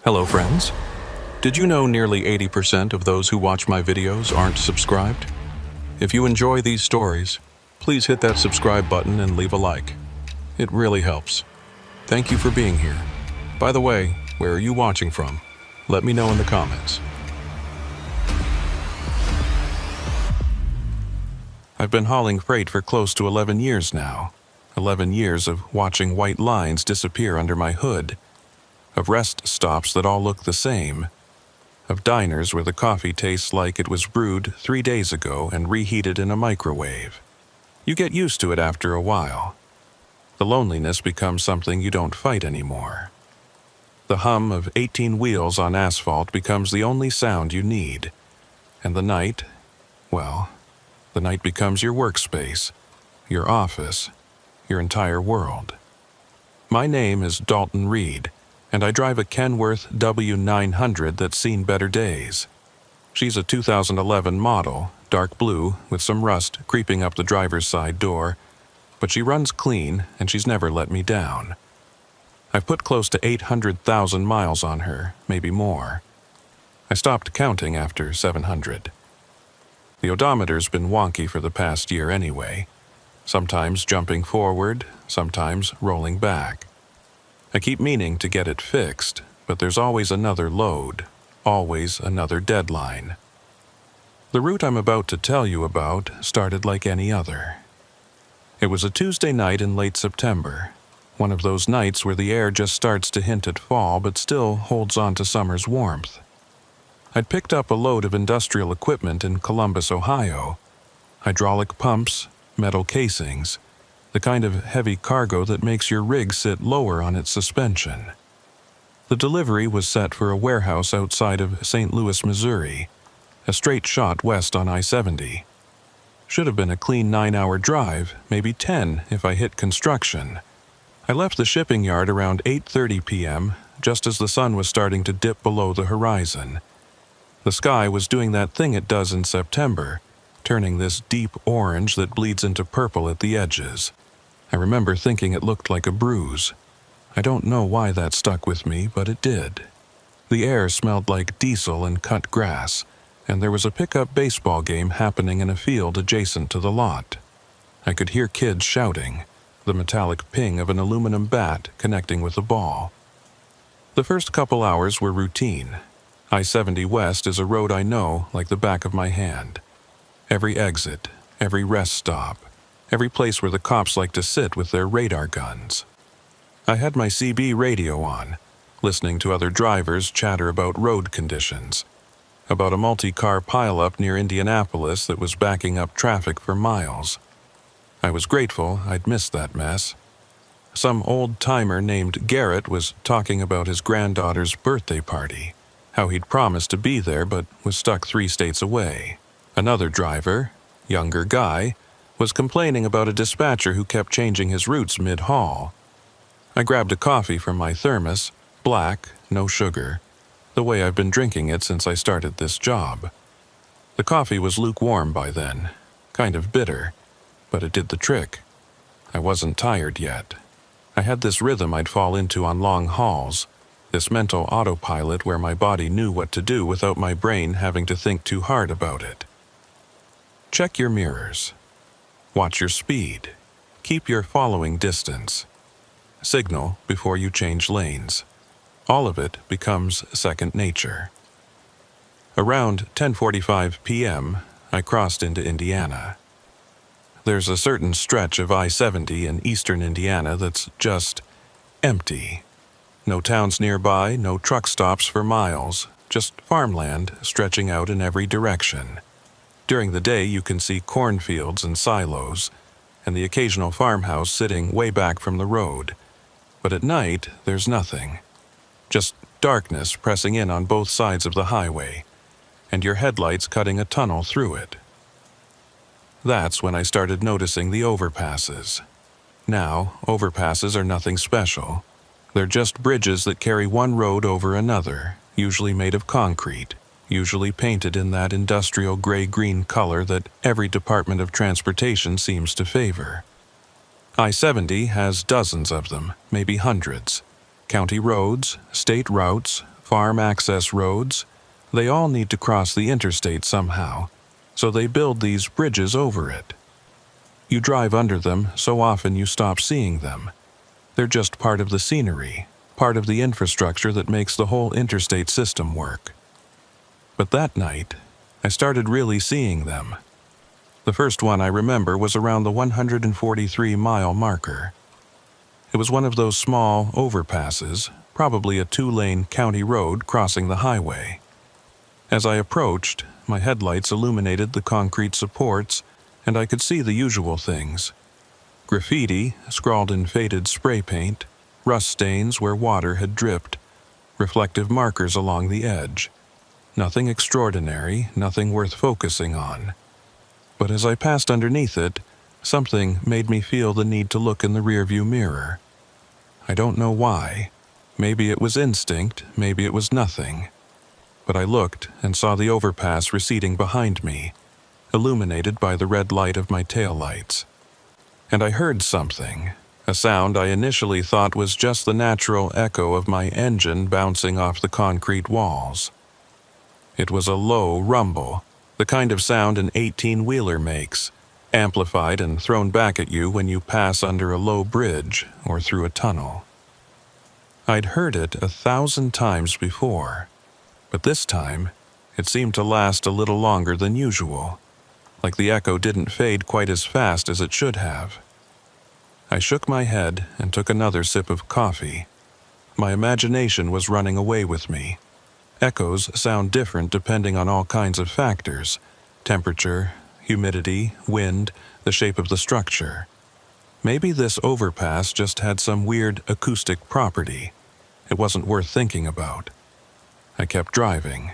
Hello friends. Did you know nearly 80% of those who watch my videos aren't subscribed? If you enjoy these stories, please hit that subscribe button and leave a like. It really helps. Thank you for being here. By the way, where are you watching from? Let me know in the comments. I've been hauling freight for close to 11 years now. 11 years of watching white lines disappear under my hood, of rest stops that all look the same, of diners where the coffee tastes like it was brewed 3 days ago and reheated in a microwave. You get used to it after a while. The loneliness becomes something you don't fight anymore. The hum of 18 wheels on asphalt becomes the only sound you need. And the night, well, the night becomes your workspace, your office, your entire world. My name is Dalton Reed, and I drive a Kenworth W900 that's seen better days. She's a 2011 model, dark blue, with some rust creeping up the driver's side door, but she runs clean and she's never let me down. I've put close to 800,000 miles on her, maybe more. I stopped counting after 700. The odometer's been wonky for the past year anyway, sometimes jumping forward, sometimes rolling back. I keep meaning to get it fixed, but there's always another load, always another deadline. The route I'm about to tell you about started like any other. It was a Tuesday night in late September, one of those nights where the air just starts to hint at fall but still holds on to summer's warmth. I'd picked up a load of industrial equipment in Columbus, Ohio. Hydraulic pumps, metal casings, the kind of heavy cargo that makes your rig sit lower on its suspension. The delivery was set for a warehouse outside of St. Louis, Missouri, a straight shot west on I-70. Should have been a clean 9-hour drive, maybe 10 if I hit construction. I left the shipping yard around 8:30 p.m., just as the sun was starting to dip below the horizon. The sky was doing that thing it does in September, turning this deep orange that bleeds into purple at the edges. I remember thinking it looked like a bruise. I don't know why that stuck with me, but it did. The air smelled like diesel and cut grass, and there was a pickup baseball game happening in a field adjacent to the lot. I could hear kids shouting, the metallic ping of an aluminum bat connecting with the ball. The first couple hours were routine. I-70 West is a road I know like the back of my hand. Every exit, every rest stop, every place where the cops like to sit with their radar guns. I had my CB radio on, listening to other drivers chatter about road conditions, about a multi-car pileup near Indianapolis that was backing up traffic for miles. I was grateful I'd missed that mess. Some old-timer named Garrett was talking about his granddaughter's birthday party, how he'd promised to be there but was stuck 3 states away. Another driver, younger guy, was complaining about a dispatcher who kept changing his routes mid-haul. I grabbed a coffee from my thermos, black, no sugar, the way I've been drinking it since I started this job. The coffee was lukewarm by then, kind of bitter, but it did the trick. I wasn't tired yet. I had this rhythm I'd fall into on long hauls, this mental autopilot where my body knew what to do without my brain having to think too hard about it. Check your mirrors. Watch your speed. Keep your following distance. Signal before you change lanes. All of it becomes second nature. Around 10:45 p.m., I crossed into Indiana. There's a certain stretch of I-70 in eastern Indiana that's just empty. No towns nearby, no truck stops for miles, just farmland stretching out in every direction. During the day, you can see cornfields and silos, and the occasional farmhouse sitting way back from the road. But at night, there's nothing. Just darkness pressing in on both sides of the highway, and your headlights cutting a tunnel through it. That's when I started noticing the overpasses. Now, overpasses are nothing special. They're just bridges that carry one road over another, usually made of concrete, usually painted in that industrial gray-green color that every department of transportation seems to favor. I-70 has dozens of them, maybe hundreds. County roads, state routes, farm access roads, they all need to cross the interstate somehow, so they build these bridges over it. You drive under them so often you stop seeing them. They're just part of the scenery, part of the infrastructure that makes the whole interstate system work. But that night, I started really seeing them. The first one I remember was around the 143-mile marker. It was one of those small overpasses, probably a 2-lane county road crossing the highway. As I approached, my headlights illuminated the concrete supports, and I could see the usual things. Graffiti, scrawled in faded spray paint, rust stains where water had dripped, reflective markers along the edge. Nothing extraordinary, nothing worth focusing on. But as I passed underneath it, something made me feel the need to look in the rearview mirror. I don't know why. Maybe it was instinct, maybe it was nothing. But I looked and saw the overpass receding behind me, illuminated by the red light of my taillights. And I heard something, a sound I initially thought was just the natural echo of my engine bouncing off the concrete walls. It was a low rumble, the kind of sound an 18-wheeler makes, amplified and thrown back at you when you pass under a low bridge or through a tunnel. I'd heard it 1,000 times before, but this time it seemed to last a little longer than usual, like the echo didn't fade quite as fast as it should have. I shook my head and took another sip of coffee. My imagination was running away with me. Echoes sound different depending on all kinds of factors: temperature, humidity, wind, the shape of the structure. Maybe this overpass just had some weird acoustic property. It wasn't worth thinking about. I kept driving.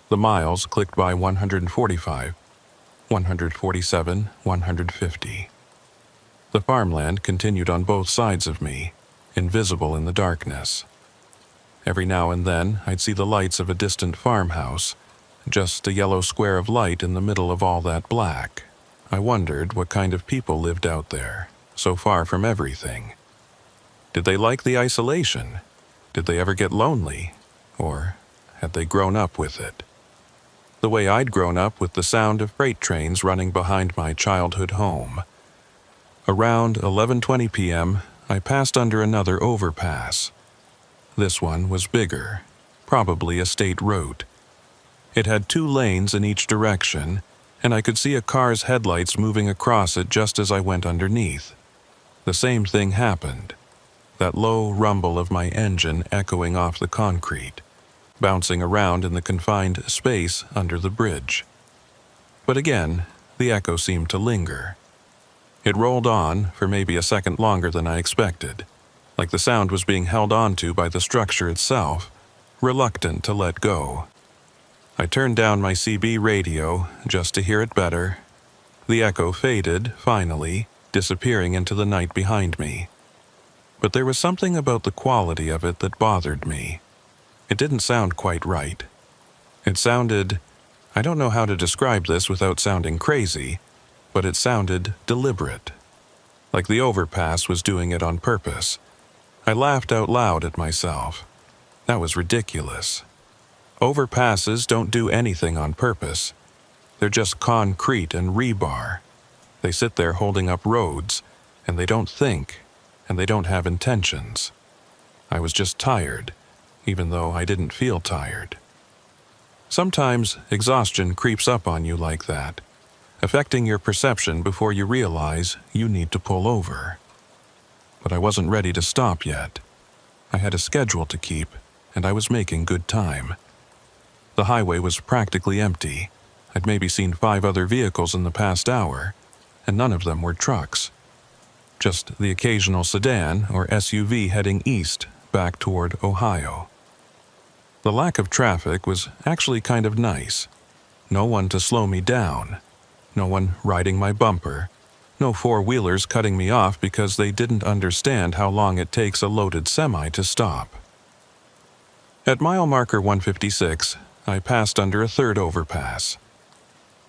The miles clicked by 145, 147, 150. The farmland continued on both sides of me, invisible in the darkness. Every now and then, I'd see the lights of a distant farmhouse, just a yellow square of light in the middle of all that black. I wondered what kind of people lived out there, so far from everything. Did they like the isolation? Did they ever get lonely? Or had they grown up with it? The way I'd grown up with the sound of freight trains running behind my childhood home. Around 11:20 p.m., I passed under another overpass. This one was bigger, probably a state road. It had 2 lanes in each direction, and I could see a car's headlights moving across it just as I went underneath. The same thing happened. That low rumble of my engine echoing off the concrete, bouncing around in the confined space under the bridge. But again, the echo seemed to linger. It rolled on for maybe a second longer than I expected, like the sound was being held onto by the structure itself, reluctant to let go. I turned down my CB radio just to hear it better. The echo faded, finally, disappearing into the night behind me. But there was something about the quality of it that bothered me. It didn't sound quite right. It sounded, I don't know how to describe this without sounding crazy, but it sounded deliberate. Like the overpass was doing it on purpose. I laughed out loud at myself. That was ridiculous. Overpasses don't do anything on purpose. They're just concrete and rebar. They sit there holding up roads, and they don't think, and they don't have intentions. I was just tired, even though I didn't feel tired. Sometimes exhaustion creeps up on you like that, affecting your perception before you realize you need to pull over. But I wasn't ready to stop yet. I had a schedule to keep, and I was making good time. The highway was practically empty. I'd maybe seen 5 other vehicles in the past hour, and none of them were trucks. Just the occasional sedan or SUV heading east, back toward Ohio. The lack of traffic was actually kind of nice. No one to slow me down. No one riding my bumper. No 4-wheelers cutting me off because they didn't understand how long it takes a loaded semi to stop. At mile marker 156, I passed under a third overpass.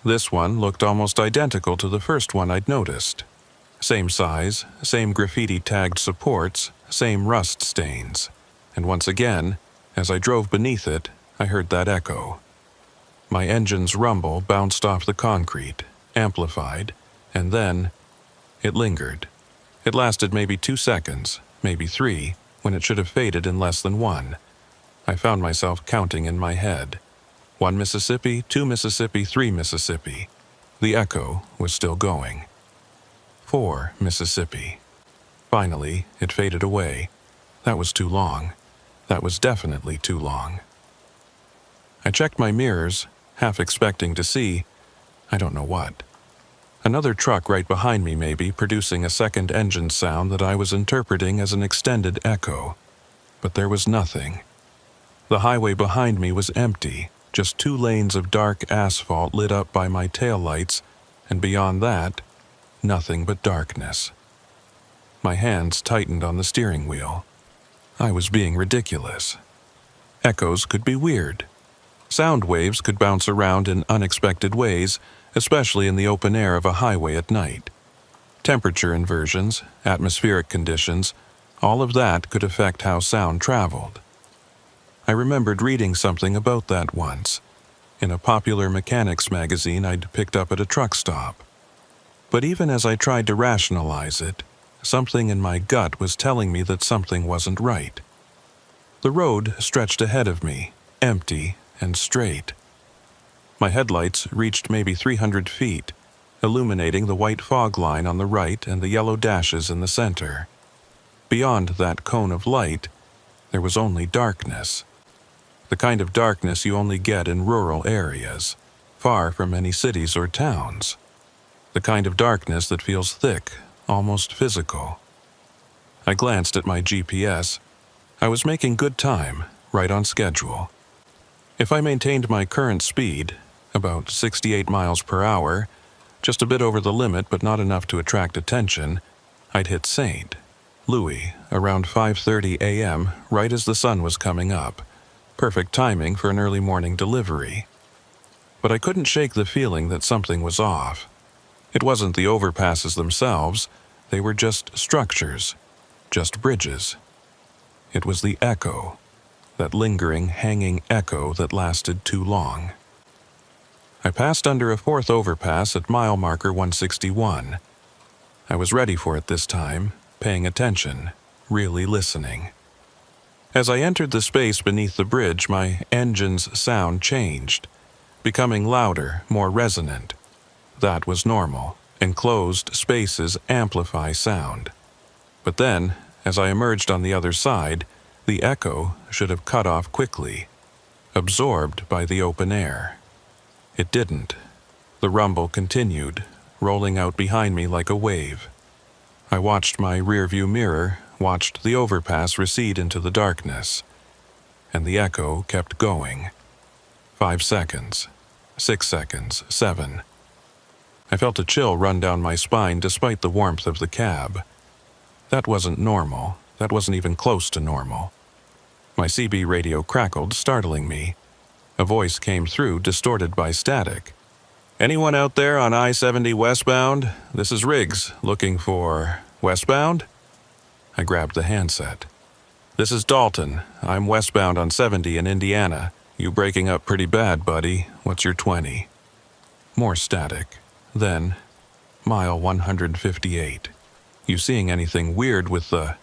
This one looked almost identical to the first one I'd noticed. Same size, same graffiti-tagged supports, same rust stains. And once again, As I drove beneath it, I heard that echo. My engine's rumble bounced off the concrete, amplified, and then it lingered. It lasted maybe 2 seconds, maybe 3, when it should have faded in less than 1. I found myself counting in my head. 1 Mississippi, 2 Mississippi, 3 Mississippi. The echo was still going. 4 Mississippi. Finally, it faded away. That was too long. That was definitely too long. I checked my mirrors, half expecting to see, I don't know what. Another truck right behind me maybe, producing a second engine sound that I was interpreting as an extended echo. But there was nothing. The highway behind me was empty, just 2 lanes of dark asphalt lit up by my taillights, and beyond that, nothing but darkness. My hands tightened on the steering wheel. I was being ridiculous. Echoes could be weird. Sound waves could bounce around in unexpected ways, especially in the open air of a highway at night. Temperature inversions, atmospheric conditions, all of that could affect how sound traveled. I remembered reading something about that once, in a popular mechanics magazine I'd picked up at a truck stop. But even as I tried to rationalize it, something in my gut was telling me that something wasn't right. The road stretched ahead of me, empty and straight. My headlights reached maybe 300 feet, illuminating the white fog line on the right and the yellow dashes in the center. Beyond that cone of light, there was only darkness. The kind of darkness you only get in rural areas, far from any cities or towns. The kind of darkness that feels thick, almost physical. I glanced at my GPS. I was making good time, right on schedule. If I maintained my current speed, about 68 miles per hour, just a bit over the limit but not enough to attract attention, I'd hit St. Louis around 5:30 a.m., right as the sun was coming up. Perfect timing for an early morning delivery. But I couldn't shake the feeling that something was off. It wasn't the overpasses themselves, they were just structures, just bridges. It was the echo, that lingering, hanging echo that lasted too long. I passed under a 4th overpass at mile marker 161. I was ready for it this time, paying attention, really listening. As I entered the space beneath the bridge, my engine's sound changed, becoming louder, more resonant. That was normal. Enclosed spaces amplify sound. But then, as I emerged on the other side, the echo should have cut off quickly, absorbed by the open air. It didn't. The rumble continued, rolling out behind me like a wave. I watched my rearview mirror, watched the overpass recede into the darkness, and the echo kept going. 5 seconds, 6 seconds, 7. I felt a chill run down my spine despite the warmth of the cab. That wasn't normal. That wasn't even close to normal. My CB radio crackled, startling me. A voice came through, distorted by static. "Anyone out there on I-70 westbound? This is Riggs, looking for westbound?" I grabbed the handset. "This is Dalton. I'm westbound on 70 in Indiana. You breaking up pretty bad, buddy. What's your 20? More static. Then, mile 158. You seeing anything weird with the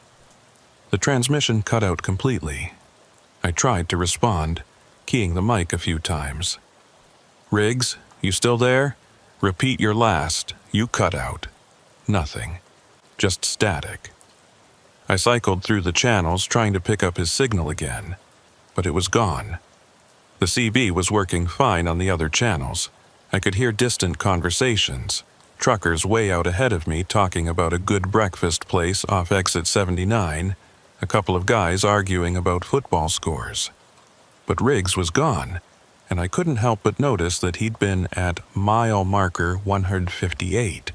transmission cut out completely. I tried to respond, keying the mic a few times. "Riggs, you still there? Repeat your last. You cut out." Nothing. Just static. I cycled through the channels trying to pick up his signal again, but it was gone. The CB was working fine on the other channels. I could hear distant conversations, truckers way out ahead of me talking about a good breakfast place off exit 79, a couple of guys arguing about football scores. But Riggs was gone, and I couldn't help but notice that he'd been at mile marker 158,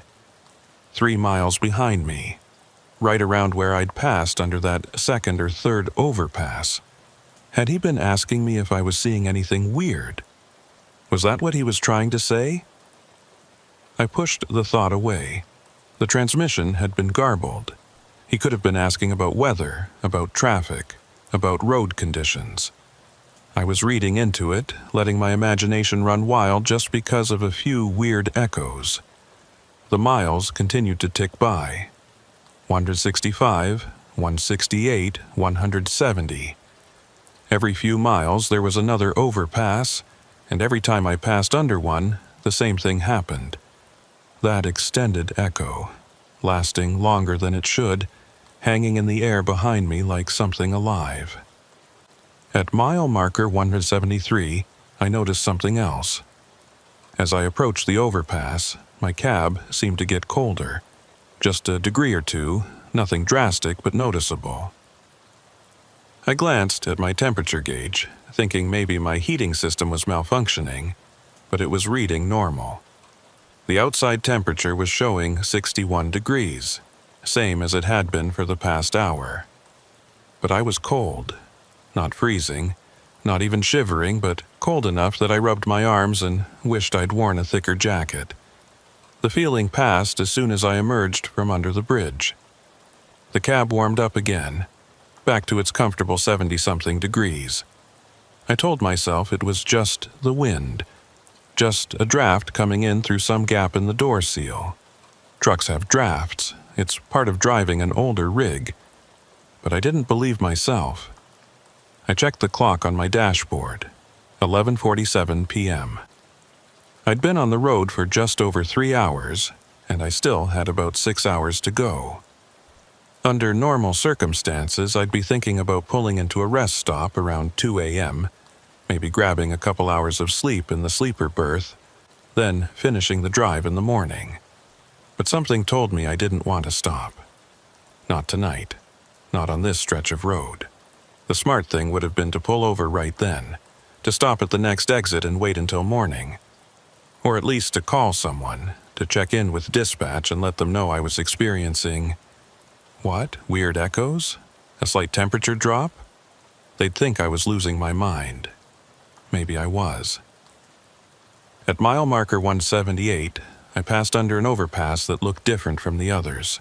3 miles behind me, right around where I'd passed under that 2nd or 3rd overpass. Had he been asking me if I was seeing anything weird? Was that what he was trying to say? I pushed the thought away. The transmission had been garbled. He could have been asking about weather, about traffic, about road conditions. I was reading into it, letting my imagination run wild just because of a few weird echoes. The miles continued to tick by. 165, 168, 170. Every few miles there was another overpass, and every time I passed under one, the same thing happened. That extended echo, lasting longer than it should, hanging in the air behind me like something alive. At mile marker 173, I noticed something else. As I approached the overpass, my cab seemed to get colder. Just a degree or two, nothing drastic but noticeable. I glanced at my temperature gauge, thinking maybe my heating system was malfunctioning, but it was reading normal. The outside temperature was showing 61 degrees, same as it had been for the past hour. But I was cold, not freezing, not even shivering, but cold enough that I rubbed my arms and wished I'd worn a thicker jacket. The feeling passed as soon as I emerged from under the bridge. The cab warmed up again, back to its comfortable 70-something degrees. I told myself it was just the wind, just a draft coming in through some gap in the door seal. Trucks have drafts. It's part of driving an older rig. But I didn't believe myself. I checked the clock on my dashboard. 11:47 p.m. I'd been on the road for just over 3 hours, and I still had about 6 hours to go. Under normal circumstances, I'd be thinking about pulling into a rest stop around 2 a.m., maybe grabbing a couple hours of sleep in the sleeper berth, then finishing the drive in the morning. But something told me I didn't want to stop. Not tonight. Not on this stretch of road. The smart thing would have been to pull over right then, to stop at the next exit and wait until morning. Or at least to call someone, to check in with dispatch and let them know I was experiencing... What? Weird echoes? A slight temperature drop? They'd think I was losing my mind. Maybe I was. At mile marker 178, I passed under an overpass that looked different from the others.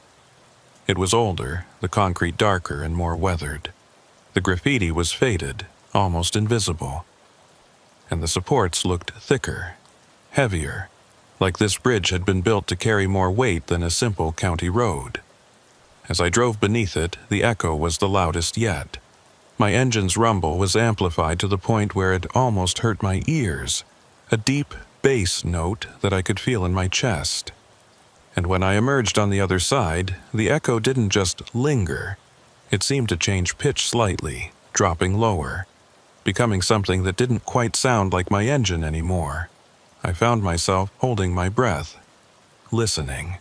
It was older, the concrete darker and more weathered. The graffiti was faded, almost invisible. And the supports looked thicker, heavier, like this bridge had been built to carry more weight than a simple county road. As I drove beneath it, the echo was the loudest yet. My engine's rumble was amplified to the point where it almost hurt my ears, a deep bass note that I could feel in my chest. And when I emerged on the other side, the echo didn't just linger. It seemed to change pitch slightly, dropping lower, becoming something that didn't quite sound like my engine anymore. I found myself holding my breath, listening.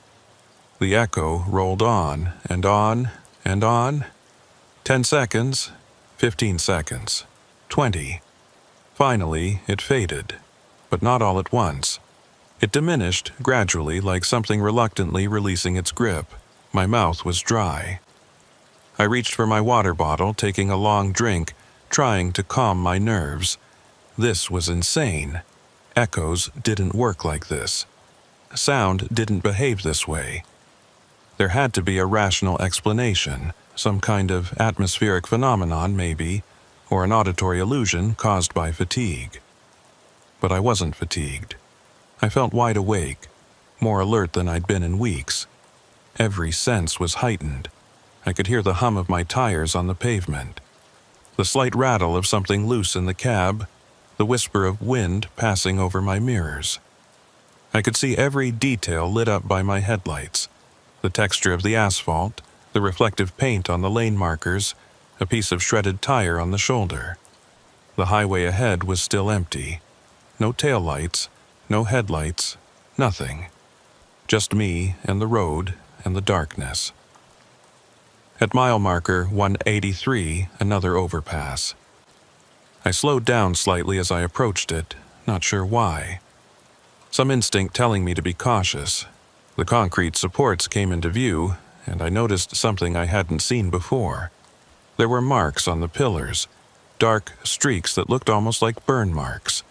The echo rolled on and on and on. 10 seconds, 15 seconds, 20. Finally, it faded, but not all at once. It diminished gradually, like something reluctantly releasing its grip. My mouth was dry. I reached for my water bottle, taking a long drink, trying to calm my nerves. This was insane. Echoes didn't work like this. Sound didn't behave this way. There had to be a rational explanation, some kind of atmospheric phenomenon maybe, or an auditory illusion caused by fatigue. But I wasn't fatigued. I felt wide awake, more alert than I'd been in weeks. Every sense was heightened. I could hear the hum of my tires on the pavement, the slight rattle of something loose in the cab, the whisper of wind passing over my mirrors. I could see every detail lit up by my headlights, the texture of the asphalt, the reflective paint on the lane markers, a piece of shredded tire on the shoulder. The highway ahead was still empty. No taillights, no headlights, nothing. Just me and the road and the darkness. At mile marker 183, another overpass. I slowed down slightly as I approached it, not sure why. Some instinct telling me to be cautious. The concrete supports came into view, and I noticed something I hadn't seen before. There were marks on the pillars, dark streaks that looked almost like burn marks.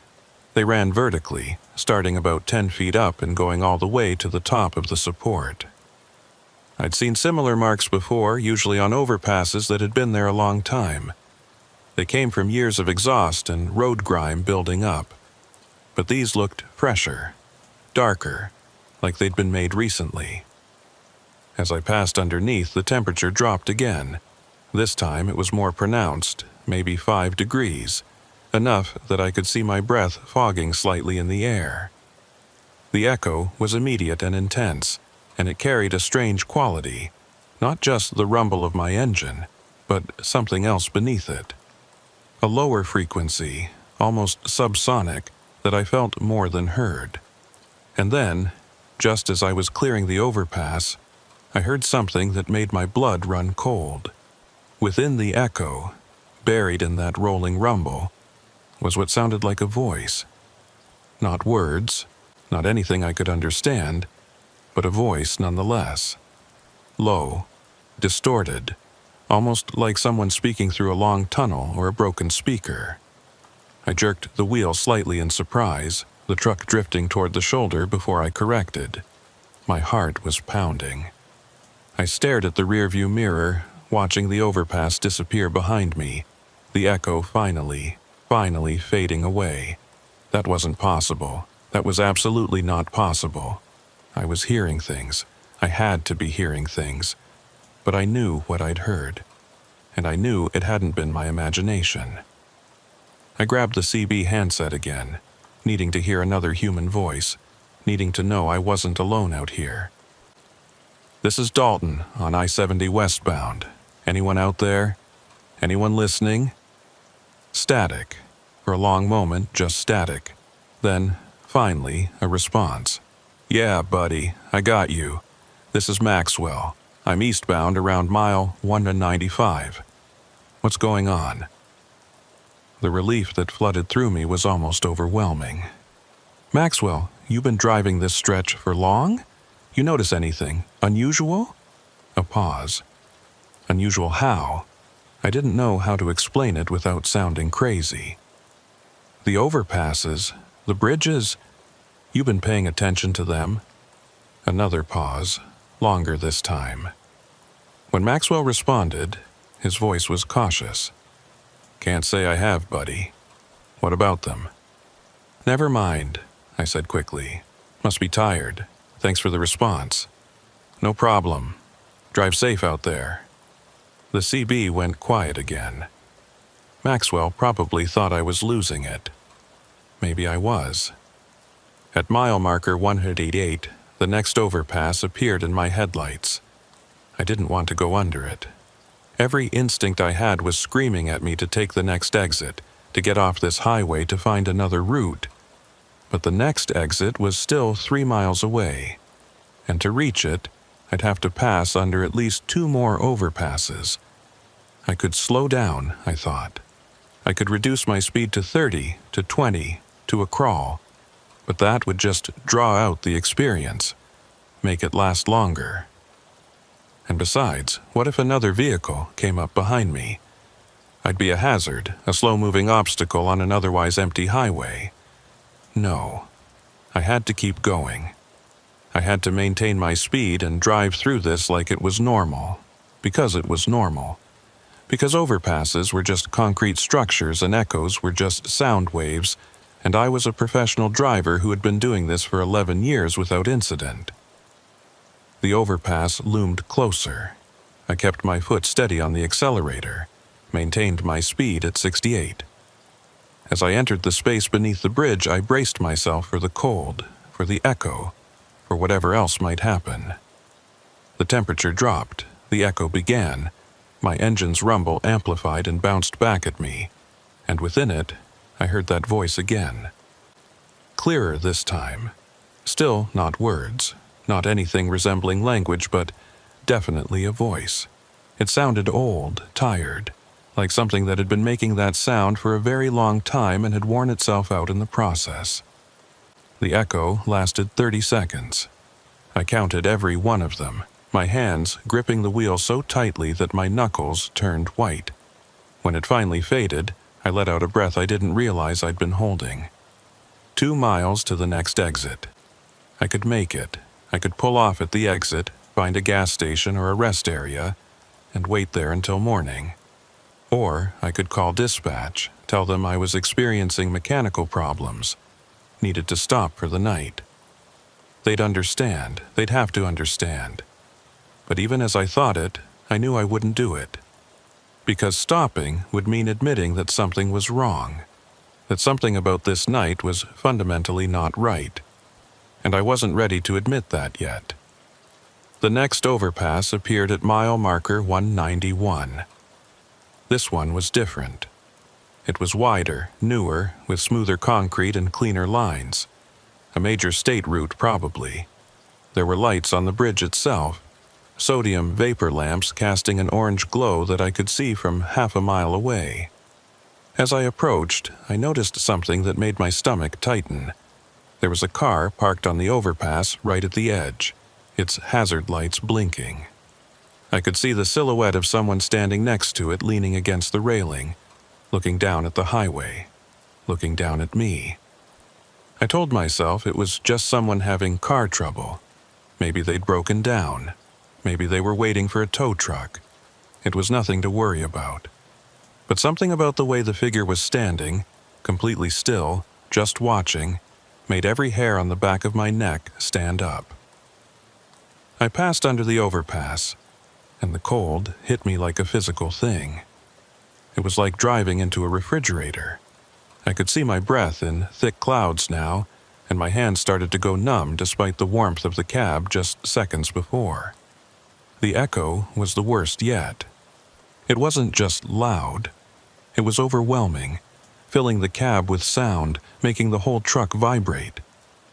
They ran vertically, starting about 10 feet up and going all the way to the top of the support. I'd seen similar marks before, usually on overpasses that had been there a long time. They came from years of exhaust and road grime building up. But these looked fresher, darker, like they'd been made recently. As I passed underneath, the temperature dropped again. This time it was more pronounced, maybe 5 degrees, enough that I could see my breath fogging slightly in the air. The echo was immediate and intense, and it carried a strange quality, not just the rumble of my engine, but something else beneath it. A lower frequency, almost subsonic, that I felt more than heard. And then, just as I was clearing the overpass, I heard something that made my blood run cold. Within the echo, buried in that rolling rumble, was what sounded like a voice. Not words, not anything I could understand, but a voice nonetheless. Low, distorted, almost like someone speaking through a long tunnel or a broken speaker. I jerked the wheel slightly in surprise, the truck drifting toward the shoulder before I corrected. My heart was pounding. I stared at the rearview mirror, watching the overpass disappear behind me, the echo finally fading away. That wasn't possible. That was absolutely not possible. I was hearing things. I had to be hearing things. But I knew what I'd heard. And I knew it hadn't been my imagination. I grabbed the CB handset again, needing to hear another human voice, needing to know I wasn't alone out here. "This is Dalton on I-70 westbound. Anyone out there? Anyone listening?" Static. For a long moment, just static. Then, finally, a response. "Yeah, buddy, I got you. This is Maxwell. I'm eastbound around mile 195. What's going on?" The relief that flooded through me was almost overwhelming. "Maxwell, you've been driving this stretch for long? You notice anything unusual?" A pause. Unusual how? I didn't know how to explain it without sounding crazy. "The overpasses, the bridges, you've been paying attention to them?" Another pause, longer this time. When Maxwell responded, his voice was cautious. "Can't say I have, buddy. What about them?" "Never mind," I said quickly. "Must be tired. Thanks for the response." "No problem. Drive safe out there." The CB went quiet again. Maxwell probably thought I was losing it. Maybe I was. At mile marker 188, the next overpass appeared in my headlights. I didn't want to go under it. Every instinct I had was screaming at me to take the next exit, to get off this highway to find another route. But the next exit was still 3 miles away, and to reach it, I'd have to pass under at least 2 more overpasses. I could slow down, I thought. I could reduce my speed to 30, to 20, to a crawl, but that would just draw out the experience, make it last longer. And besides, what if another vehicle came up behind me? I'd be a hazard, a slow-moving obstacle on an otherwise empty highway. No. I had to keep going. I had to maintain my speed and drive through this like it was normal. Because it was normal. Because overpasses were just concrete structures and echoes were just sound waves, and I was a professional driver who had been doing this for 11 years without incident. The overpass loomed closer. I kept my foot steady on the accelerator, maintained my speed at 68. As I entered the space beneath the bridge, I braced myself for the cold, for the echo, for whatever else might happen. The temperature dropped, the echo began, my engine's rumble amplified and bounced back at me, and within it, I heard that voice again. Clearer this time. Still not words. Not anything resembling language, but definitely a voice. It sounded old, tired, like something that had been making that sound for a very long time and had worn itself out in the process. The echo lasted 30 seconds. I counted every one of them, my hands gripping the wheel so tightly that my knuckles turned white. When it finally faded, I let out a breath I didn't realize I'd been holding. 2 miles to the next exit. I could make it. I could pull off at the exit, find a gas station or a rest area, and wait there until morning. Or I could call dispatch, tell them I was experiencing mechanical problems, needed to stop for the night. They'd understand, they'd have to understand. But even as I thought it, I knew I wouldn't do it. Because stopping would mean admitting that something was wrong, that something about this night was fundamentally not right. And I wasn't ready to admit that yet. The next overpass appeared at mile marker 191. This one was different. It was wider, newer, with smoother concrete and cleaner lines. A major state route, probably. There were lights on the bridge itself, sodium vapor lamps casting an orange glow that I could see from half a mile away. As I approached, I noticed something that made my stomach tighten. There was a car parked on the overpass right at the edge, its hazard lights blinking. I could see the silhouette of someone standing next to it, leaning against the railing, looking down at the highway, looking down at me. I told myself it was just someone having car trouble. Maybe they'd broken down. Maybe they were waiting for a tow truck. It was nothing to worry about. But something about the way the figure was standing, completely still, just watching, made every hair on the back of my neck stand up. I passed under the overpass, and the cold hit me like a physical thing. It was like driving into a refrigerator. I could see my breath in thick clouds now, and my hands started to go numb despite the warmth of the cab just seconds before. The echo was the worst yet. It wasn't just loud. It was overwhelming, filling the cab with sound, making the whole truck vibrate.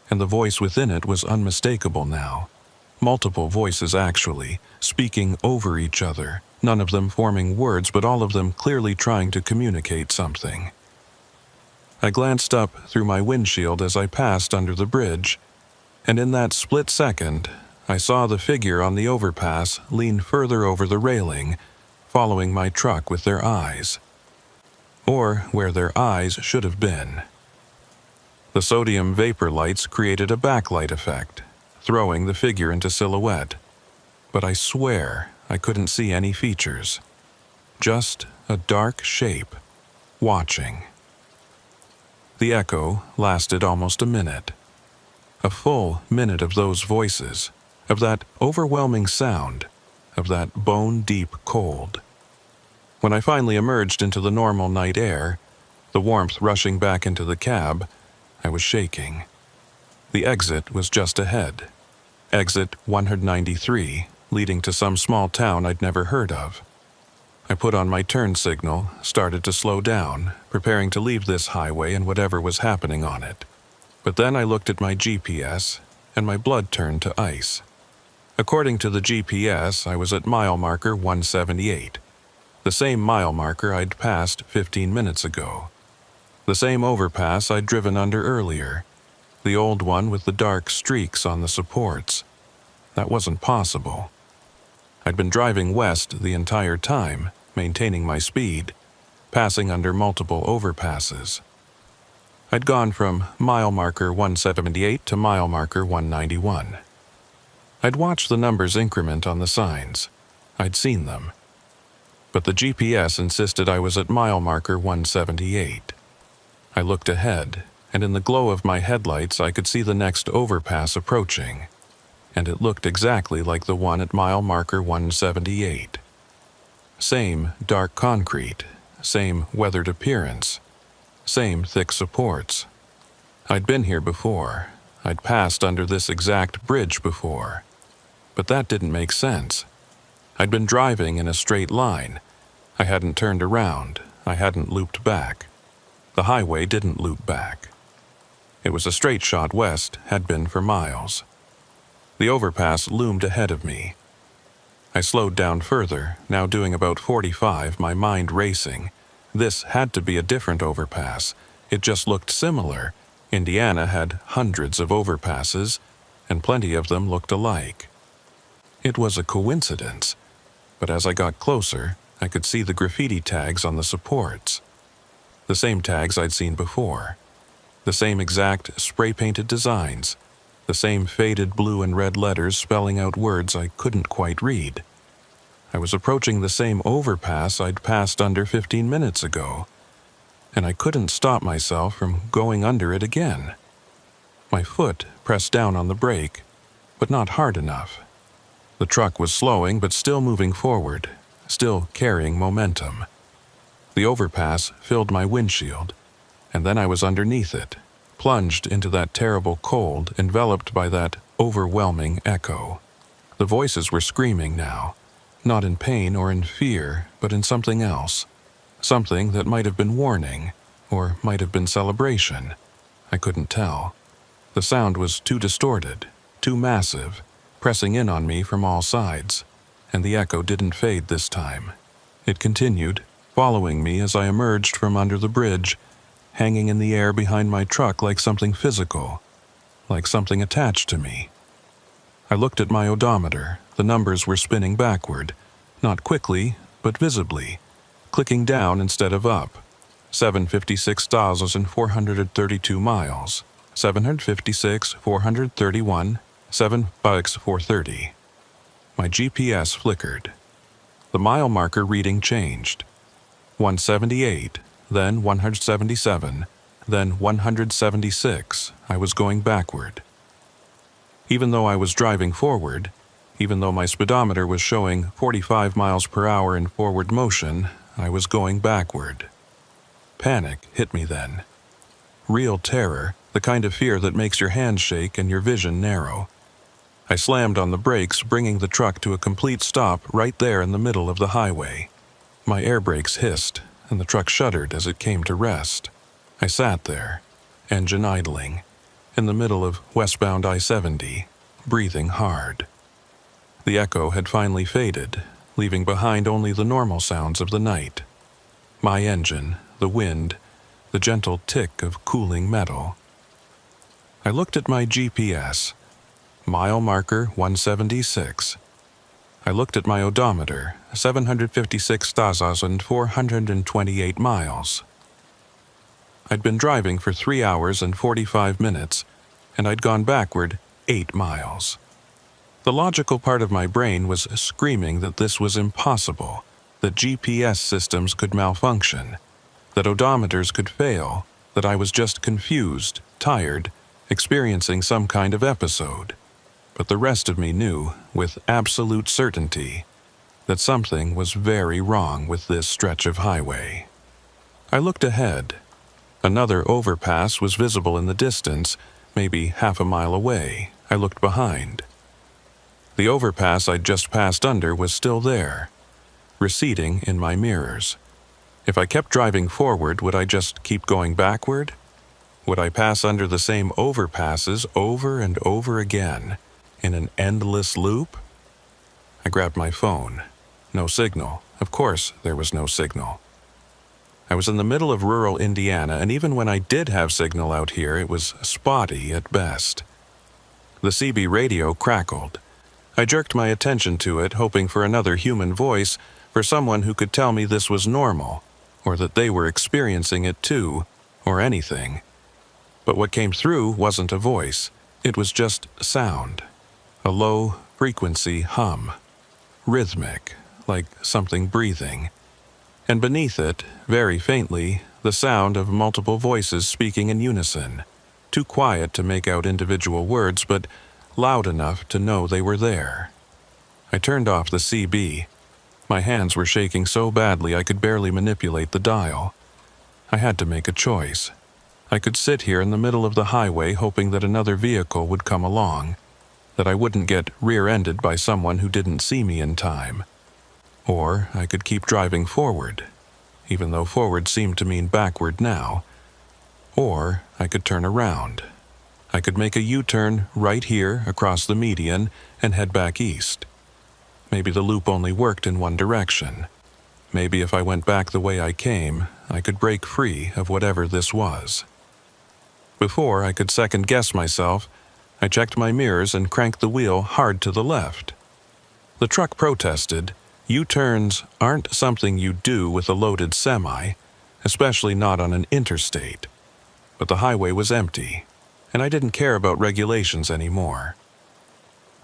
And the voice within it was unmistakable now. Multiple voices actually, speaking over each other, none of them forming words, but all of them clearly trying to communicate something. I glanced up through my windshield as I passed under the bridge, and in that split second, I saw the figure on the overpass lean further over the railing, following my truck with their eyes. Or where their eyes should have been. The sodium vapor lights created a backlight effect, throwing the figure into silhouette. But I swear I couldn't see any features. Just a dark shape, watching. The echo lasted almost a minute. A full minute of those voices, of that overwhelming sound, of that bone-deep cold. When I finally emerged into the normal night air, the warmth rushing back into the cab, I was shaking. The exit was just ahead. Exit 193, leading to some small town I'd never heard of. I put on my turn signal, started to slow down, preparing to leave this highway and whatever was happening on it. But then I looked at my GPS, and my blood turned to ice. According to the GPS, I was at mile marker 178, the same mile marker I'd passed 15 minutes ago. The same overpass I'd driven under earlier, the old one with the dark streaks on the supports. That wasn't possible. I'd been driving west the entire time, maintaining my speed, passing under multiple overpasses. I'd gone from mile marker 178 to mile marker 191. I'd watched the numbers increment on the signs. I'd seen them. But the GPS insisted I was at mile marker 178. I looked ahead, and in the glow of my headlights I could see the next overpass approaching. And it looked exactly like the one at mile marker 178. Same dark concrete, same weathered appearance, same thick supports. I'd been here before. I'd passed under this exact bridge before. But that didn't make sense. I'd been driving in a straight line. I hadn't turned around. I hadn't looped back. The highway didn't loop back. It was a straight shot west, had been for miles. The overpass loomed ahead of me. I slowed down further, now doing about 45, my mind racing. This had to be a different overpass. It just looked similar. Indiana had hundreds of overpasses, and plenty of them looked alike. It was a coincidence, but as I got closer, I could see the graffiti tags on the supports. The same tags I'd seen before. The same exact spray-painted designs. The same faded blue and red letters spelling out words I couldn't quite read. I was approaching the same overpass I'd passed under 15 minutes ago, and I couldn't stop myself from going under it again. My foot pressed down on the brake, but not hard enough. The truck was slowing but still moving forward, still carrying momentum. The overpass filled my windshield, and then I was underneath it, plunged into that terrible cold, enveloped by that overwhelming echo. The voices were screaming now, not in pain or in fear, but in something else. Something that might have been warning, or might have been celebration. I couldn't tell. The sound was too distorted, too massive, pressing in on me from all sides, and the echo didn't fade this time. It continued, following me as I emerged from under the bridge, hanging in the air behind my truck like something physical, like something attached to me. I looked at my odometer. The numbers were spinning backward, not quickly, but visibly, clicking down instead of up. 756,432 miles, 756,431, 7,430. My GPS flickered. The mile marker reading changed. 178, then 177, then 176. I was going backward. Even though I was driving forward, even though my speedometer was showing 45 miles per hour in forward motion, I was going backward. Panic hit me then. Real terror, the kind of fear that makes your hands shake and your vision narrow. I slammed on the brakes, bringing the truck to a complete stop right there in the middle of the highway. My air brakes hissed, and the truck shuddered as it came to rest. I sat there, engine idling, in the middle of westbound I-70, breathing hard. The echo had finally faded, leaving behind only the normal sounds of the night. My engine, the wind, the gentle tick of cooling metal. I looked at my GPS. Mile marker 176. I looked at my odometer, 756,428 miles. I'd been driving for 3 hours and 45 minutes, and I'd gone backward 8 miles. The logical part of my brain was screaming that this was impossible, that GPS systems could malfunction, that odometers could fail, that I was just confused, tired, experiencing some kind of episode. But the rest of me knew, with absolute certainty, that something was very wrong with this stretch of highway. I looked ahead. Another overpass was visible in the distance, maybe half a mile away. I looked behind. The overpass I'd just passed under was still there, receding in my mirrors. If I kept driving forward, would I just keep going backward? Would I pass under the same overpasses over and over again, in an endless loop? I grabbed my phone. No signal. Of course there was no signal. I was in the middle of rural Indiana, and even when I did have signal out here, it was spotty at best. The CB radio crackled. I jerked my attention to it, hoping for another human voice, for someone who could tell me this was normal, or that they were experiencing it too, or anything. But what came through wasn't a voice. It was just sound. A low-frequency hum. Rhythmic, like something breathing. And beneath it, very faintly, the sound of multiple voices speaking in unison. Too quiet to make out individual words, but loud enough to know they were there. I turned off the CB. My hands were shaking so badly I could barely manipulate the dial. I had to make a choice. I could sit here in the middle of the highway hoping that another vehicle would come along, that I wouldn't get rear-ended by someone who didn't see me in time. Or I could keep driving forward, even though forward seemed to mean backward now. Or I could turn around. I could make a U-turn right here across the median and head back east. Maybe the loop only worked in one direction. Maybe if I went back the way I came, I could break free of whatever this was. Before I could second-guess myself, I checked my mirrors and cranked the wheel hard to the left. The truck protested. U-turns aren't something you do with a loaded semi, especially not on an interstate. But the highway was empty, and I didn't care about regulations anymore.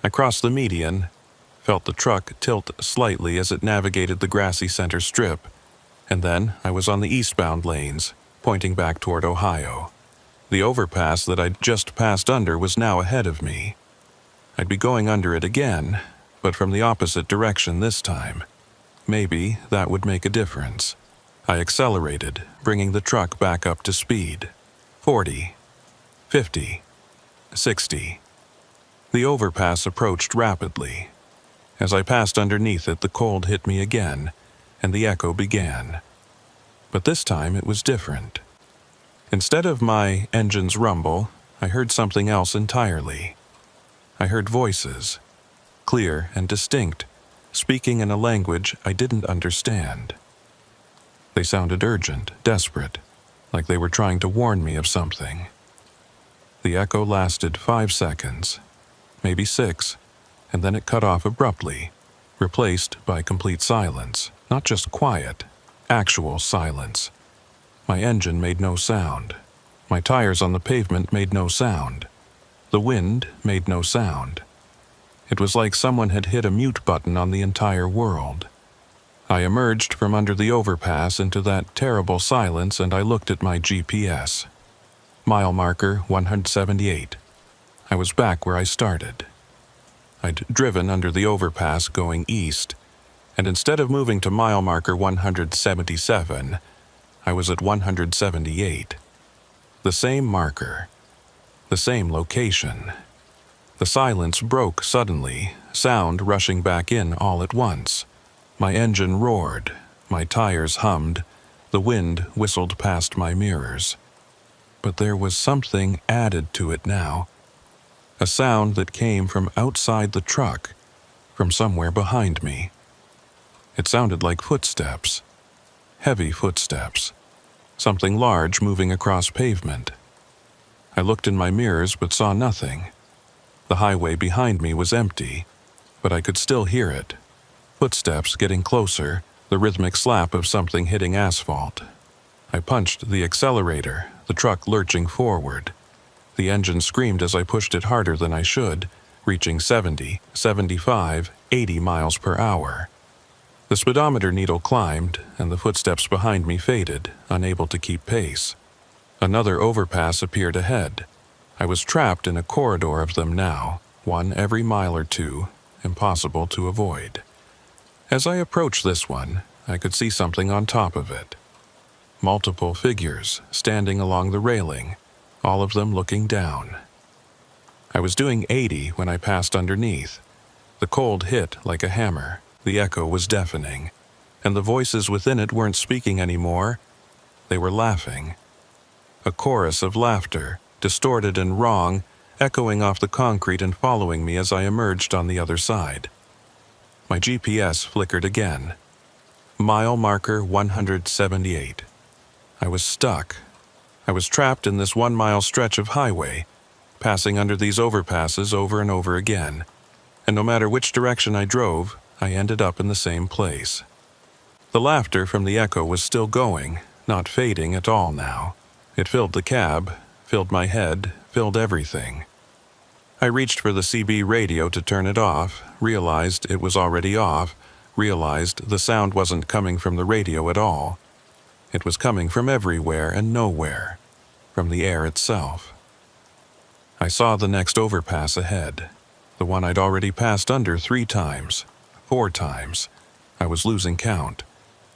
I crossed the median, felt the truck tilt slightly as it navigated the grassy center strip, and then I was on the eastbound lanes, pointing back toward Ohio. The overpass that I'd just passed under was now ahead of me. I'd be going under it again, but from the opposite direction this time. Maybe that would make a difference. I accelerated, bringing the truck back up to speed. 40, 50, 60. The overpass approached rapidly. As I passed underneath it, the cold hit me again, and the echo began. But this time it was different. Instead of my engine's rumble, I heard something else entirely. I heard voices, clear and distinct, speaking in a language I didn't understand. They sounded urgent, desperate, like they were trying to warn me of something. The echo lasted 5 seconds, maybe 6, and then it cut off abruptly, replaced by complete silence. Not just quiet, actual silence. My engine made no sound. My tires on the pavement made no sound. The wind made no sound. It was like someone had hit a mute button on the entire world. I emerged from under the overpass into that terrible silence, and I looked at my GPS. Mile marker 178. I was back where I started. I'd driven under the overpass going east, and instead of moving to mile marker 177, I was at 178. The same marker. The same location. The silence broke suddenly, sound rushing back in all at once. My engine roared, my tires hummed, the wind whistled past my mirrors. But there was something added to it now. A sound that came from outside the truck, from somewhere behind me. It sounded like footsteps. Heavy footsteps. Something large moving across pavement. I looked in my mirrors but saw nothing. The highway behind me was empty, but I could still hear it. Footsteps getting closer, the rhythmic slap of something hitting asphalt. I punched the accelerator, the truck lurching forward. The engine screamed as I pushed it harder than I should, reaching 70, 75, 80 miles per hour. The speedometer needle climbed, and the footsteps behind me faded, unable to keep pace. Another overpass appeared ahead. I was trapped in a corridor of them now, one every mile or two, impossible to avoid. As I approached this one, I could see something on top of it. Multiple figures standing along the railing, all of them looking down. I was doing 80 when I passed underneath. The cold hit like a hammer. The echo was deafening, and the voices within it weren't speaking anymore. They were laughing. A chorus of laughter, distorted and wrong, echoing off the concrete and following me as I emerged on the other side. My GPS flickered again. Mile marker 178. I was stuck. I was trapped in this 1-mile stretch of highway, passing under these overpasses over and over again, and no matter which direction I drove, I ended up in the same place. The laughter from the echo was still going, not fading at all now. It filled the cab, filled my head, filled everything. I reached for the CB radio to turn it off, realized it was already off, realized the sound wasn't coming from the radio at all. It was coming from everywhere and nowhere, from the air itself. I saw the next overpass ahead, the one I'd already passed under 3 times. 4 times. I was losing count.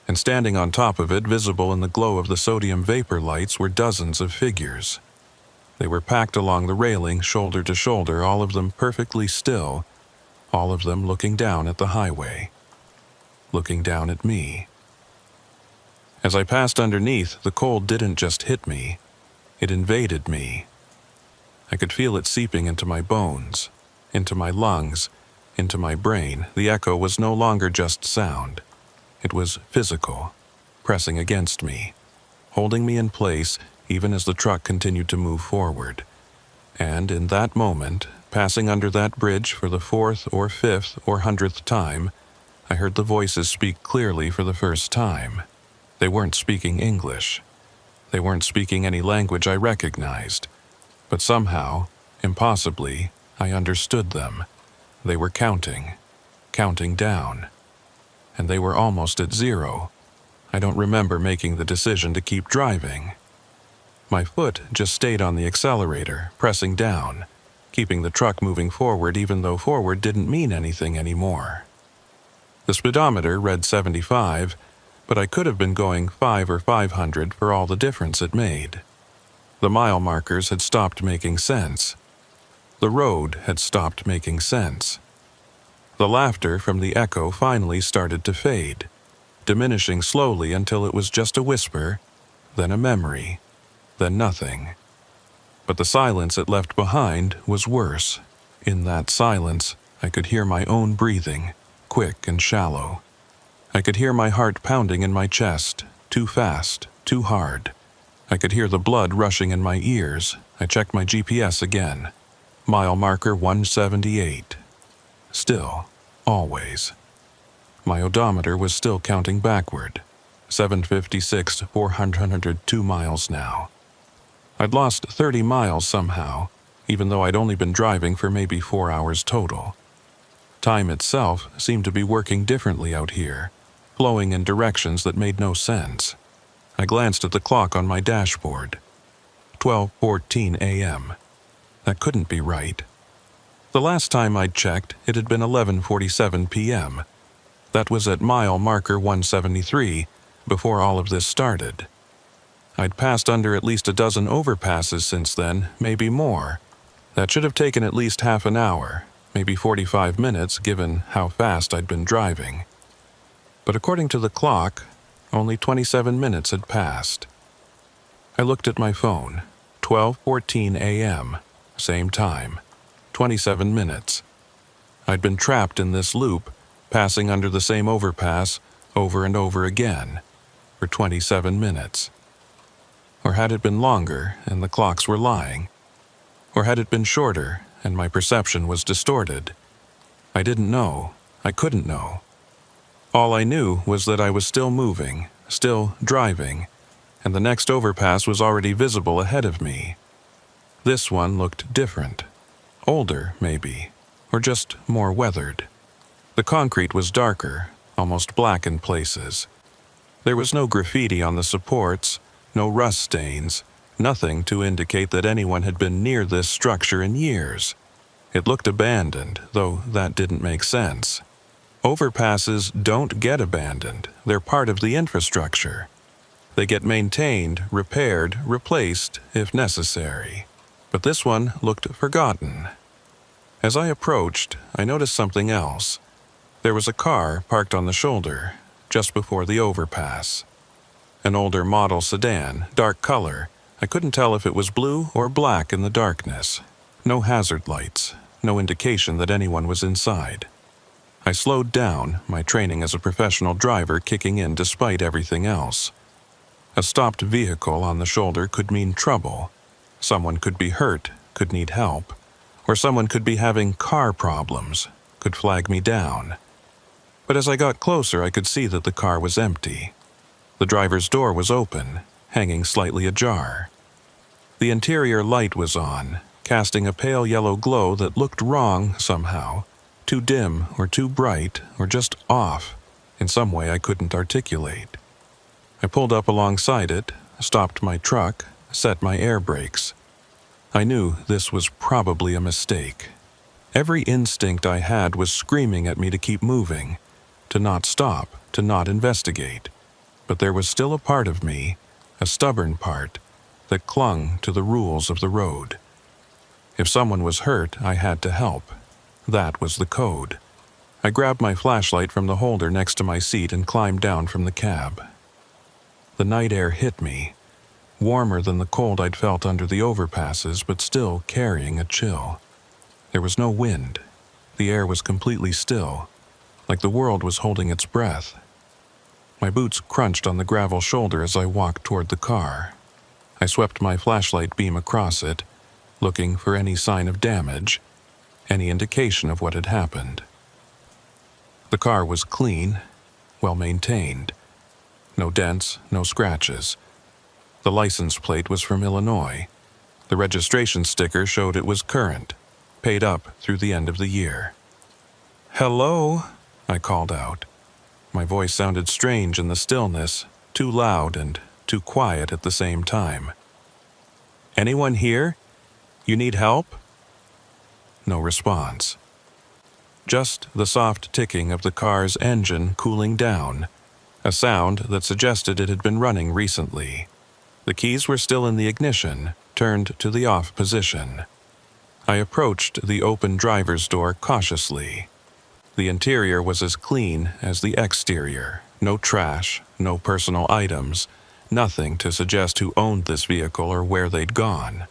And standing on top of it, visible in the glow of the sodium vapor lights, were dozens of figures. They were packed along the railing, shoulder to shoulder, all of them perfectly still, all of them looking down at the highway. Looking down at me. As I passed underneath, the cold didn't just hit me. It invaded me. I could feel it seeping into my bones, into my lungs, into my brain. The echo was no longer just sound. It was physical, pressing against me, holding me in place even as the truck continued to move forward. And in that moment, passing under that bridge for the 4th or 5th or 100th time, I heard the voices speak clearly for the first time. They weren't speaking English. They weren't speaking any language I recognized. But somehow, impossibly, I understood them. They were counting. counting down. And they were almost at 0. I don't remember making the decision to keep driving. My foot just stayed on the accelerator, pressing down, keeping the truck moving forward even though forward didn't mean anything anymore. The speedometer read 75, but I could have been going 5 or 500 for all the difference it made. The mile markers had stopped making sense. The road had stopped making sense. The laughter from the echo finally started to fade, diminishing slowly until it was just a whisper, then a memory, then nothing. But the silence it left behind was worse. In that silence, I could hear my own breathing, quick and shallow. I could hear my heart pounding in my chest, too fast, too hard. I could hear the blood rushing in my ears. I checked my GPS again. Mile marker 178. Still, always. My odometer was still counting backward. 756, 402 miles now. I'd lost 30 miles somehow, even though I'd only been driving for maybe 4 hours total. Time itself seemed to be working differently out here, flowing in directions that made no sense. I glanced at the clock on my dashboard. 12:14 a.m. That couldn't be right. The last time I'd checked, it had been 11:47 p.m. That was at mile marker 173, before all of this started. I'd passed under at least a dozen overpasses since then, maybe more. That should have taken at least half an hour, maybe 45 minutes given how fast I'd been driving. But according to the clock, only 27 minutes had passed. I looked at my phone. 12:14 a.m., same time, 27 minutes. I'd been trapped in this loop, passing under the same overpass over and over again, for 27 minutes. Or had it been longer and the clocks were lying? Or had it been shorter and my perception was distorted? I didn't know. I couldn't know. All I knew was that I was still moving, still driving, and the next overpass was already visible ahead of me. This one looked different. Older, maybe, or just more weathered. The concrete was darker, almost black in places. There was no graffiti on the supports, no rust stains, nothing to indicate that anyone had been near this structure in years. It looked abandoned, though that didn't make sense. Overpasses don't get abandoned. They're part of the infrastructure. They get maintained, repaired, replaced, if necessary. But this one looked forgotten. As I approached, I noticed something else. There was a car parked on the shoulder, just before the overpass. An older model sedan, dark color. I couldn't tell if it was blue or black in the darkness. No hazard lights, no indication that anyone was inside. I slowed down, my training as a professional driver kicking in despite everything else. A stopped vehicle on the shoulder could mean trouble. Someone could be hurt, could need help. Or someone could be having car problems, could flag me down. But as I got closer, I could see that the car was empty. The driver's door was open, hanging slightly ajar. The interior light was on, casting a pale yellow glow that looked wrong somehow, too dim or too bright or just off, in some way I couldn't articulate. I pulled up alongside it, stopped my truck, set my air brakes. I knew this was probably a mistake. Every instinct I had was screaming at me to keep moving, to not stop, to not investigate. But there was still a part of me, a stubborn part, that clung to the rules of the road. If someone was hurt, I had to help. That was the code. I grabbed my flashlight from the holder next to my seat and climbed down from the cab. The night air hit me, warmer than the cold I'd felt under the overpasses, but still carrying a chill. There was no wind. The air was completely still, like the world was holding its breath. My boots crunched on the gravel shoulder as I walked toward the car. I swept my flashlight beam across it, looking for any sign of damage, any indication of what had happened. The car was clean, well maintained. No dents, no scratches. The license plate was from Illinois. The registration sticker showed it was current, paid up through the end of the year. "Hello?" I called out. My voice sounded strange in the stillness, too loud and too quiet at the same time. Anyone here? You need help? No response. Just the soft ticking of the car's engine cooling down, a sound that suggested it had been running recently. The keys were still in the ignition, turned to the off position. I approached the open driver's door cautiously. The interior was as clean as the exterior. No trash, no personal items, nothing to suggest who owned this vehicle or where they'd gone.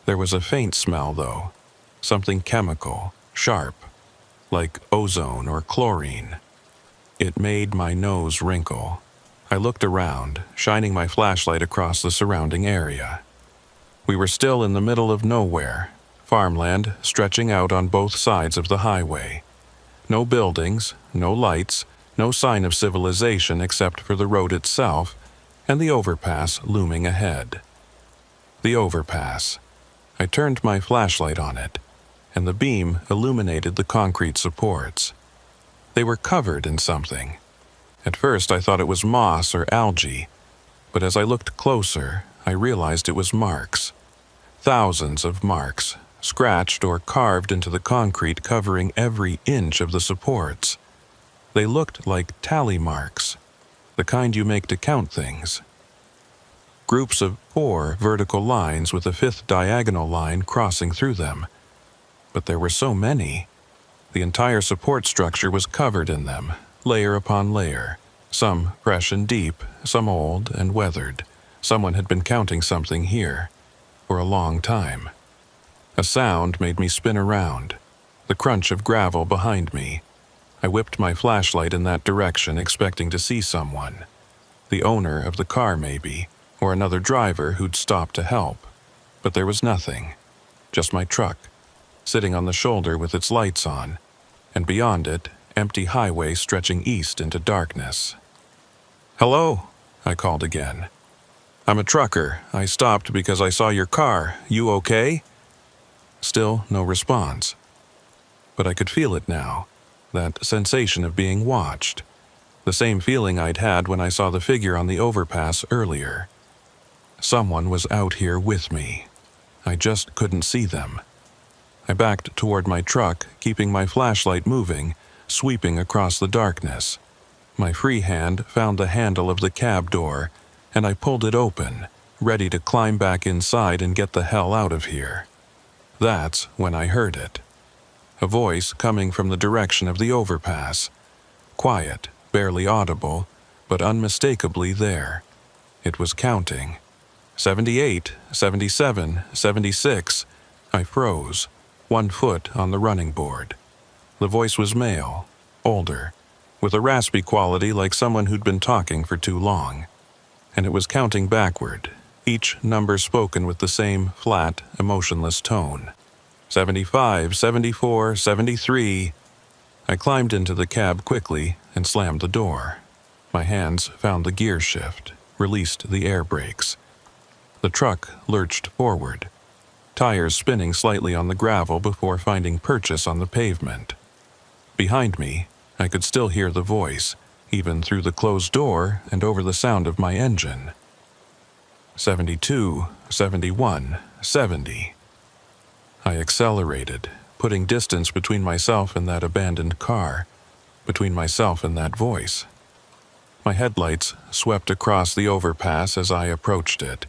There was a faint smell, though, something chemical, sharp, like ozone or chlorine. It made my nose wrinkle. I looked around, shining my flashlight across the surrounding area. We were still in the middle of nowhere, farmland stretching out on both sides of the highway. No buildings, no lights, no sign of civilization except for the road itself and the overpass looming ahead. The overpass. I turned my flashlight on it, and the beam illuminated the concrete supports. They were covered in something. At first I thought it was moss or algae, but as I looked closer, I realized it was marks. Thousands of marks, scratched or carved into the concrete covering every inch of the supports. They looked like tally marks, the kind you make to count things. Groups of 4 vertical lines with a 5th diagonal line crossing through them. But there were so many. The entire support structure was covered in them, layer upon layer, some fresh and deep, some old and weathered. Someone had been counting something here for a long time. A sound made me spin around, the crunch of gravel behind me. I whipped my flashlight in that direction, expecting to see someone. The owner of the car, maybe, or another driver who'd stopped to help. But there was nothing, just my truck, sitting on the shoulder with its lights on, and beyond it, empty highway stretching east into darkness. "Hello," I called again. "I'm a trucker. I stopped because I saw your car. You okay?" Still no response. But I could feel it now, that sensation of being watched. The same feeling I'd had when I saw the figure on the overpass earlier. Someone was out here with me. I just couldn't see them. I backed toward my truck, keeping my flashlight moving, sweeping across the darkness. My free hand found the handle of the cab door, and I pulled it open, ready to climb back inside and get the hell out of here. That's when I heard it. A voice coming from the direction of the overpass. Quiet, barely audible, but unmistakably there. It was counting. 78, 77, 76. I froze, 1 foot on the running board. The voice was male, older, with a raspy quality like someone who'd been talking for too long. And it was counting backward, each number spoken with the same flat, emotionless tone. 75, 74, 73. I climbed into the cab quickly and slammed the door. My hands found the gear shift, released the air brakes. The truck lurched forward, tires spinning slightly on the gravel before finding purchase on the pavement. Behind me, I could still hear the voice, even through the closed door and over the sound of my engine. 72, 71, 70. I accelerated, putting distance between myself and that abandoned car, between myself and that voice. My headlights swept across the overpass as I approached it,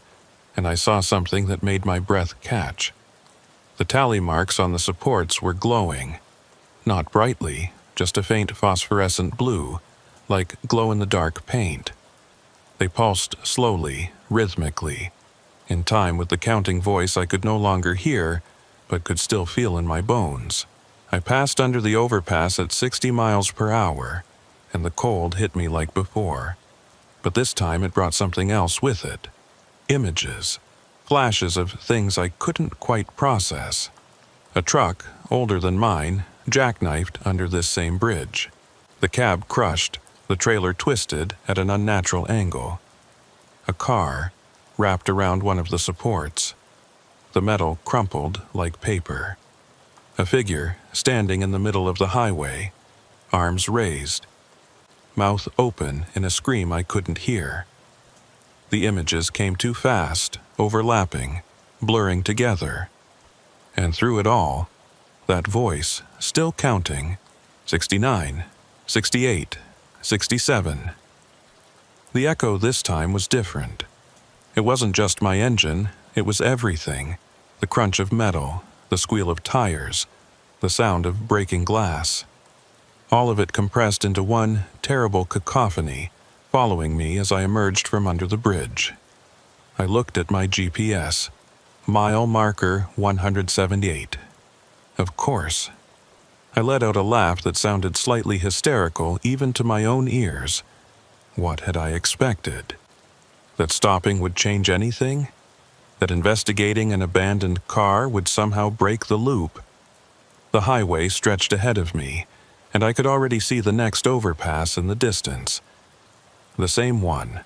and I saw something that made my breath catch. The tally marks on the supports were glowing, not brightly, just a faint phosphorescent blue, like glow-in-the-dark paint. They pulsed slowly, rhythmically, in time with the counting voice I could no longer hear, but could still feel in my bones. I passed under the overpass at 60 miles per hour, and the cold hit me like before. But this time it brought something else with it. Images, flashes of things I couldn't quite process. A truck, older than mine, jackknifed under this same bridge. The cab crushed, the trailer twisted at an unnatural angle. A car wrapped around one of the supports. The metal crumpled like paper. A figure standing in the middle of the highway. arms raised, mouth open in a scream I couldn't hear. The images came too fast, overlapping, blurring together. And through it all, that voice, still counting, 69, 68, 67. The echo this time was different. It wasn't just my engine, it was everything. The crunch of metal, the squeal of tires, the sound of breaking glass. All of it compressed into one terrible cacophony, following me as I emerged from under the bridge. I looked at my GPS. Mile marker 178. Of course. I let out a laugh that sounded slightly hysterical even to my own ears. What had I expected? That stopping would change anything? That investigating an abandoned car would somehow break the loop? The highway stretched ahead of me, and I could already see the next overpass in the distance. The same one.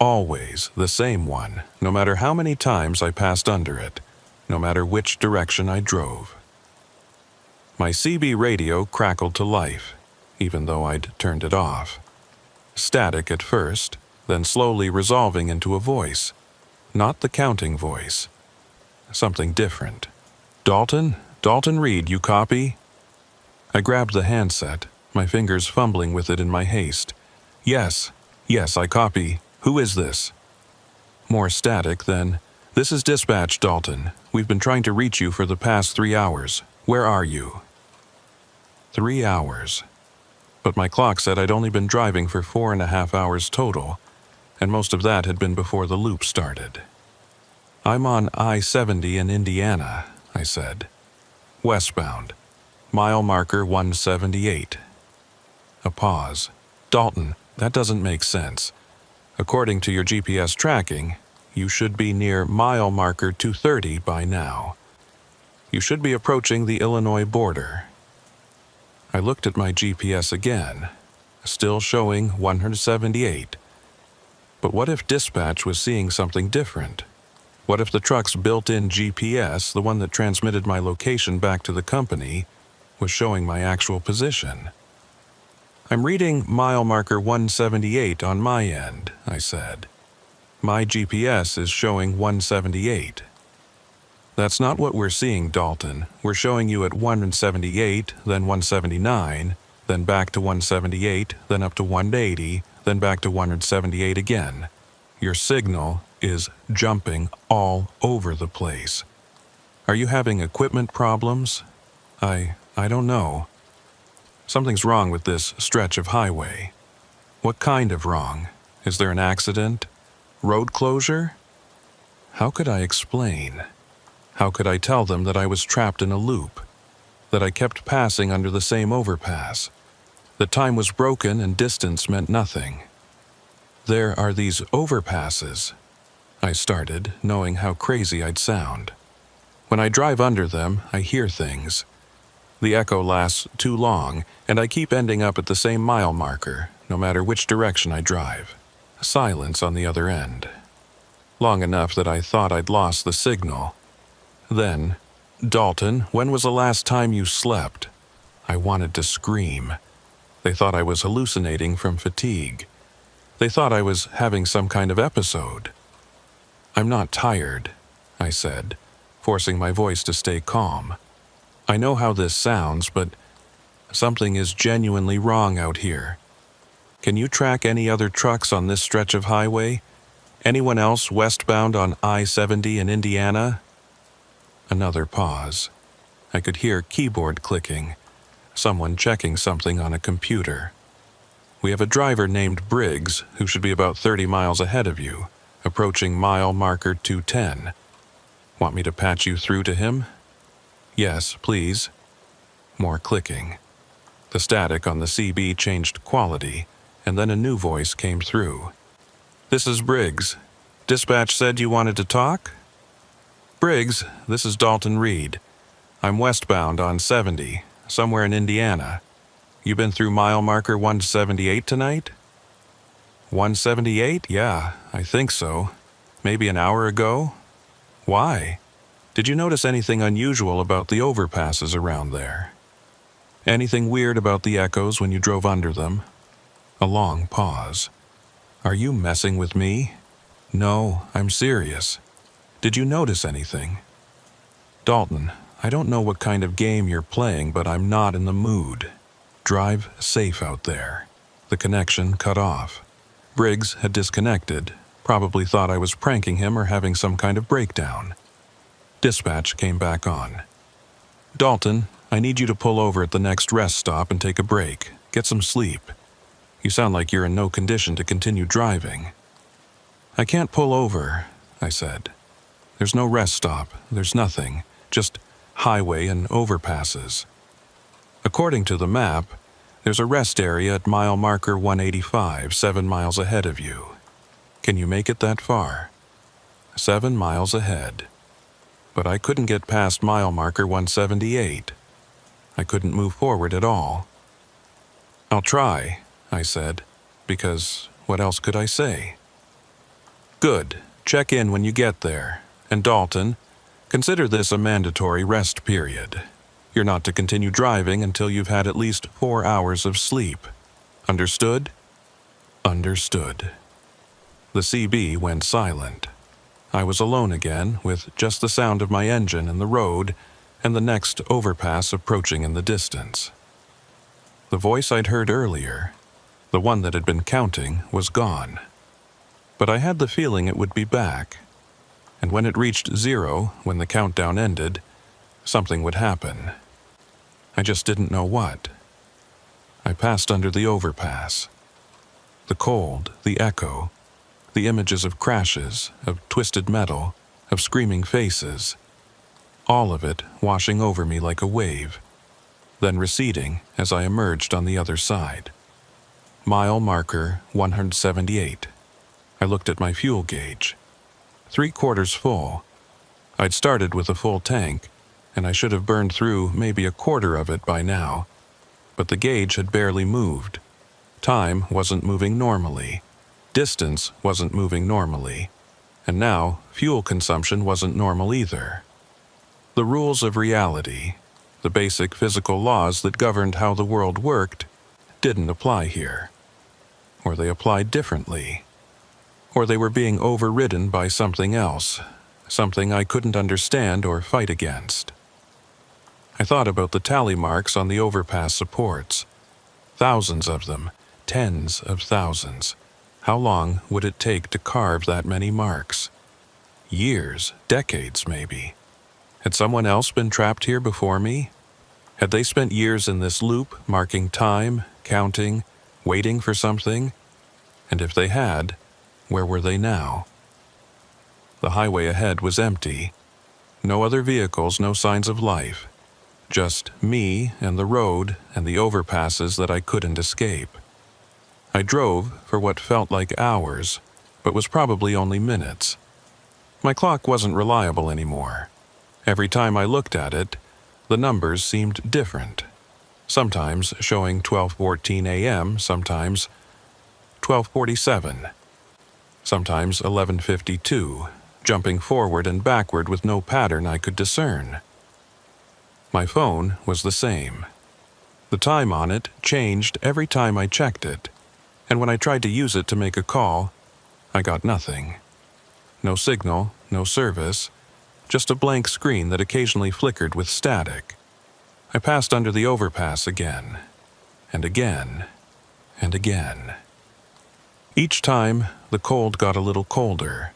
Always the same one, no matter how many times I passed under it, no matter which direction I drove. My CB radio crackled to life, even though I'd turned it off. Static at first, then slowly resolving into a voice. Not the counting voice. Something different. Dalton? Dalton Reed, you copy? I grabbed the handset, my fingers fumbling with it in my haste. Yes, I copy. Who is this? More static, then. This is dispatch, Dalton. We've been trying to reach you for the past 3 hours. Where are you? 3 hours. But my clock said I'd only been driving for 4.5 hours total, and most of that had been before the loop started. I'm on I-70 in Indiana, I said. Westbound. Mile marker 178. A pause. Dalton, that doesn't make sense. According to your GPS tracking, you should be near mile marker 230 by now. You should be approaching the Illinois border. I looked at my GPS again, still showing 178. But what if dispatch was seeing something different? What if the truck's built-in GPS, the one that transmitted my location back to the company, was showing my actual position? I'm reading mile marker 178 on my end, I said. My GPS is showing 178. That's not what we're seeing, Dalton. We're showing you at 178, then 179, then back to 178, then up to 180, then back to 178 again. Your signal is jumping all over the place. Are you having equipment problems? I don't know. Something's wrong with this stretch of highway. What kind of wrong? Is there an accident? Road closure? How could I explain? How could I tell them that I was trapped in a loop? That I kept passing under the same overpass? That time was broken and distance meant nothing? There are these overpasses, I started, knowing how crazy I'd sound. When I drive under them, I hear things. The echo lasts too long, and I keep ending up at the same mile marker, no matter which direction I drive. Silence on the other end. Long enough that I thought I'd lost the signal. Then, Dalton, when was the last time you slept? I wanted to scream. They thought I was hallucinating from fatigue. They thought I was having some kind of episode. I'm not tired, I said, forcing my voice to stay calm. I know how this sounds, but something is genuinely wrong out here. Can you track any other trucks on this stretch of highway? Anyone else westbound on I-70 in Indiana? Another pause. I could hear keyboard clicking, someone checking something on a computer. We have a driver named Briggs who should be about 30 miles ahead of you, approaching mile marker 210. Want me to patch you through to him? Yes, please. More clicking. The static on the CB changed quality, and then a new voice came through. This is Briggs. Dispatch said you wanted to talk? Briggs, this is Dalton Reed. I'm westbound on 70, somewhere in Indiana. You been through mile marker 178 tonight? 178? Yeah, I think so. Maybe an hour ago? Why? Did you notice anything unusual about the overpasses around there? Anything weird about the echoes when you drove under them? A long pause. Are you messing with me? No, I'm serious. Did you notice anything? Dalton, I don't know what kind of game you're playing, but I'm not in the mood. Drive safe out there. The connection cut off. Briggs had disconnected, probably thought I was pranking him or having some kind of breakdown. Dispatch came back on. Dalton, I need you to pull over at the next rest stop and take a break. Get some sleep. You sound like you're in no condition to continue driving. I can't pull over, I said. There's no rest stop, there's nothing, just highway and overpasses. According to the map, there's a rest area at mile marker 185, 7 miles ahead of you. Can you make it that far? 7 miles ahead. But I couldn't get past mile marker 178. I couldn't move forward at all. I'll try, I said, because what else could I say? Good. Check in when you get there. And Dalton, consider this a mandatory rest period. You're not to continue driving until you've had at least 4 hours of sleep. Understood? Understood. The CB went silent. I was alone again, with just the sound of my engine in the road and the next overpass approaching in the distance. The voice I'd heard earlier, the one that had been counting, was gone. But I had the feeling it would be back. And when it reached 0, when the countdown ended, something would happen. I just didn't know what. I passed under the overpass. The cold, the echo, the images of crashes, of twisted metal, of screaming faces, all of it washing over me like a wave, then receding as I emerged on the other side. Mile marker 178. I looked at my fuel gauge. 3/4 full. I'd started with a full tank, and I should have burned through maybe 1/4 of it by now. But the gauge had barely moved. Time wasn't moving normally. Distance wasn't moving normally. And now, fuel consumption wasn't normal either. The rules of reality, the basic physical laws that governed how the world worked, didn't apply here. Or they applied differently. Or they were being overridden by something else, something I couldn't understand or fight against. I thought about the tally marks on the overpass supports. Thousands of them, tens of thousands. How long would it take to carve that many marks? Years, decades maybe. Had someone else been trapped here before me? Had they spent years in this loop, marking time, counting, waiting for something? And if they had, where were they now? The highway ahead was empty. No other vehicles, no signs of life. Just me and the road and the overpasses that I couldn't escape. I drove for what felt like hours, but was probably only minutes. My clock wasn't reliable anymore. Every time I looked at it, the numbers seemed different. Sometimes showing 12:14 a.m., sometimes 12:47. Sometimes 11:52, jumping forward and backward with no pattern I could discern. My phone was the same. The time on it changed every time I checked it, and when I tried to use it to make a call, I got nothing. No signal, no service, just a blank screen that occasionally flickered with static. I passed under the overpass again, and again, and again. Each time, the cold got a little colder.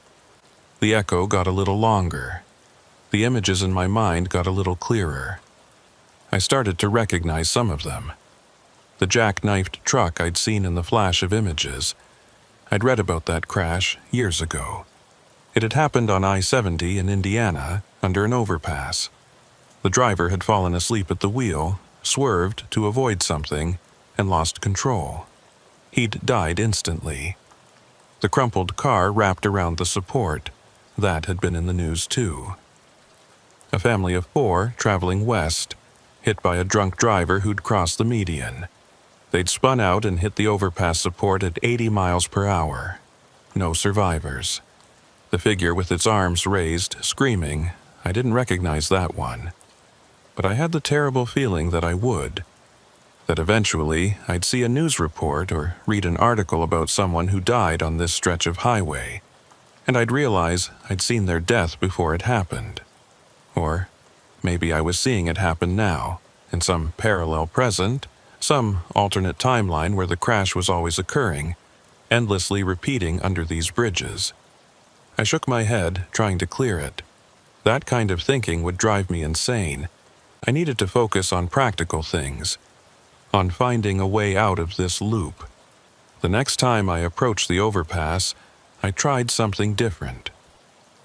The echo got a little longer. The images in my mind got a little clearer. I started to recognize some of them. The jackknifed truck I'd seen in the flash of images. I'd read about that crash years ago. It had happened on I-70 in Indiana, under an overpass. The driver had fallen asleep at the wheel, swerved to avoid something, and lost control. He'd died instantly. The crumpled car wrapped around the support. That had been in the news too. A family of 4 traveling west, hit by a drunk driver who'd crossed the median. They'd spun out and hit the overpass support at 80 miles per hour. No survivors. The figure with its arms raised, screaming, I didn't recognize that one. But I had the terrible feeling that I would. That eventually I'd see a news report or read an article about someone who died on this stretch of highway, and I'd realize I'd seen their death before it happened. Or maybe I was seeing it happen now, in some parallel present, some alternate timeline where the crash was always occurring, endlessly repeating under these bridges. I shook my head, trying to clear it. That kind of thinking would drive me insane. I needed to focus on practical things, on finding a way out of this loop. The next time I approached the overpass, I tried something different.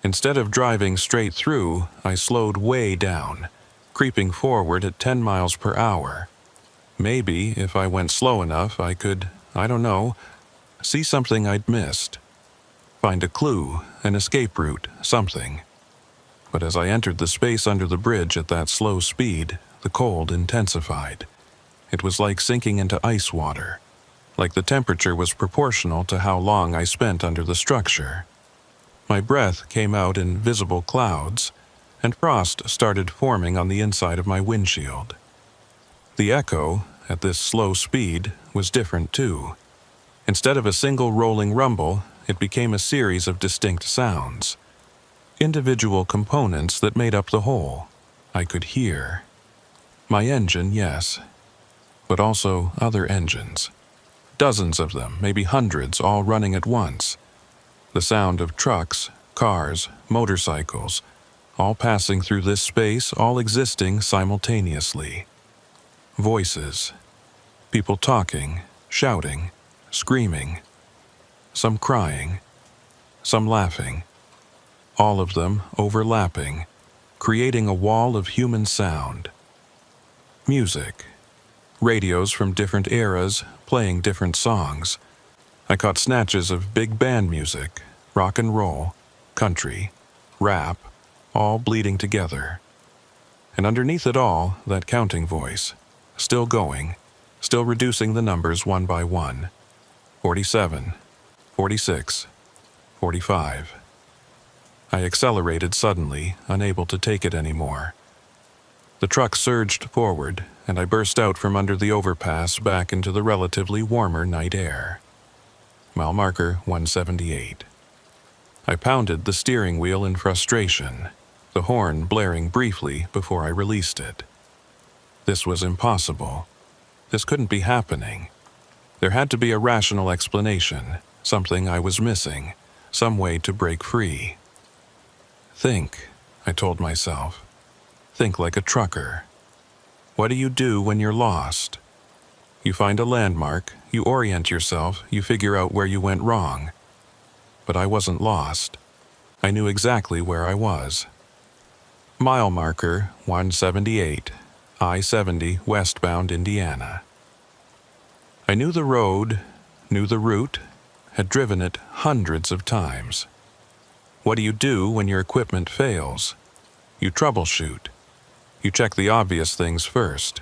Instead of driving straight through, I slowed way down, creeping forward at 10 miles per hour. Maybe if I went slow enough, I could, see something I'd missed. Find a clue, an escape route, something. But as I entered the space under the bridge at that slow speed, the cold intensified. It was like sinking into ice water, like the temperature was proportional to how long I spent under the structure. My breath came out in visible clouds, and frost started forming on the inside of my windshield. The echo, at this slow speed, was different too. Instead of a single rolling rumble, it became a series of distinct sounds. Individual components that made up the whole. I could hear. My engine, yes, but also other engines. Dozens of them, maybe hundreds, all running at once. The sound of trucks, cars, motorcycles, all passing through this space, all existing simultaneously. Voices. People talking, shouting, screaming. Some crying, some laughing. All of them overlapping, creating a wall of human sound. Music. Radios from different eras playing different songs. I caught snatches of big band music, rock and roll, country, rap, all bleeding together. And underneath it all, that counting voice, still going, still reducing the numbers one by one. 47, 46, 45. I accelerated suddenly, unable to take it anymore. The truck surged forward, and I burst out from under the overpass back into the relatively warmer night air. Mile marker 178. I pounded the steering wheel in frustration, the horn blaring briefly before I released it. This was impossible. This couldn't be happening. There had to be a rational explanation, something I was missing, some way to break free. Think, I told myself. Think like a trucker. What do you do when you're lost? You find a landmark, you orient yourself, you figure out where you went wrong. But I wasn't lost. I knew exactly where I was. Mile marker 178, I-70 westbound Indiana. I knew the road, knew the route, had driven it hundreds of times. What do you do when your equipment fails? You troubleshoot. You check the obvious things first.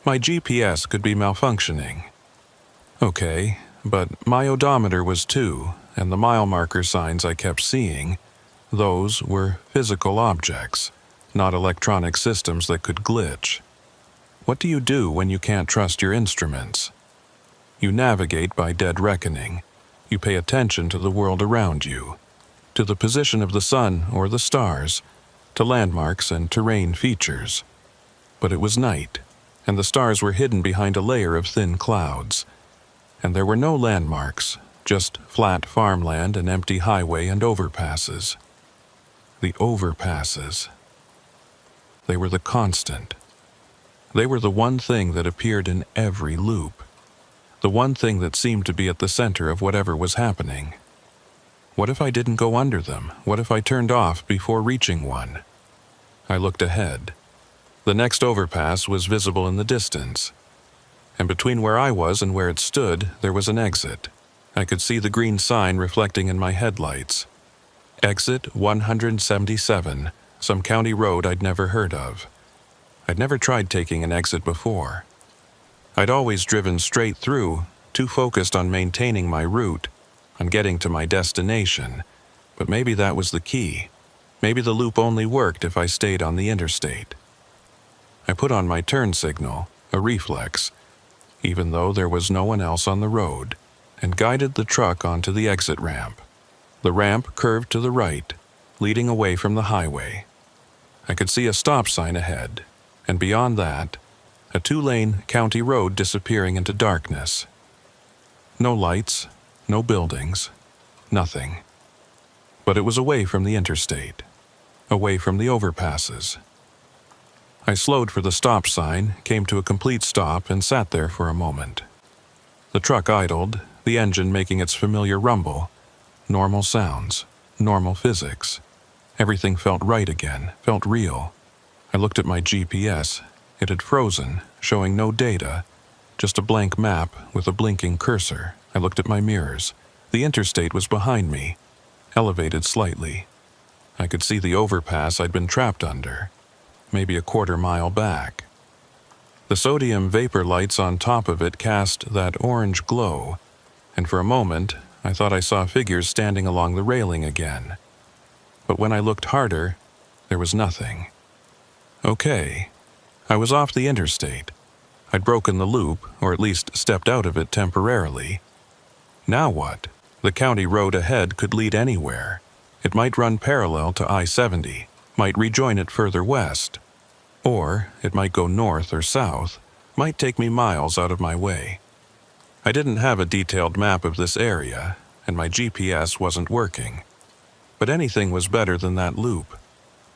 My GPS could be malfunctioning. Okay, but my odometer was too, and the mile marker signs I kept seeing, those were physical objects, not electronic systems that could glitch. What do you do when you can't trust your instruments? You navigate by dead reckoning. You pay attention to the world around you, to the position of the sun or the stars, to landmarks and terrain features. But it was night, and the stars were hidden behind a layer of thin clouds. And there were no landmarks, just flat farmland and empty highway and overpasses. The overpasses. They were the constant. They were the one thing that appeared in every loop. The one thing that seemed to be at the center of whatever was happening. What if I didn't go under them? What if I turned off before reaching one? I looked ahead. The next overpass was visible in the distance. And between where I was and where it stood, there was an exit. I could see the green sign reflecting in my headlights. Exit 177, some county road I'd never heard of. I'd never tried taking an exit before. I'd always driven straight through, too focused on maintaining my route, on getting to my destination, but maybe that was the key. Maybe the loop only worked if I stayed on the interstate. I put on my turn signal, a reflex, even though there was no one else on the road, and guided the truck onto the exit ramp. The ramp curved to the right, leading away from the highway. I could see a stop sign ahead, and beyond that, a 2-lane county road disappearing into darkness. No lights, no buildings, nothing. But it was away from the interstate, away from the overpasses. I slowed for the stop sign, came to a complete stop, and sat there for a moment. The truck idled, the engine making its familiar rumble. Normal sounds, normal physics. Everything felt right again, felt real. I looked at my GPS. It had frozen, showing no data, just a blank map with a blinking cursor. I looked at my mirrors. The interstate was behind me, elevated slightly. I could see the overpass I'd been trapped under, maybe a quarter-mile back. The sodium vapor lights on top of it cast that orange glow, and for a moment I thought I saw figures standing along the railing again. But when I looked harder, there was nothing. Okay, I was off the interstate. I'd broken the loop, or at least stepped out of it temporarily. Now what? The county road ahead could lead anywhere. It might run parallel to I-70, might rejoin it further west. Or it might go north or south, might take me miles out of my way. I didn't have a detailed map of this area, and my GPS wasn't working. But anything was better than that loop.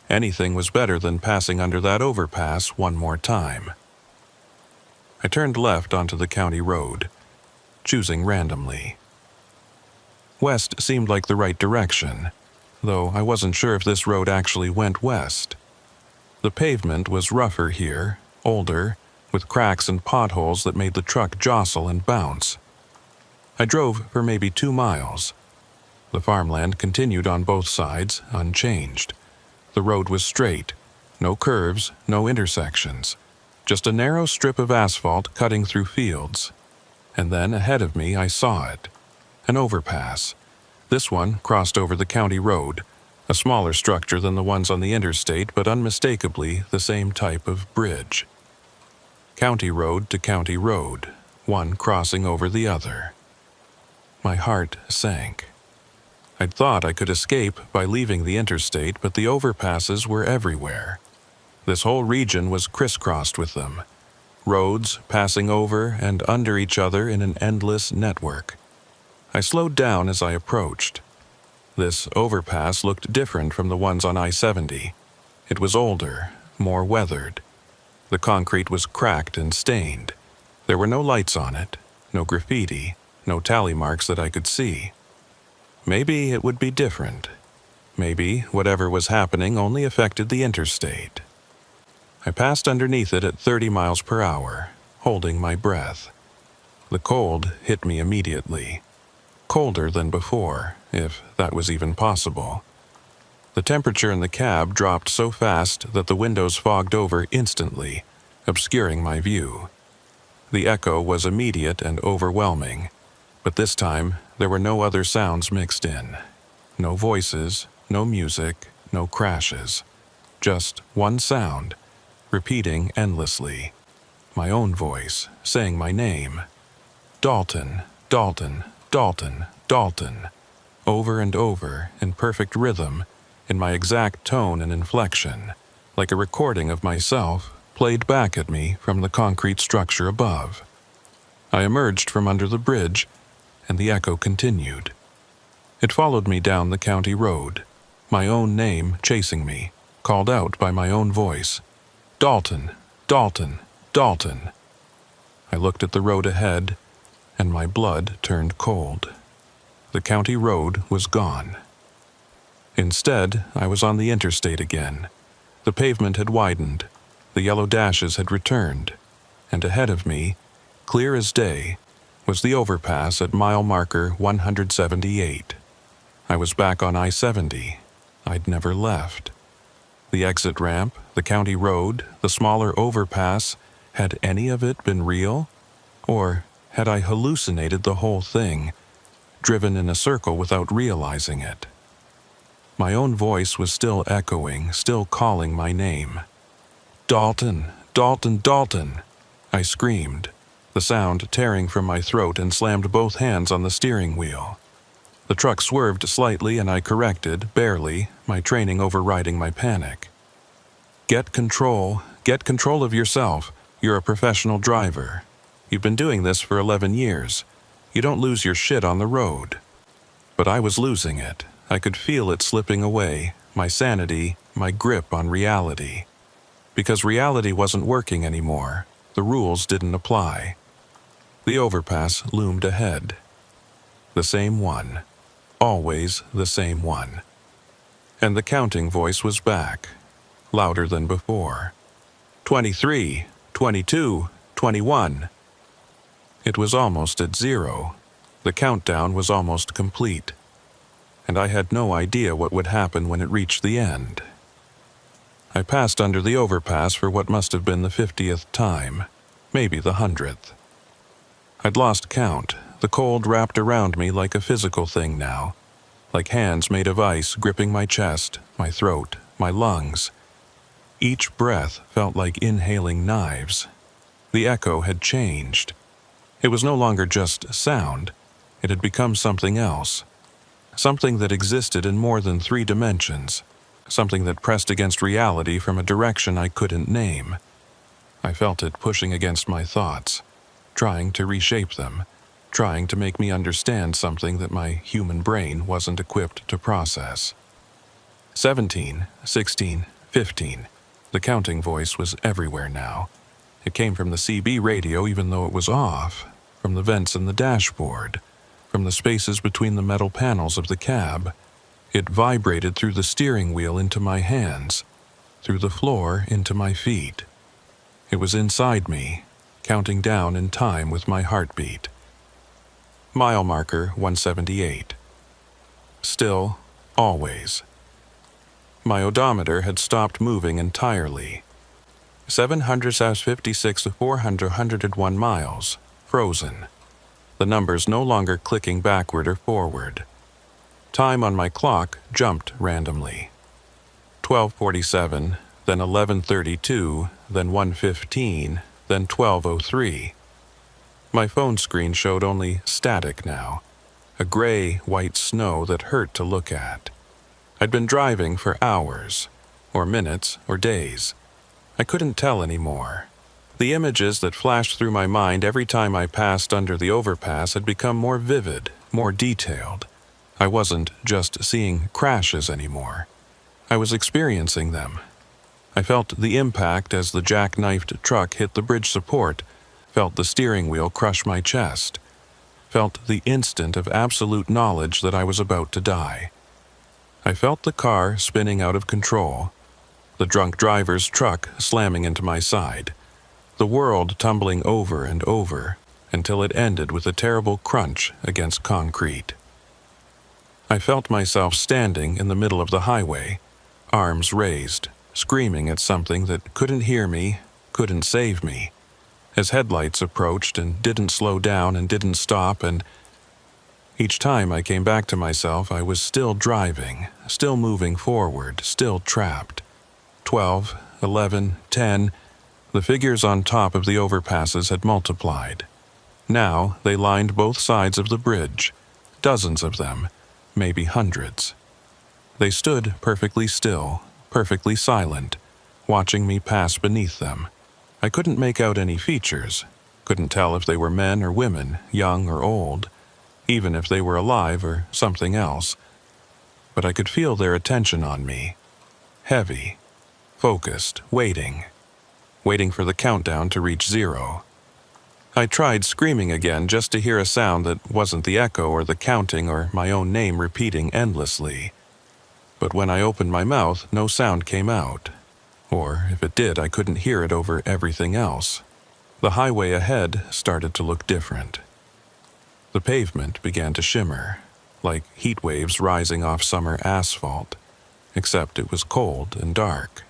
Anything was better than passing under that overpass one more time. I turned left onto the county road, choosing randomly. West seemed like the right direction, though I wasn't sure if this road actually went west. The pavement was rougher here, older, with cracks and potholes that made the truck jostle and bounce. I drove for maybe 2 miles. The farmland continued on both sides, unchanged. The road was straight, no curves, no intersections, just a narrow strip of asphalt cutting through fields. And then ahead of me I saw it, an overpass. This one crossed over the county road, a smaller structure than the ones on the interstate, but unmistakably the same type of bridge. County road to county road, one crossing over the other. My heart sank. I'd thought I could escape by leaving the interstate, but the overpasses were everywhere. This whole region was crisscrossed with them, roads passing over and under each other in an endless network. I slowed down as I approached. This overpass looked different from the ones on I-70. It was older, more weathered. The concrete was cracked and stained. There were no lights on it, no graffiti, no tally marks that I could see. Maybe it would be different. Maybe whatever was happening only affected the interstate. I passed underneath it at 30 miles per hour, holding my breath. The cold hit me immediately. Colder than before, if that was even possible. The temperature in the cab dropped so fast that the windows fogged over instantly, obscuring my view. The echo was immediate and overwhelming, but this time there were no other sounds mixed in. No voices, no music, no crashes. Just one sound, repeating endlessly. My own voice, saying my name. Dalton, Dalton, Dalton, Dalton. Over and over, in perfect rhythm, in my exact tone and inflection, like a recording of myself played back at me from the concrete structure above. I emerged from under the bridge, and the echo continued. It followed me down the county road, my own name chasing me, called out by my own voice. Dalton, Dalton, Dalton. I looked at the road ahead, and my blood turned cold. The county road was gone. Instead, I was on the interstate again. The pavement had widened, the yellow dashes had returned, and ahead of me, clear as day, was the overpass at mile marker 178. I was back on I-70. I'd never left. The exit ramp, the county road, the smaller overpass, had any of it been real? Or had I hallucinated the whole thing, driven in a circle without realizing it? My own voice was still echoing, still calling my name. Dalton, Dalton, Dalton. I screamed, the sound tearing from my throat, and slammed both hands on the steering wheel. The truck swerved slightly and I corrected, barely, my training overriding my panic. Get control of yourself. You're a professional driver. You've been doing this for 11 years. You don't lose your shit on the road. But I was losing it. I could feel it slipping away, my sanity, my grip on reality. Because reality wasn't working anymore. The rules didn't apply. The overpass loomed ahead. The same one. Always the same one. And the counting voice was back, louder than before. 23, 22, 21. It was almost at 0. The countdown was almost complete. And I had no idea what would happen when it reached the end. I passed under the overpass for what must have been the 50th time, maybe the 100th. I'd lost count. The cold wrapped around me like a physical thing now, like hands made of ice gripping my chest, my throat, my lungs. Each breath felt like inhaling knives. The echo had changed. It was no longer just sound. It had become something else. Something that existed in more than 3 dimensions. Something that pressed against reality from a direction I couldn't name. I felt it pushing against my thoughts, trying to reshape them, trying to make me understand something that my human brain wasn't equipped to process. 17, 16, 15. The counting voice was everywhere now. It came from the CB radio even though it was off, from the vents in the dashboard, from the spaces between the metal panels of the cab. It vibrated through the steering wheel into my hands, through the floor into my feet. It was inside me, counting down in time with my heartbeat. Mile marker 178. Still, always. My odometer had stopped moving entirely. 756 to 401 miles, frozen. The numbers no longer clicking backward or forward. Time on my clock jumped randomly. 12:47, then 11:32, then 1:15, then 12:03. My phone screen showed only static now, a gray-white snow that hurt to look at. I'd been driving for hours, or minutes, or days. I couldn't tell anymore. The images that flashed through my mind every time I passed under the overpass had become more vivid, more detailed. I wasn't just seeing crashes anymore. I was experiencing them. I felt the impact as the jackknifed truck hit the bridge support, felt the steering wheel crush my chest, felt the instant of absolute knowledge that I was about to die. I felt the car spinning out of control, the drunk driver's truck slamming into my side, the world tumbling over and over until it ended with a terrible crunch against concrete. I felt myself standing in the middle of the highway, arms raised, screaming at something that couldn't hear me, couldn't save me, as headlights approached and didn't slow down and didn't stop, and each time I came back to myself, I was still driving, still moving forward, still trapped. 12, 11, 10, the figures on top of the overpasses had multiplied. Now they lined both sides of the bridge, dozens of them, maybe hundreds. They stood perfectly still, perfectly silent, watching me pass beneath them. I couldn't make out any features, couldn't tell if they were men or women, young or old, even if they were alive or something else. But I could feel their attention on me. Heavy, focused, waiting for the countdown to reach 0. I tried screaming again just to hear a sound that wasn't the echo or the counting or my own name repeating endlessly. But when I opened my mouth, no sound came out. Or if it did, I couldn't hear it over everything else. The highway ahead started to look different. The pavement began to shimmer, like heat waves rising off summer asphalt, except it was cold and dark.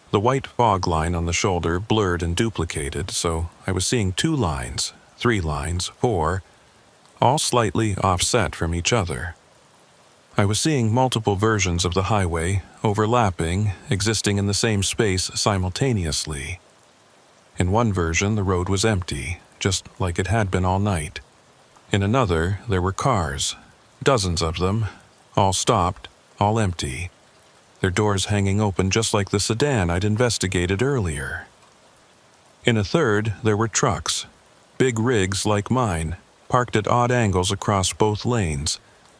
The white fog line on the shoulder blurred and duplicated, so I was seeing 2 lines, 3 lines, 4, all slightly offset from each other. I was seeing multiple versions of the highway, overlapping, existing in the same space simultaneously. In one version, the road was empty, just like it had been all night. In another, there were cars, dozens of them, all stopped, all empty, their doors hanging open just like the sedan I'd investigated earlier. In a third, there were trucks, big rigs like mine, parked at odd angles across both lanes,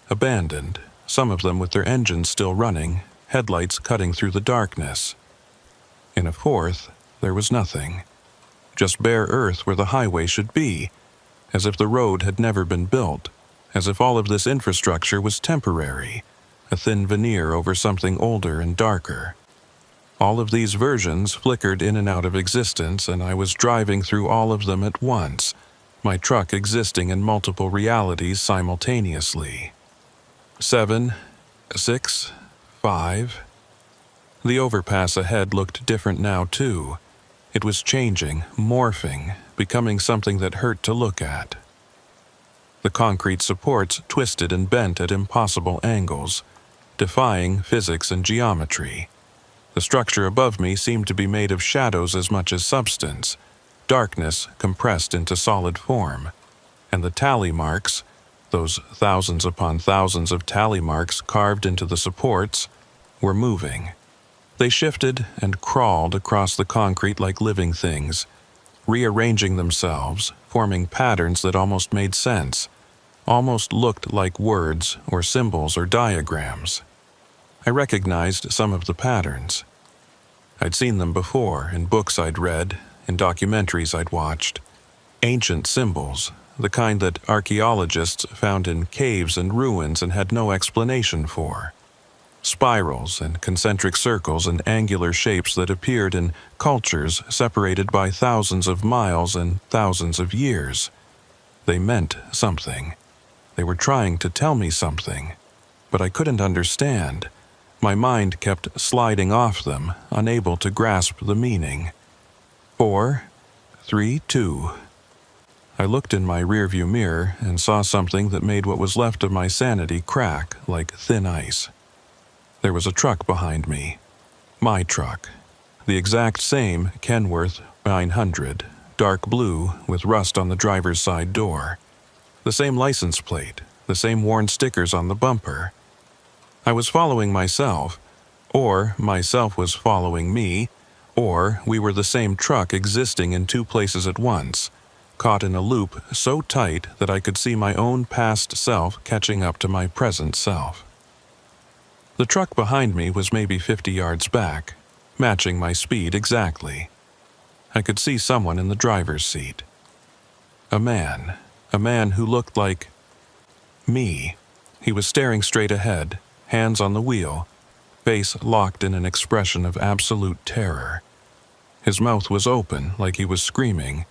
abandoned, some of them with their engines still running, headlights cutting through the darkness. In a fourth, there was nothing. Just bare earth where the highway should be, as if the road had never been built, as if all of this infrastructure was temporary, a thin veneer over something older and darker. All of these versions flickered in and out of existence, and I was driving through all of them at once, my truck existing in multiple realities simultaneously. 7, 6, 5. The overpass ahead looked different now, too. It was changing, morphing, becoming something that hurt to look at. The concrete supports twisted and bent at impossible angles, defying physics and geometry. The structure above me seemed to be made of shadows as much as substance, darkness compressed into solid form. And the tally marks, those thousands upon thousands of tally marks carved into the supports, were moving. They shifted and crawled across the concrete like living things, rearranging themselves, forming patterns that almost made sense, almost looked like words or symbols or diagrams. I recognized some of the patterns. I'd seen them before in books I'd read, in documentaries I'd watched. Ancient symbols, the kind that archaeologists found in caves and ruins and had no explanation for. Spirals and concentric circles and angular shapes that appeared in cultures separated by thousands of miles and thousands of years. They meant something. They were trying to tell me something, but I couldn't understand. My mind kept sliding off them, unable to grasp the meaning. 4, 3, 2. I looked in my rearview mirror and saw something that made what was left of my sanity crack like thin ice. There was a truck behind me. My truck. The exact same Kenworth 900, dark blue with rust on the driver's side door. The same license plate, the same worn stickers on the bumper. I was following myself, or myself was following me, or we were the same truck existing in two places at once, caught in a loop so tight that I could see my own past self catching up to my present self. The truck behind me was maybe 50 yards back, matching my speed exactly. I could see someone in the driver's seat. A man who looked like me. He was staring straight ahead, hands on the wheel, face locked in an expression of absolute terror. His mouth was open like he was screaming,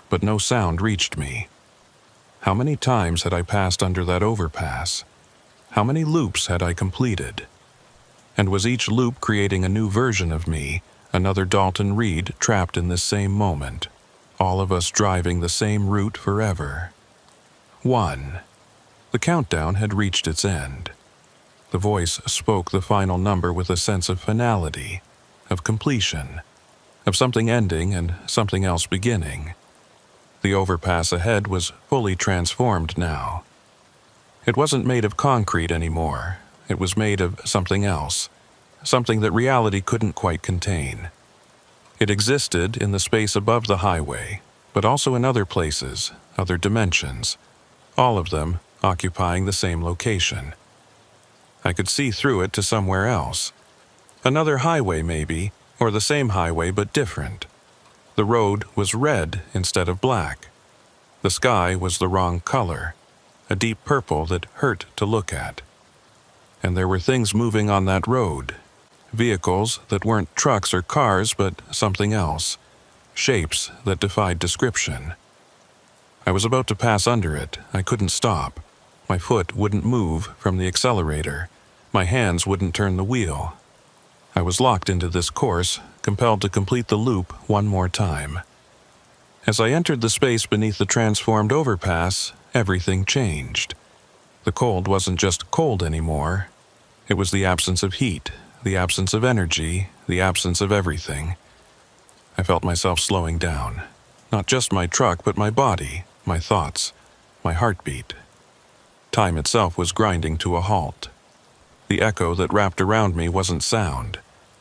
but no sound reached me. How many times had I passed under that overpass? How many loops had I completed? And was each loop creating a new version of me, another Dalton Reed trapped in this same moment, all of us driving the same route forever? 1. The countdown had reached its end. The voice spoke the final number with a sense of finality, of completion, of something ending and something else beginning. The overpass ahead was fully transformed now. It wasn't made of concrete anymore. It was made of something else, something that reality couldn't quite contain. It existed in the space above the highway, but also in other places, other dimensions, all of them occupying the same location. I could see through it to somewhere else. Another highway maybe, or the same highway but different. The road was red instead of black. The sky was the wrong color, a deep purple that hurt to look at. And there were things moving on that road, vehicles that weren't trucks or cars but something else, shapes that defied description. I was about to pass under it. I couldn't stop. My foot wouldn't move from the accelerator. My hands wouldn't turn the wheel. I was locked into this course, compelled to complete the loop one more time. As I entered the space beneath the transformed overpass, everything changed. The cold wasn't just cold anymore. It was the absence of heat, the absence of energy, the absence of everything. I felt myself slowing down. Not just my truck, but my body, my thoughts, my heartbeat. Time itself was grinding to a halt. The echo that wrapped around me wasn't sound.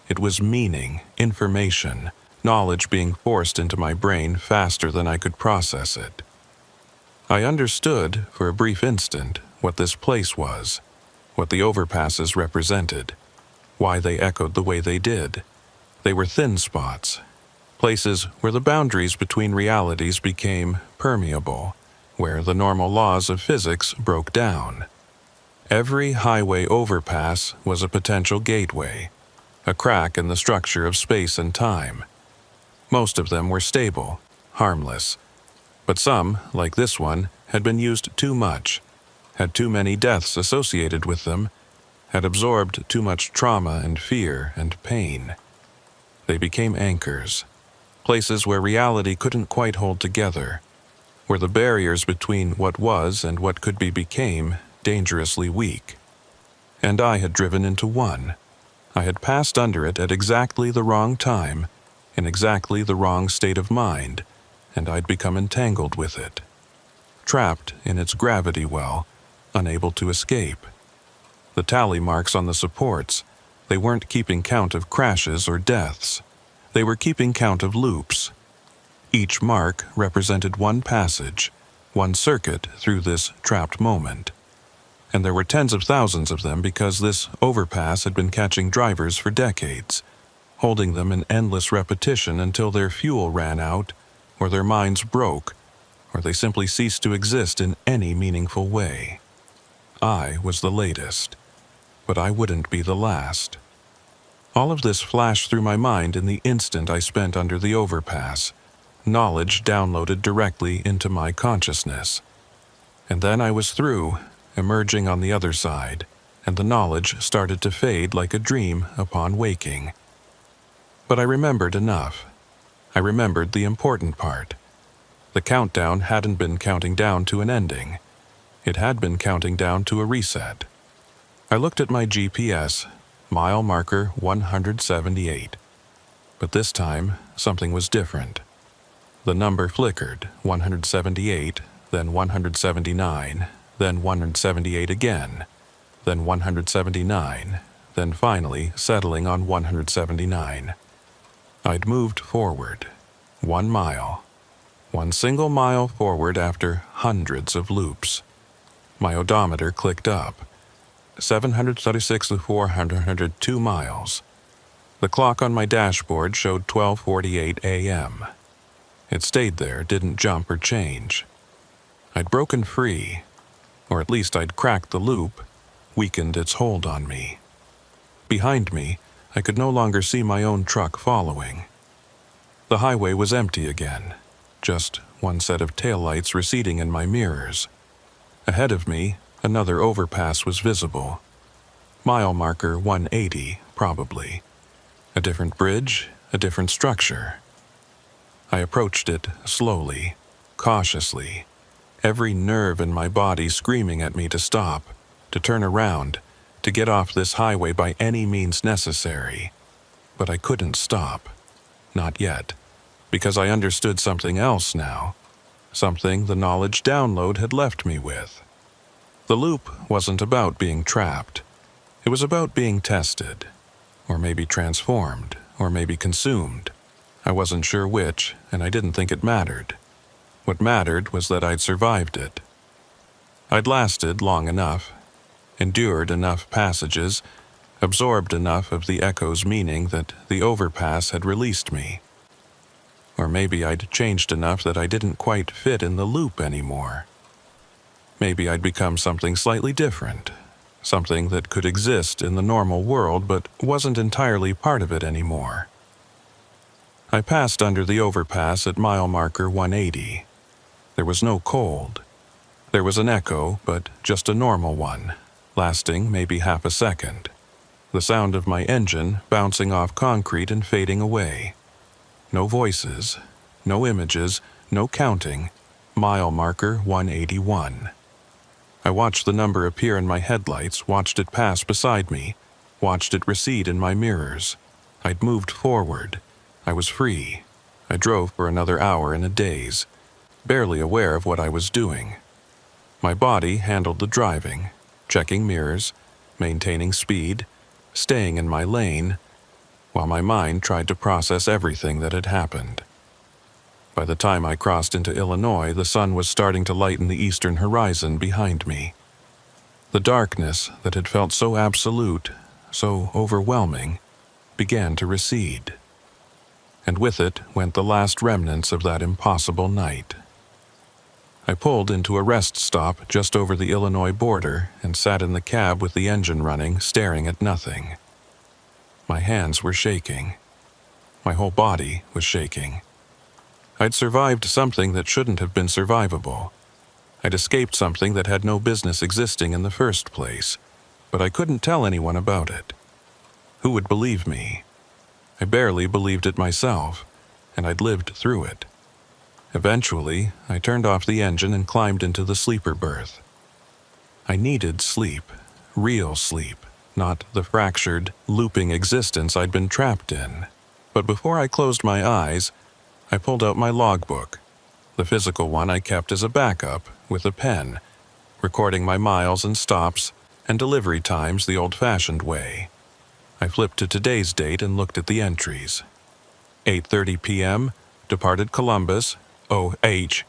It was meaning, information, knowledge being forced into my brain faster than I could process it. I understood, for a brief instant, what this place was, what the overpasses represented, why they echoed the way they did. They were thin spots, places where the boundaries between realities became permeable, where the normal laws of physics broke down. Every highway overpass was a potential gateway, a crack in the structure of space and time. Most of them were stable, harmless, but some, like this one, had been used too much, had too many deaths associated with them, had absorbed too much trauma and fear and pain. They became anchors, places where reality couldn't quite hold together, where the barriers between what was and what could be became dangerously weak. And I had driven into one. I had passed under it at exactly the wrong time, in exactly the wrong state of mind, and I'd become entangled with it. Trapped in its gravity well, unable to escape. The tally marks on the supports, they weren't keeping count of crashes or deaths. They were keeping count of loops. Each mark represented one passage, one circuit through this trapped moment. And there were tens of thousands of them because this overpass had been catching drivers for decades, holding them in endless repetition until their fuel ran out, or their minds broke, or they simply ceased to exist in any meaningful way. I was the latest, but I wouldn't be the last. All of this flashed through my mind in the instant I spent under the overpass, knowledge downloaded directly into my consciousness. And then I was through, emerging on the other side, and the knowledge started to fade like a dream upon waking. But I remembered enough. I remembered the important part. The countdown hadn't been counting down to an ending. It had been counting down to a reset. I looked at my GPS, mile marker 178. But this time, something was different. The number flickered, 178, then 179, then 178 again, then 179, then finally settling on 179. I'd moved forward, 1 mile, one single mile forward after hundreds of loops. My odometer clicked up, 736 to 402 miles. The clock on my dashboard showed 12:48 a.m. It stayed there, didn't jump or change. I'd broken free, or at least I'd cracked the loop, weakened its hold on me. Behind me, I could no longer see my own truck following. The highway was empty again, just one set of taillights receding in my mirrors. Ahead of me, another overpass was visible. Mile marker 180, probably. A different bridge, a different structure. I approached it slowly, cautiously, every nerve in my body screaming at me to stop, to turn around, to get off this highway by any means necessary. But I couldn't stop. Not yet, because I understood something else now, something the knowledge download had left me with. The loop wasn't about being trapped. It was about being tested, or maybe transformed, or maybe consumed. I wasn't sure which, and I didn't think it mattered. What mattered was that I'd survived it. I'd lasted long enough, endured enough passages, absorbed enough of the echo's meaning that the overpass had released me. Or maybe I'd changed enough that I didn't quite fit in the loop anymore. Maybe I'd become something slightly different, something that could exist in the normal world but wasn't entirely part of it anymore. I passed under the overpass at mile marker 180. There was no cold. There was an echo, but just a normal one, lasting maybe half a second. The sound of my engine bouncing off concrete and fading away. No voices, no images, no counting. Mile marker 181. I watched the number appear in my headlights, watched it pass beside me, watched it recede in my mirrors. I'd moved forward. I was free. I drove for another hour in a daze, barely aware of what I was doing. My body handled the driving, checking mirrors, maintaining speed, staying in my lane, while my mind tried to process everything that had happened. By the time I crossed into Illinois, the sun was starting to lighten the eastern horizon behind me. The darkness that had felt so absolute, so overwhelming, began to recede. And with it went the last remnants of that impossible night. I pulled into a rest stop just over the Illinois border and sat in the cab with the engine running, staring at nothing. My hands were shaking. My whole body was shaking. I'd survived something that shouldn't have been survivable. I'd escaped something that had no business existing in the first place, but I couldn't tell anyone about it. Who would believe me? I barely believed it myself, and I'd lived through it. Eventually, I turned off the engine and climbed into the sleeper berth. I needed sleep, real sleep, not the fractured, looping existence I'd been trapped in. But before I closed my eyes, I pulled out my logbook, the physical one I kept as a backup, with a pen, recording my miles and stops and delivery times the old-fashioned way. I flipped to today's date and looked at the entries. 8:30 p.m., departed Columbus, OH.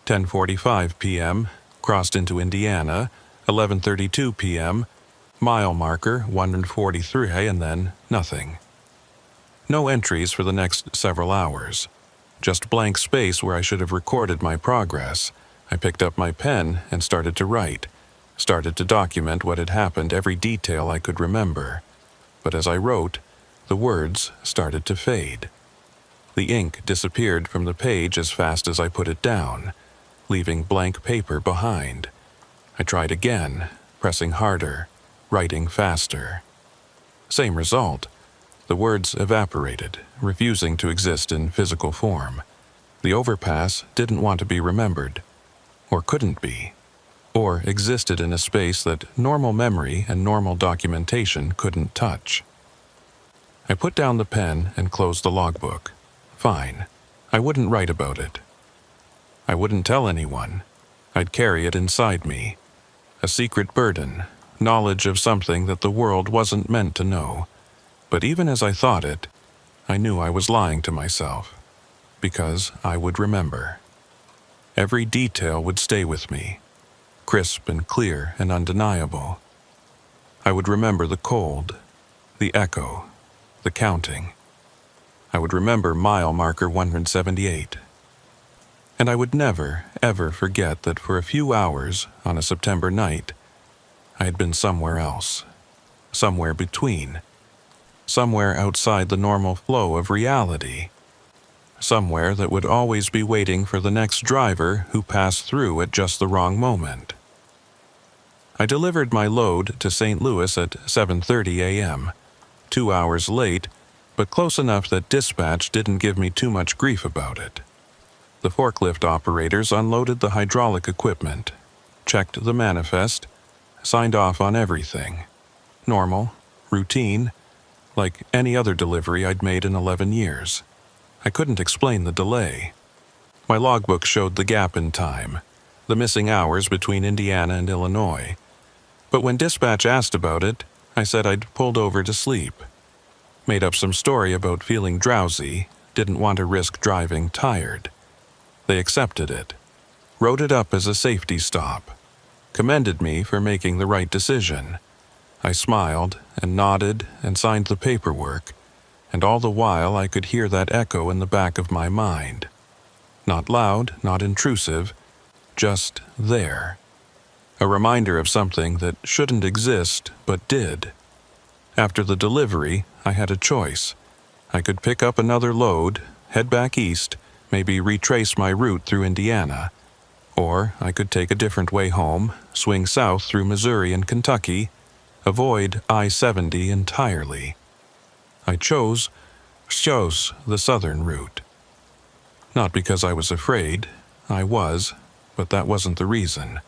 10:45 p.m., crossed into Indiana. 11:32 p.m., mile marker 143, and then nothing. No entries for the next several hours. Just blank space where I should have recorded my progress. I picked up my pen and started to write, started to document what had happened, every detail I could remember. But as I wrote, the words started to fade. The ink disappeared from the page as fast as I put it down, leaving blank paper behind. I tried again, pressing harder, writing faster. Same result. The words evaporated, refusing to exist in physical form. The overpass didn't want to be remembered, or couldn't be, or existed in a space that normal memory and normal documentation couldn't touch. I put down the pen and closed the logbook. Fine. I wouldn't write about it. I wouldn't tell anyone. I'd carry it inside me. A secret burden, knowledge of something that the world wasn't meant to know. But even as I thought it, I knew I was lying to myself, because I would remember. Every detail would stay with me, crisp and clear and undeniable. I would remember the cold, the echo, the counting. I would remember mile marker 178. And I would never, ever forget that for a few hours on a September night, I had been somewhere else, somewhere between, somewhere outside the normal flow of reality, somewhere that would always be waiting for the next driver who passed through at just the wrong moment. I delivered my load to St. Louis at 7:30 a.m., 2 hours late, but close enough that dispatch didn't give me too much grief about it. The forklift operators unloaded the hydraulic equipment, checked the manifest, signed off on everything. Normal, routine, like any other delivery I'd made in 11 years. I couldn't explain the delay. My logbook showed the gap in time, the missing hours between Indiana and Illinois. But when dispatch asked about it, I said I'd pulled over to sleep. Made up some story about feeling drowsy, didn't want to risk driving tired. They accepted it, wrote it up as a safety stop, commended me for making the right decision. I smiled and nodded and signed the paperwork, and all the while I could hear that echo in the back of my mind. Not loud, not intrusive, just there. A reminder of something that shouldn't exist but did. After the delivery, I had a choice. I could pick up another load, head back east, maybe retrace my route through Indiana. Or I could take a different way home, swing south through Missouri and Kentucky, avoid I-70 entirely. I chose the southern route. Not because I was afraid. I was, but that wasn't the reason.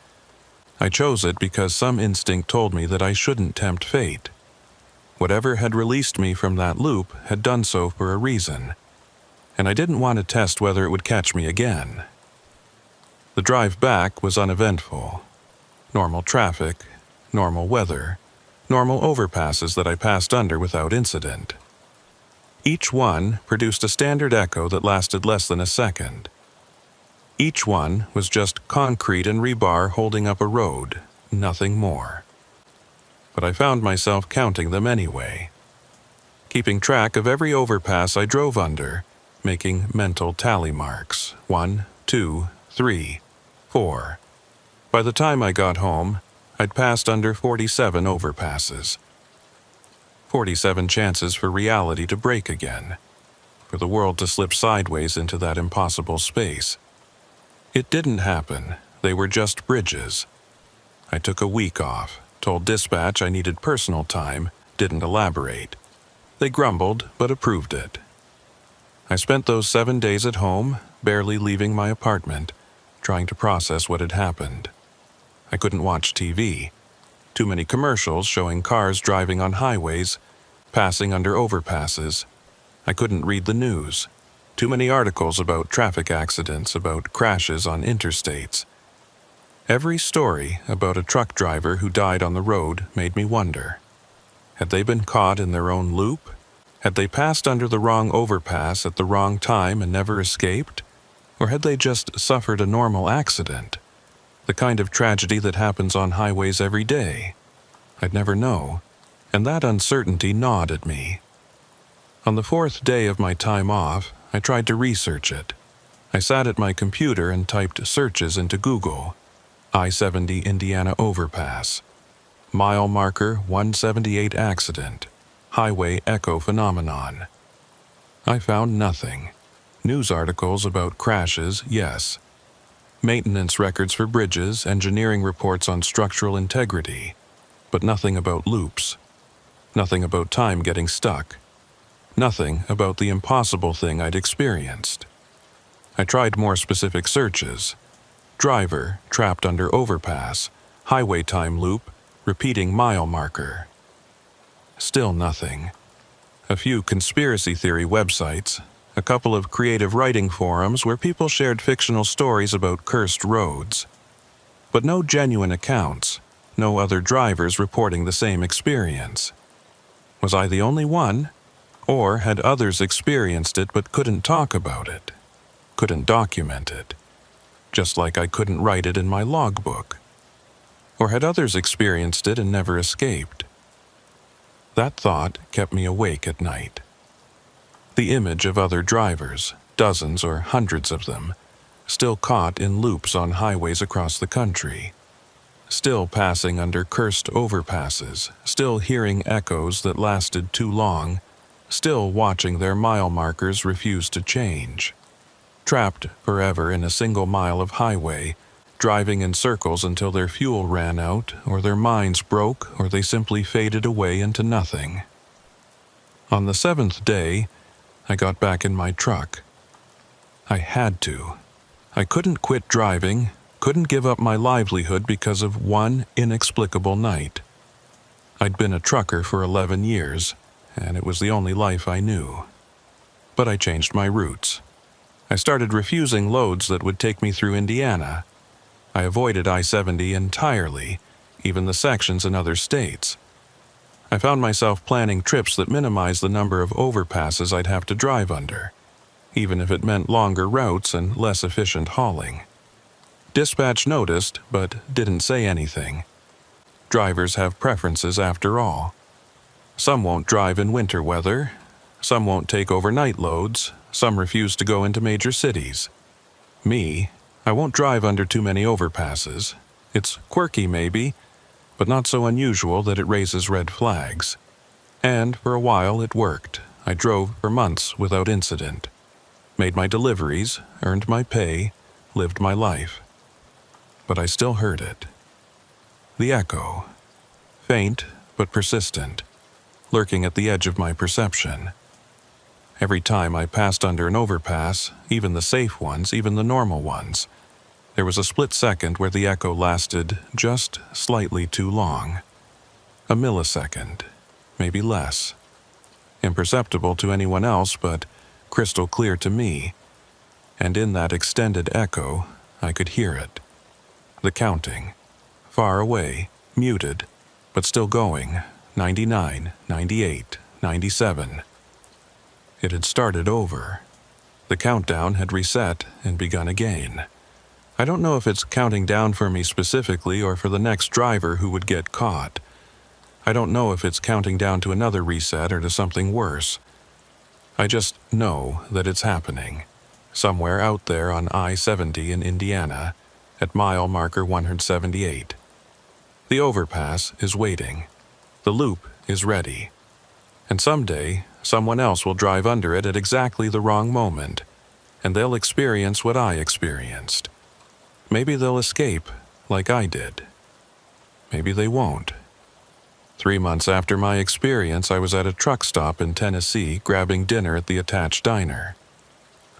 I chose it because some instinct told me that I shouldn't tempt fate. Whatever had released me from that loop had done so for a reason. and I didn't want to test whether it would catch me again. The drive back was uneventful. Normal traffic, normal weather, normal overpasses that I passed under without incident. Each one produced a standard echo that lasted less than a second. Each one was just concrete and rebar holding up a road, nothing more. But I found myself counting them anyway, keeping track of every overpass I drove under, making mental tally marks. 1, 2, 3, 4. By the time I got home, I'd passed under 47 overpasses. 47 chances for reality to break again, for the world to slip sideways into that impossible space. It didn't happen. They were just bridges. I took a week off, told dispatch I needed personal time, didn't elaborate. They grumbled, but approved it. I spent those 7 days at home, barely leaving my apartment, trying to process what had happened. I couldn't watch TV. Too many commercials showing cars driving on highways, passing under overpasses. I couldn't read the news. Too many articles about traffic accidents, about crashes on interstates. Every story about a truck driver who died on the road made me wonder. Had they been caught in their own loop? Had they passed under the wrong overpass at the wrong time and never escaped? Or had they just suffered a normal accident? The kind of tragedy that happens on highways every day. I'd never know, and that uncertainty gnawed at me. On the 4th day of my time off, I tried to research it. I sat at my computer and typed searches into Google. I-70 Indiana Overpass. Mile marker 178 accident. Highway echo phenomenon. I found nothing. News articles about crashes, yes. Maintenance records for bridges, engineering reports on structural integrity, but nothing about loops. Nothing about time getting stuck. Nothing about the impossible thing I'd experienced. I tried more specific searches. Driver trapped under overpass, highway time loop, repeating mile marker. Still nothing. A few conspiracy theory websites, a couple of creative writing forums where people shared fictional stories about cursed roads. But no genuine accounts, no other drivers reporting the same experience. Was I the only one? Or had others experienced it but couldn't talk about it, couldn't document it, just like I couldn't write it in my logbook? Or had others experienced it and never escaped? That thought kept me awake at night. The image of other drivers, dozens or hundreds of them, still caught in loops on highways across the country, still passing under cursed overpasses, still hearing echoes that lasted too long, still watching their mile markers refuse to change, trapped forever in a single mile of highway, driving in circles until their fuel ran out, or their minds broke, or they simply faded away into nothing. On the 7th day, I got back in my truck. I had to. I couldn't quit driving, couldn't give up my livelihood because of one inexplicable night. I'd been a trucker for 11 years, and it was the only life I knew. But I changed my routes. I started refusing loads that would take me through Indiana. I avoided I-70 entirely, even the sections in other states. I found myself planning trips that minimized the number of overpasses I'd have to drive under, even if it meant longer routes and less efficient hauling. Dispatch noticed, but didn't say anything. Drivers have preferences after all. Some won't drive in winter weather, some won't take overnight loads, some refuse to go into major cities. Me, I won't drive under too many overpasses. It's quirky maybe, but not so unusual that it raises red flags. And for a while it worked. I drove for months without incident. Made my deliveries, earned my pay, lived my life. But I still heard it. The echo. Faint but persistent, lurking at the edge of my perception. Every time I passed under an overpass, even the safe ones, even the normal ones, there was a split second where the echo lasted just slightly too long. A millisecond, maybe less. Imperceptible to anyone else, but crystal clear to me, and in that extended echo, I could hear it. The counting. Far away, muted, but still going. 99, 98, 97. It had started over. The countdown had reset and begun again. I don't know if it's counting down for me specifically or for the next driver who would get caught. I don't know if it's counting down to another reset or to something worse. I just know that it's happening. Somewhere out there on I-70 in Indiana, at mile marker 178. The overpass is waiting. The loop is ready. And someday, someone else will drive under it at exactly the wrong moment, and they'll experience what I experienced. Maybe they'll escape, like I did. Maybe they won't. 3 months after my experience, I was at a truck stop in Tennessee grabbing dinner at the attached diner.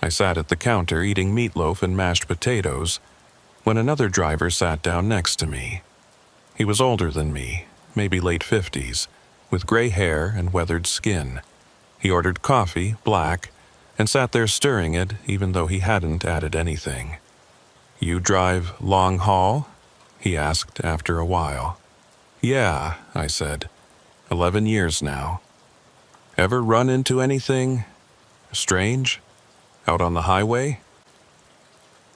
I sat at the counter eating meatloaf and mashed potatoes when another driver sat down next to me. He was older than me, maybe late 50s, with gray hair and weathered skin. He ordered coffee, black, and sat there stirring it even though he hadn't added anything. "You drive long haul?" he asked after a while. "Yeah," I said. 11 years now. "Ever run into anything strange out on the highway?"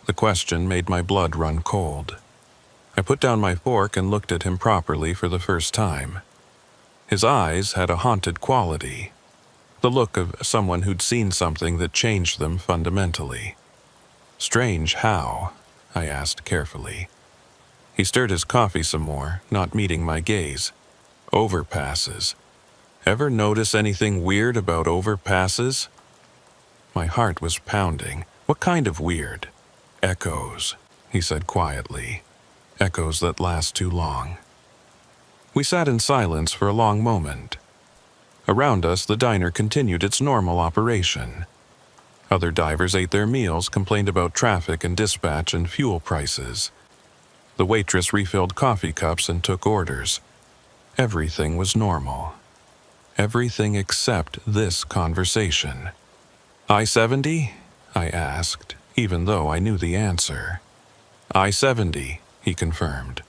The question made my blood run cold. I put down my fork and looked at him properly for the first time. His eyes had a haunted quality, the look of someone who'd seen something that changed them fundamentally. "Strange how?" I asked carefully. He stirred his coffee some more, not meeting my gaze. "Overpasses. Ever notice anything weird about overpasses?" My heart was pounding. "What kind of weird?" "Echoes," he said quietly. "Echoes that last too long." We sat in silence for a long moment. Around us, the diner continued its normal operation. Other divers ate their meals, complained about traffic and dispatch and fuel prices. The waitress refilled coffee cups and took orders. Everything was normal. Everything except this conversation. "I-70?" I asked, even though I knew the answer. "I-70, he confirmed.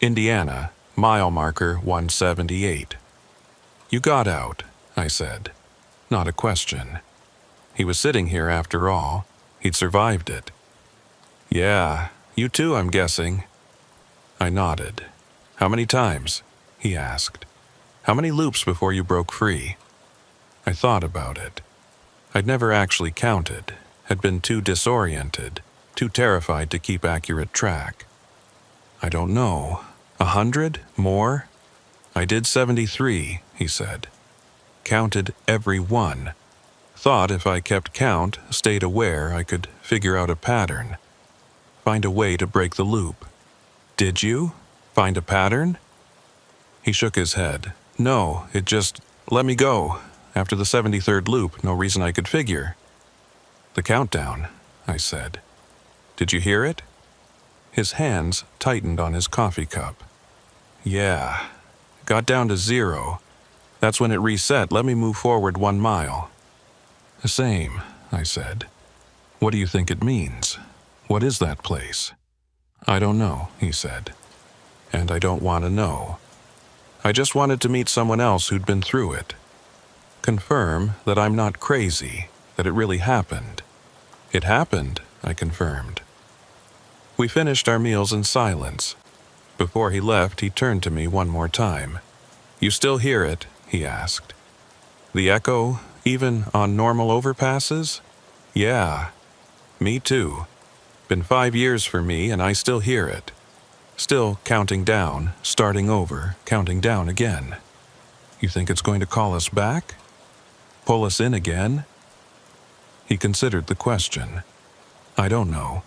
"Indiana, mile marker 178. "You got out," I said. Not a question. He was sitting here after all. He'd survived it. "Yeah, you too, I'm guessing." I nodded. "How many times?" he asked. "How many loops before you broke free?" I thought about it. I'd never actually counted, had been too disoriented, too terrified to keep accurate track. "I don't know. 100? More?" "I did 73, he said. "Counted every one. Thought if I kept count, stayed aware, I could figure out a pattern. Find a way to break the loop." "Did you? Find a pattern?" He shook his head. "No, it just let me go. After the 73rd loop, no reason I could figure." "The countdown," I said. "Did you hear it?" His hands tightened on his coffee cup. "Yeah. Got down to 0. That's when it reset. Let me move forward 1 mile. "The same," I said. "What do you think it means? What is that place?" "I don't know," he said. "And I don't want to know. I just wanted to meet someone else who'd been through it. Confirm that I'm not crazy, that it really happened." "It happened," I confirmed. We finished our meals in silence. Before he left, he turned to me one more time. "You still hear it?" he asked. "The echo, even on normal overpasses?" "Yeah. Me too. Been 5 years for me and I still hear it. Still counting down, starting over, counting down again." "You think it's going to call us back? Pull us in again?" He considered the question. "I don't know.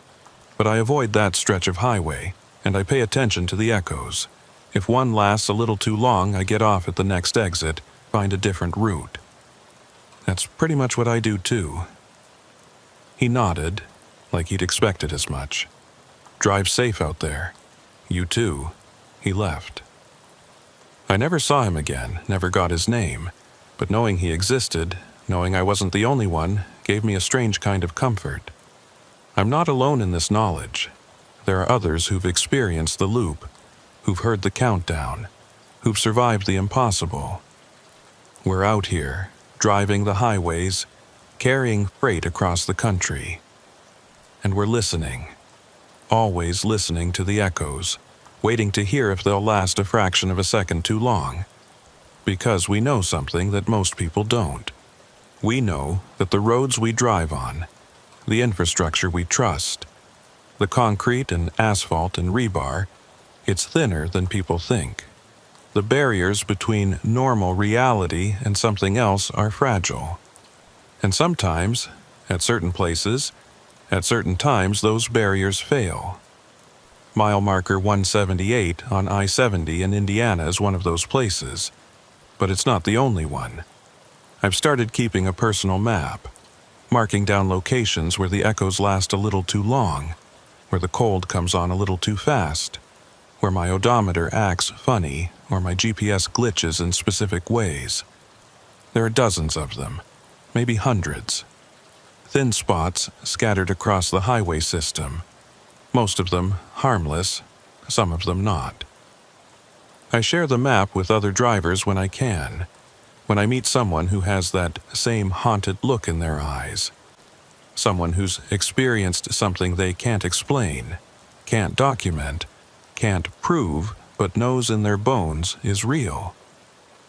But I avoid that stretch of highway, and I pay attention to the echoes. If one lasts a little too long, I get off at the next exit, find a different route. That's pretty much what I do too." He nodded, like he'd expected as much. "Drive safe out there. You too." He left. I never saw him again, never got his name, but knowing he existed, knowing I wasn't the only one, gave me a strange kind of comfort. I'm not alone in this knowledge. There are others who've experienced the loop, who've heard the countdown, who've survived the impossible. We're out here, driving the highways, carrying freight across the country. And we're listening, always listening to the echoes, waiting to hear if they'll last a fraction of a second too long. Because we know something that most people don't. We know that the roads we drive on, the infrastructure we trust, the concrete and asphalt and rebar, it's thinner than people think. The barriers between normal reality and something else are fragile. And sometimes, at certain places, at certain times, those barriers fail. Mile marker 178 on I-70 in Indiana is one of those places. But it's not the only one. I've started keeping a personal map, marking down locations where the echoes last a little too long, where the cold comes on a little too fast, where my odometer acts funny or my GPS glitches in specific ways. There are dozens of them, maybe hundreds. Thin spots scattered across the highway system, most of them harmless, some of them not. I share the map with other drivers when I can, when I meet someone who has that same haunted look in their eyes, someone who's experienced something they can't explain, can't document, can't prove, but knows in their bones is real.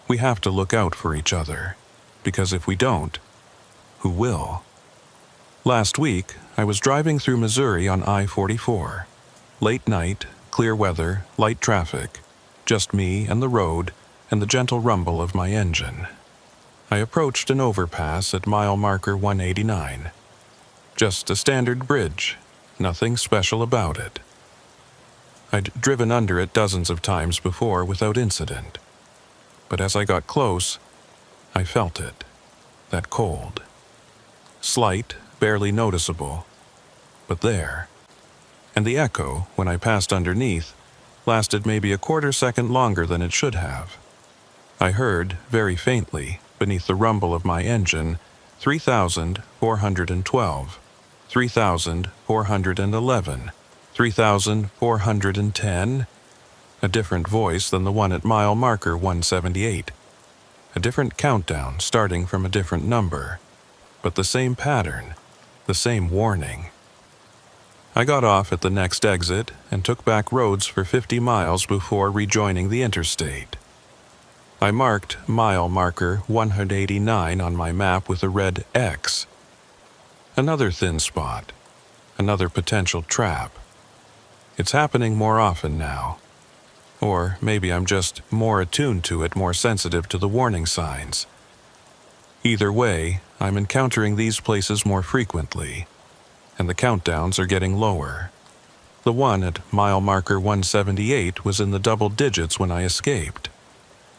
We have to look out for each other, because if we don't, who will? Last week, I was driving through Missouri on I-44. Late night, clear weather, light traffic, just me and the road and the gentle rumble of my engine. I approached an overpass at mile marker 189. Just a standard bridge, nothing special about it. I'd driven under it dozens of times before without incident. But as I got close, I felt it, that cold. Slight, barely noticeable, but there. And the echo, when I passed underneath, lasted maybe a quarter second longer than it should have. I heard, very faintly, beneath the rumble of my engine, 3,412, 3,411, 3,410, a different voice than the one at mile marker 178, a different countdown starting from a different number, but the same pattern, the same warning. I got off at the next exit and took back roads for 50 miles before rejoining the interstate. I marked mile marker 189 on my map with a red X. Another thin spot, another potential trap. It's happening more often now. Or maybe I'm just more attuned to it, more sensitive to the warning signs. Either way, I'm encountering these places more frequently, and the countdowns are getting lower. The one at mile marker 178 was in the double digits when I escaped.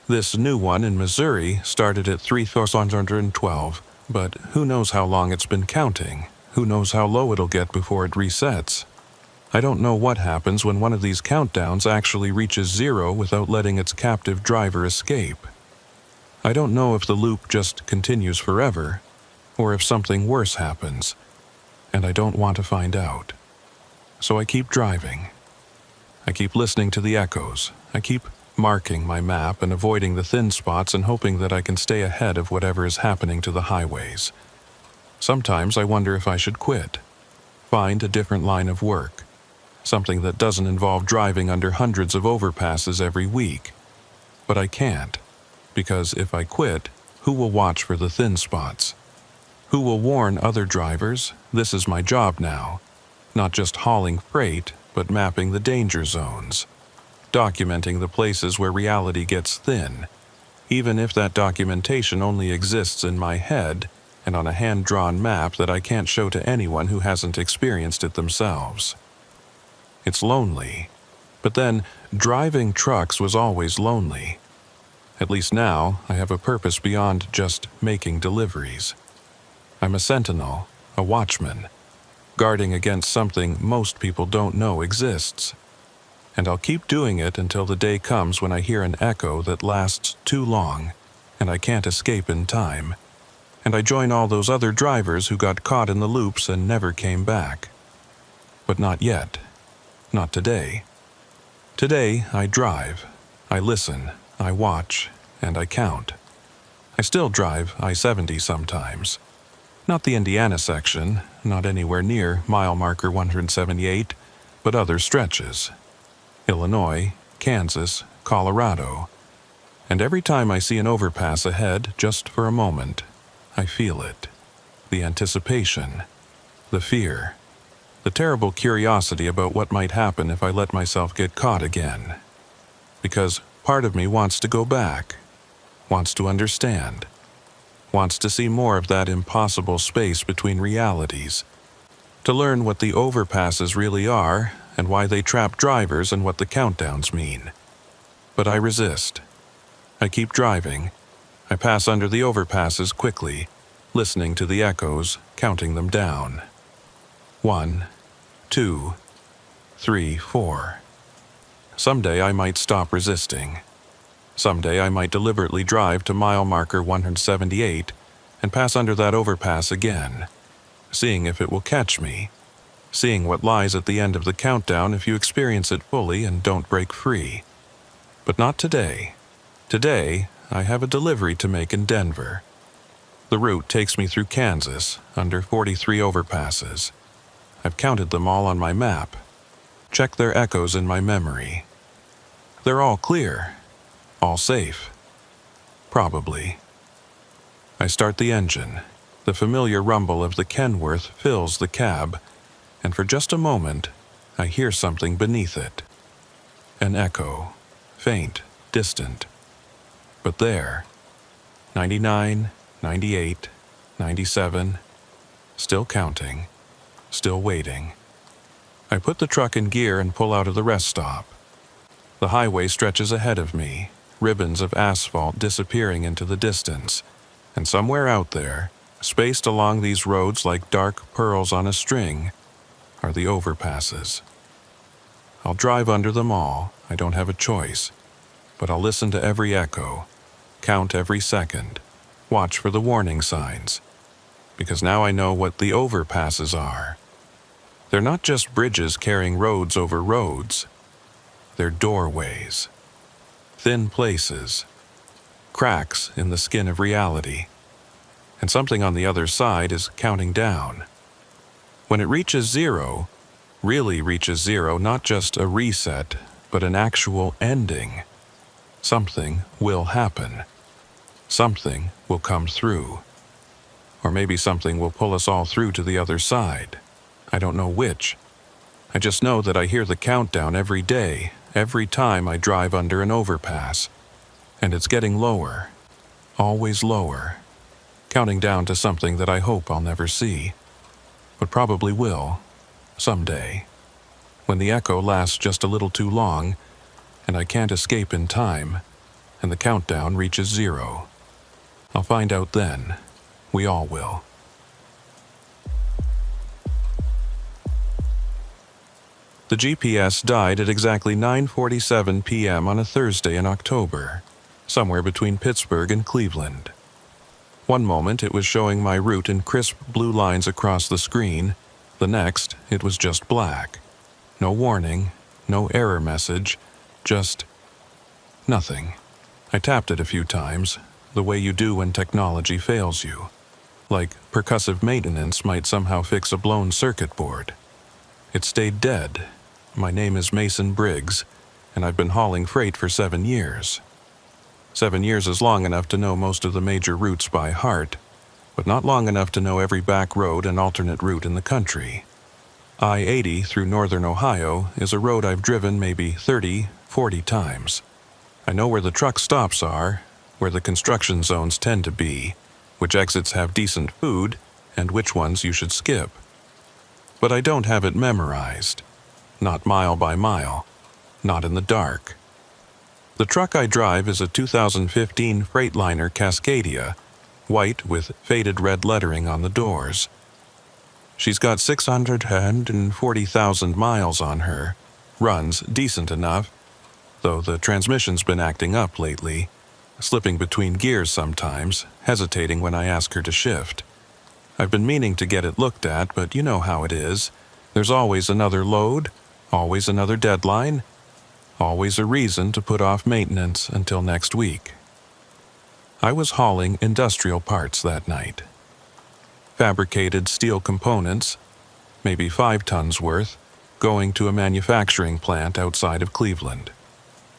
This new one in Missouri started at 3,412, but who knows how long it's been counting? Who knows how low it'll get before it resets? I don't know what happens when one of these countdowns actually reaches zero without letting its captive driver escape. I don't know if the loop just continues forever, or if something worse happens, and I don't want to find out. So I keep driving. I keep listening to the echoes. I keep marking my map and avoiding the thin spots and hoping that I can stay ahead of whatever is happening to the highways. Sometimes I wonder if I should quit, find a different line of work, something that doesn't involve driving under hundreds of overpasses every week. But I can't, because if I quit, who will watch for the thin spots? Who will warn other drivers? This is my job now, not just hauling freight, but mapping the danger zones, documenting the places where reality gets thin, even if that documentation only exists in my head and on a hand-drawn map that I can't show to anyone who hasn't experienced it themselves. It's lonely, but then driving trucks was always lonely. At least now I have a purpose beyond just making deliveries. I'm a sentinel, a watchman, guarding against something most people don't know exists. And I'll keep doing it until the day comes when I hear an echo that lasts too long, and I can't escape in time, and I join all those other drivers who got caught in the loops and never came back. But not yet. Not today. Today, I drive. I listen. I watch. And I count. I still drive I-70 sometimes. Not the Indiana section, not anywhere near mile marker 178, but other stretches. Illinois, Kansas, Colorado. And every time I see an overpass ahead, just for a moment, I feel it. The anticipation. The fear. The terrible curiosity about what might happen if I let myself get caught again. Because part of me wants to go back. Wants to understand. Wants to see more of that impossible space between realities. To learn what the overpasses really are, and why they trap drivers and what the countdowns mean. But I resist. I keep driving. I pass under the overpasses quickly, listening to the echoes, counting them down. 1, 2, 3, 4. Someday I might stop resisting. Someday I might deliberately drive to mile marker 178 and pass under that overpass again, seeing if it will catch me, seeing what lies at the end of the countdown if you experience it fully and don't break free. But not today. Today, I have a delivery to make in Denver. The route takes me through Kansas, under 43 overpasses. I've counted them all on my map, checked their echoes in my memory. They're all clear, all safe. Probably. I start the engine. The familiar rumble of the Kenworth fills the cab, and for just a moment, I hear something beneath it. An echo, faint, distant. But there, 99, 98, 97, still counting, still waiting. I put the truck in gear and pull out of the rest stop. The highway stretches ahead of me, ribbons of asphalt disappearing into the distance, and somewhere out there, spaced along these roads like dark pearls on a string, are the overpasses. I'll drive under them all, I don't have a choice, but I'll listen to every echo, count every second, watch for the warning signs, because now I know what the overpasses are. They're not just bridges carrying roads over roads. They're doorways, thin places, cracks in the skin of reality, and something on the other side is counting down. When it reaches zero, really reaches zero, not just a reset, but an actual ending, something will happen. Something will come through. Or maybe something will pull us all through to the other side. I don't know which. I just know that I hear the countdown every day, every time I drive under an overpass. And it's getting lower, always lower, counting down to something that I hope I'll never see, but probably will, someday, when the echo lasts just a little too long, and I can't escape in time, and the countdown reaches zero. I'll find out then. We all will. The GPS died at exactly 9:47 p.m. on a Thursday in October, somewhere between Pittsburgh and Cleveland. One moment it was showing my route in crisp blue lines across the screen, the next it was just black. No warning, no error message, just nothing. I tapped it a few times, the way you do when technology fails you. Like percussive maintenance might somehow fix a blown circuit board. It stayed dead. My name is Mason Briggs, and I've been hauling freight for 7 years. 7 years is long enough to know most of the major routes by heart, but not long enough to know every back road and alternate route in the country. I-80 through northern Ohio is a road I've driven maybe 30, 40 times. I know where the truck stops are, where the construction zones tend to be, which exits have decent food, and which ones you should skip. But I don't have it memorized. Not mile by mile. Not in the dark. The truck I drive is a 2015 Freightliner Cascadia, white with faded red lettering on the doors. She's got 640,000 miles on her, runs decent enough, though the transmission's been acting up lately, slipping between gears sometimes, hesitating when I ask her to shift. I've been meaning to get it looked at, but you know how it is. There's always another load, always another deadline, always a reason to put off maintenance until next week. I was hauling industrial parts that night. Fabricated steel components, maybe 5 tons worth, going to a manufacturing plant outside of Cleveland.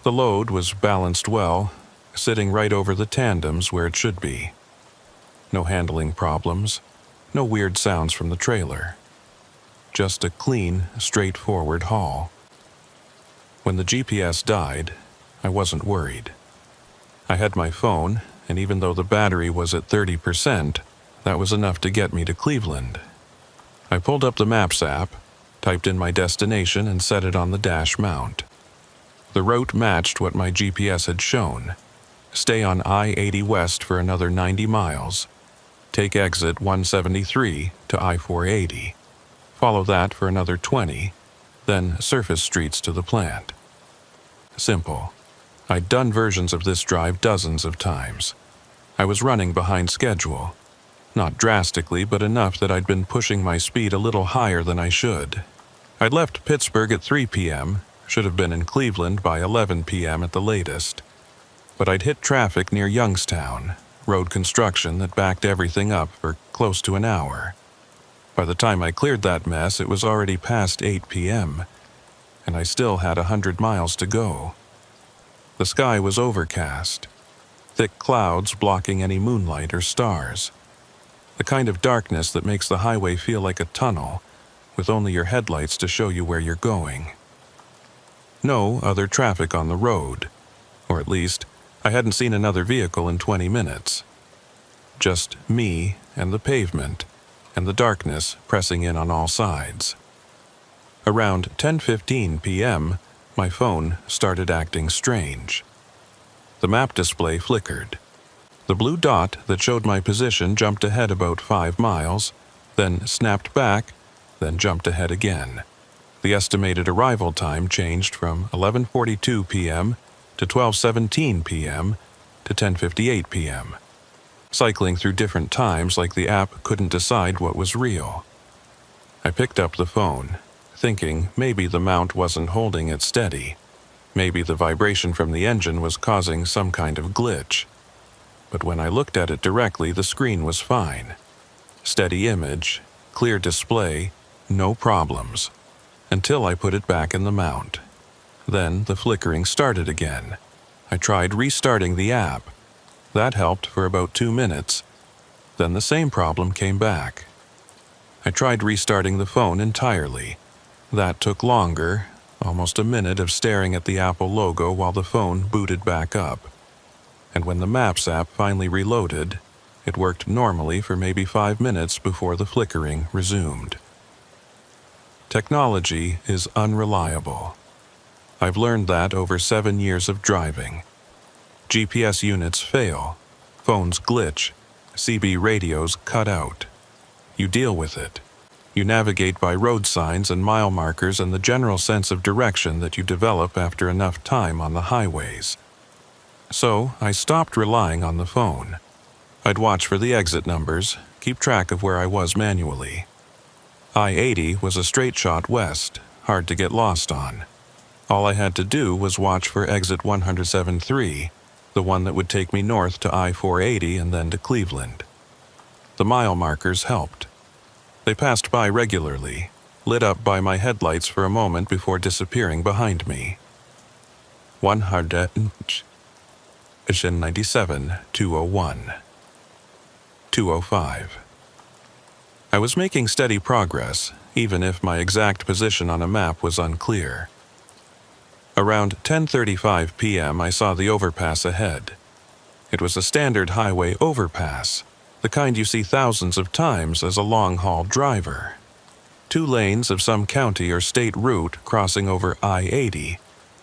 The load was balanced well, sitting right over the tandems where it should be. No handling problems, no weird sounds from the trailer. Just a clean, straightforward haul. When the GPS died, I wasn't worried. I had my phone, and even though the battery was at 30%, that was enough to get me to Cleveland. I pulled up the Maps app, typed in my destination, and set it on the dash mount. The route matched what my GPS had shown. Stay on I-80 West for another 90 miles. Take exit 173 to I-480. Follow that for another 20, then surface streets to the plant. Simple. I'd done versions of this drive dozens of times. I was running behind schedule. Not drastically, but enough that I'd been pushing my speed a little higher than I should. I'd left Pittsburgh at 3 p.m., should have been in Cleveland by 11 p.m. at the latest. But I'd hit traffic near Youngstown, road construction that backed everything up for close to an hour. By the time I cleared that mess, it was already past 8 p.m., and I still had 100 miles to go. The sky was overcast, thick clouds blocking any moonlight or stars. The kind of darkness that makes the highway feel like a tunnel, with only your headlights to show you where you're going. No other traffic on the road, or at least, I hadn't seen another vehicle in 20 minutes. Just me and the pavement, and the darkness pressing in on all sides. Around 10:15 p.m., my phone started acting strange. The map display flickered. The blue dot that showed my position jumped ahead about 5 miles, then snapped back, then jumped ahead again. The estimated arrival time changed from 11:42 p.m. to 12:17 p.m. to 10:58 p.m., cycling through different times like the app couldn't decide what was real. I picked up the phone, thinking maybe the mount wasn't holding it steady. Maybe the vibration from the engine was causing some kind of glitch. But when I looked at it directly, the screen was fine. Steady image, clear display, no problems. Until I put it back in the mount. Then the flickering started again. I tried restarting the app. That helped for about 2 minutes. Then the same problem came back. I tried restarting the phone entirely. That took longer, almost a minute of staring at the Apple logo while the phone booted back up. And when the Maps app finally reloaded, it worked normally for maybe 5 minutes before the flickering resumed. Technology is unreliable. I've learned that over 7 years of driving. GPS units fail, phones glitch, CB radios cut out. You deal with it. You navigate by road signs and mile markers and the general sense of direction that you develop after enough time on the highways. So I stopped relying on the phone. I'd watch for the exit numbers, keep track of where I was manually. I-80 was a straight shot west, hard to get lost on. All I had to do was watch for exit 173, the one that would take me north to I-480 and then to Cleveland. The mile markers helped. They passed by regularly, lit up by my headlights for a moment before disappearing behind me. 197, 201. 205. I was making steady progress, even if my exact position on a map was unclear. Around 10:35 p.m. I saw the overpass ahead. It was a standard highway overpass, the kind you see thousands of times as a long-haul driver. 2 lanes of some county or state route crossing over I-80,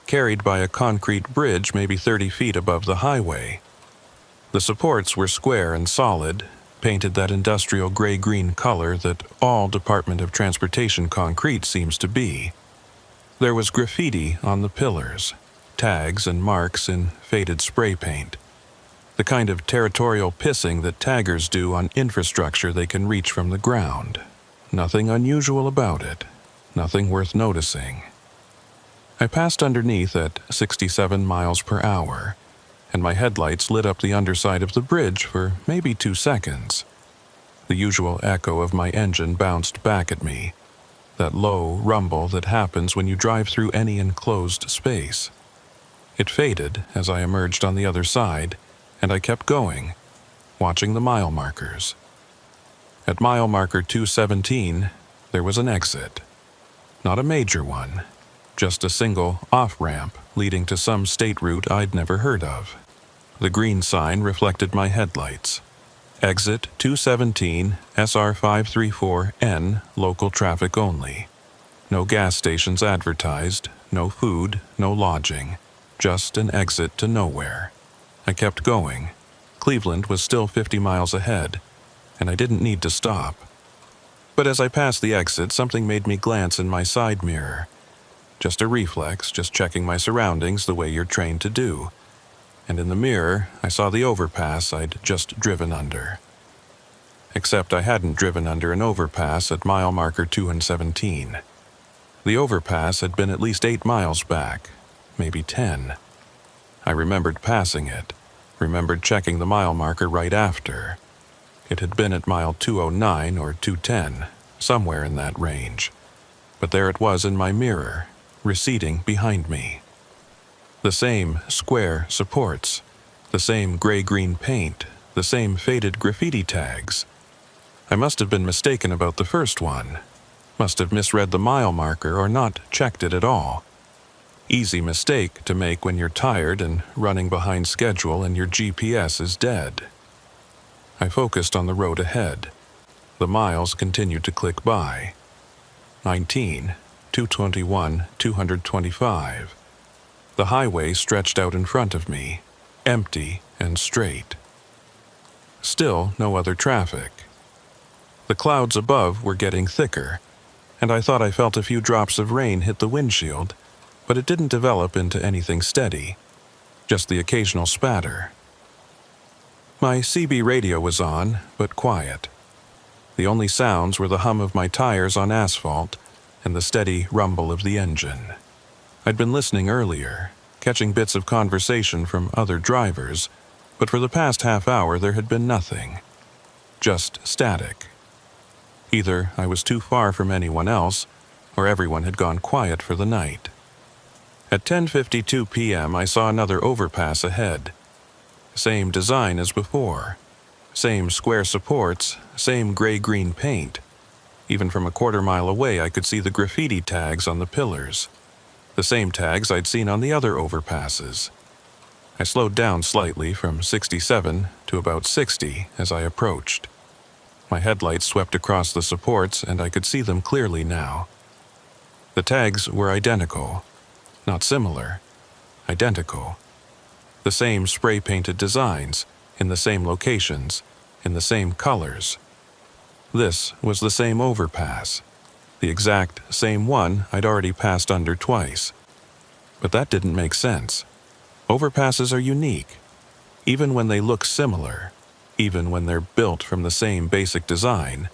carried by a concrete bridge maybe 30 feet above the highway. The supports were square and solid, painted that industrial gray-green color that all Department of Transportation concrete seems to be. There was graffiti on the pillars, tags and marks in faded spray paint. The kind of territorial pissing that taggers do on infrastructure they can reach from the ground. Nothing unusual about it. Nothing worth noticing. I passed underneath at 67 miles per hour, and my headlights lit up the underside of the bridge for maybe 2 seconds. The usual echo of my engine bounced back at me, that low rumble that happens when you drive through any enclosed space. It faded as I emerged on the other side, and I kept going, watching the mile markers. At mile marker 217, there was an exit. Not a major one, just a single off-ramp leading to some state route I'd never heard of. The green sign reflected my headlights. Exit 217 SR534N, local traffic only. No gas stations advertised, no food, no lodging, just an exit to nowhere. I kept going. Cleveland was still 50 miles ahead, and I didn't need to stop. But as I passed the exit, something made me glance in my side mirror. Just a reflex, just checking my surroundings the way you're trained to do. And in the mirror, I saw the overpass I'd just driven under. Except I hadn't driven under an overpass at mile marker 217. The overpass had been at least 8 miles back, maybe 10. I remembered passing it, remembered checking the mile marker right after. It had been at mile 209 or 210, somewhere in that range. But there it was in my mirror, receding behind me. The same square supports, the same gray-green paint, the same faded graffiti tags. I must have been mistaken about the first one. Must have misread the mile marker or not checked it at all. Easy mistake to make when you're tired and running behind schedule and your GPS is dead. I focused on the road ahead. The miles continued to click by. 19, 221, 225. The highway stretched out in front of me, empty and straight. Still no other traffic. The clouds above were getting thicker, and I thought I felt a few drops of rain hit the windshield, but it didn't develop into anything steady, just the occasional spatter. My CB radio was on, but quiet. The only sounds were the hum of my tires on asphalt and the steady rumble of the engine. I'd been listening earlier, catching bits of conversation from other drivers, but for the past half hour there had been nothing. Just static. Either I was too far from anyone else, or everyone had gone quiet for the night. At 10:52 p.m. I saw another overpass ahead. Same design as before. Same square supports, same gray-green paint. Even from a quarter mile away I could see the graffiti tags on the pillars. The same tags I'd seen on the other overpasses. I slowed down slightly from 67 to about 60 as I approached. My headlights swept across the supports and I could see them clearly now. The tags were identical. Not similar. Identical. The same spray-painted designs, in the same locations, in the same colors. This was the same overpass. The exact same one I'd already passed under twice. But that didn't make sense. Overpasses are unique. Even when they look similar, even when they're built from the same basic design,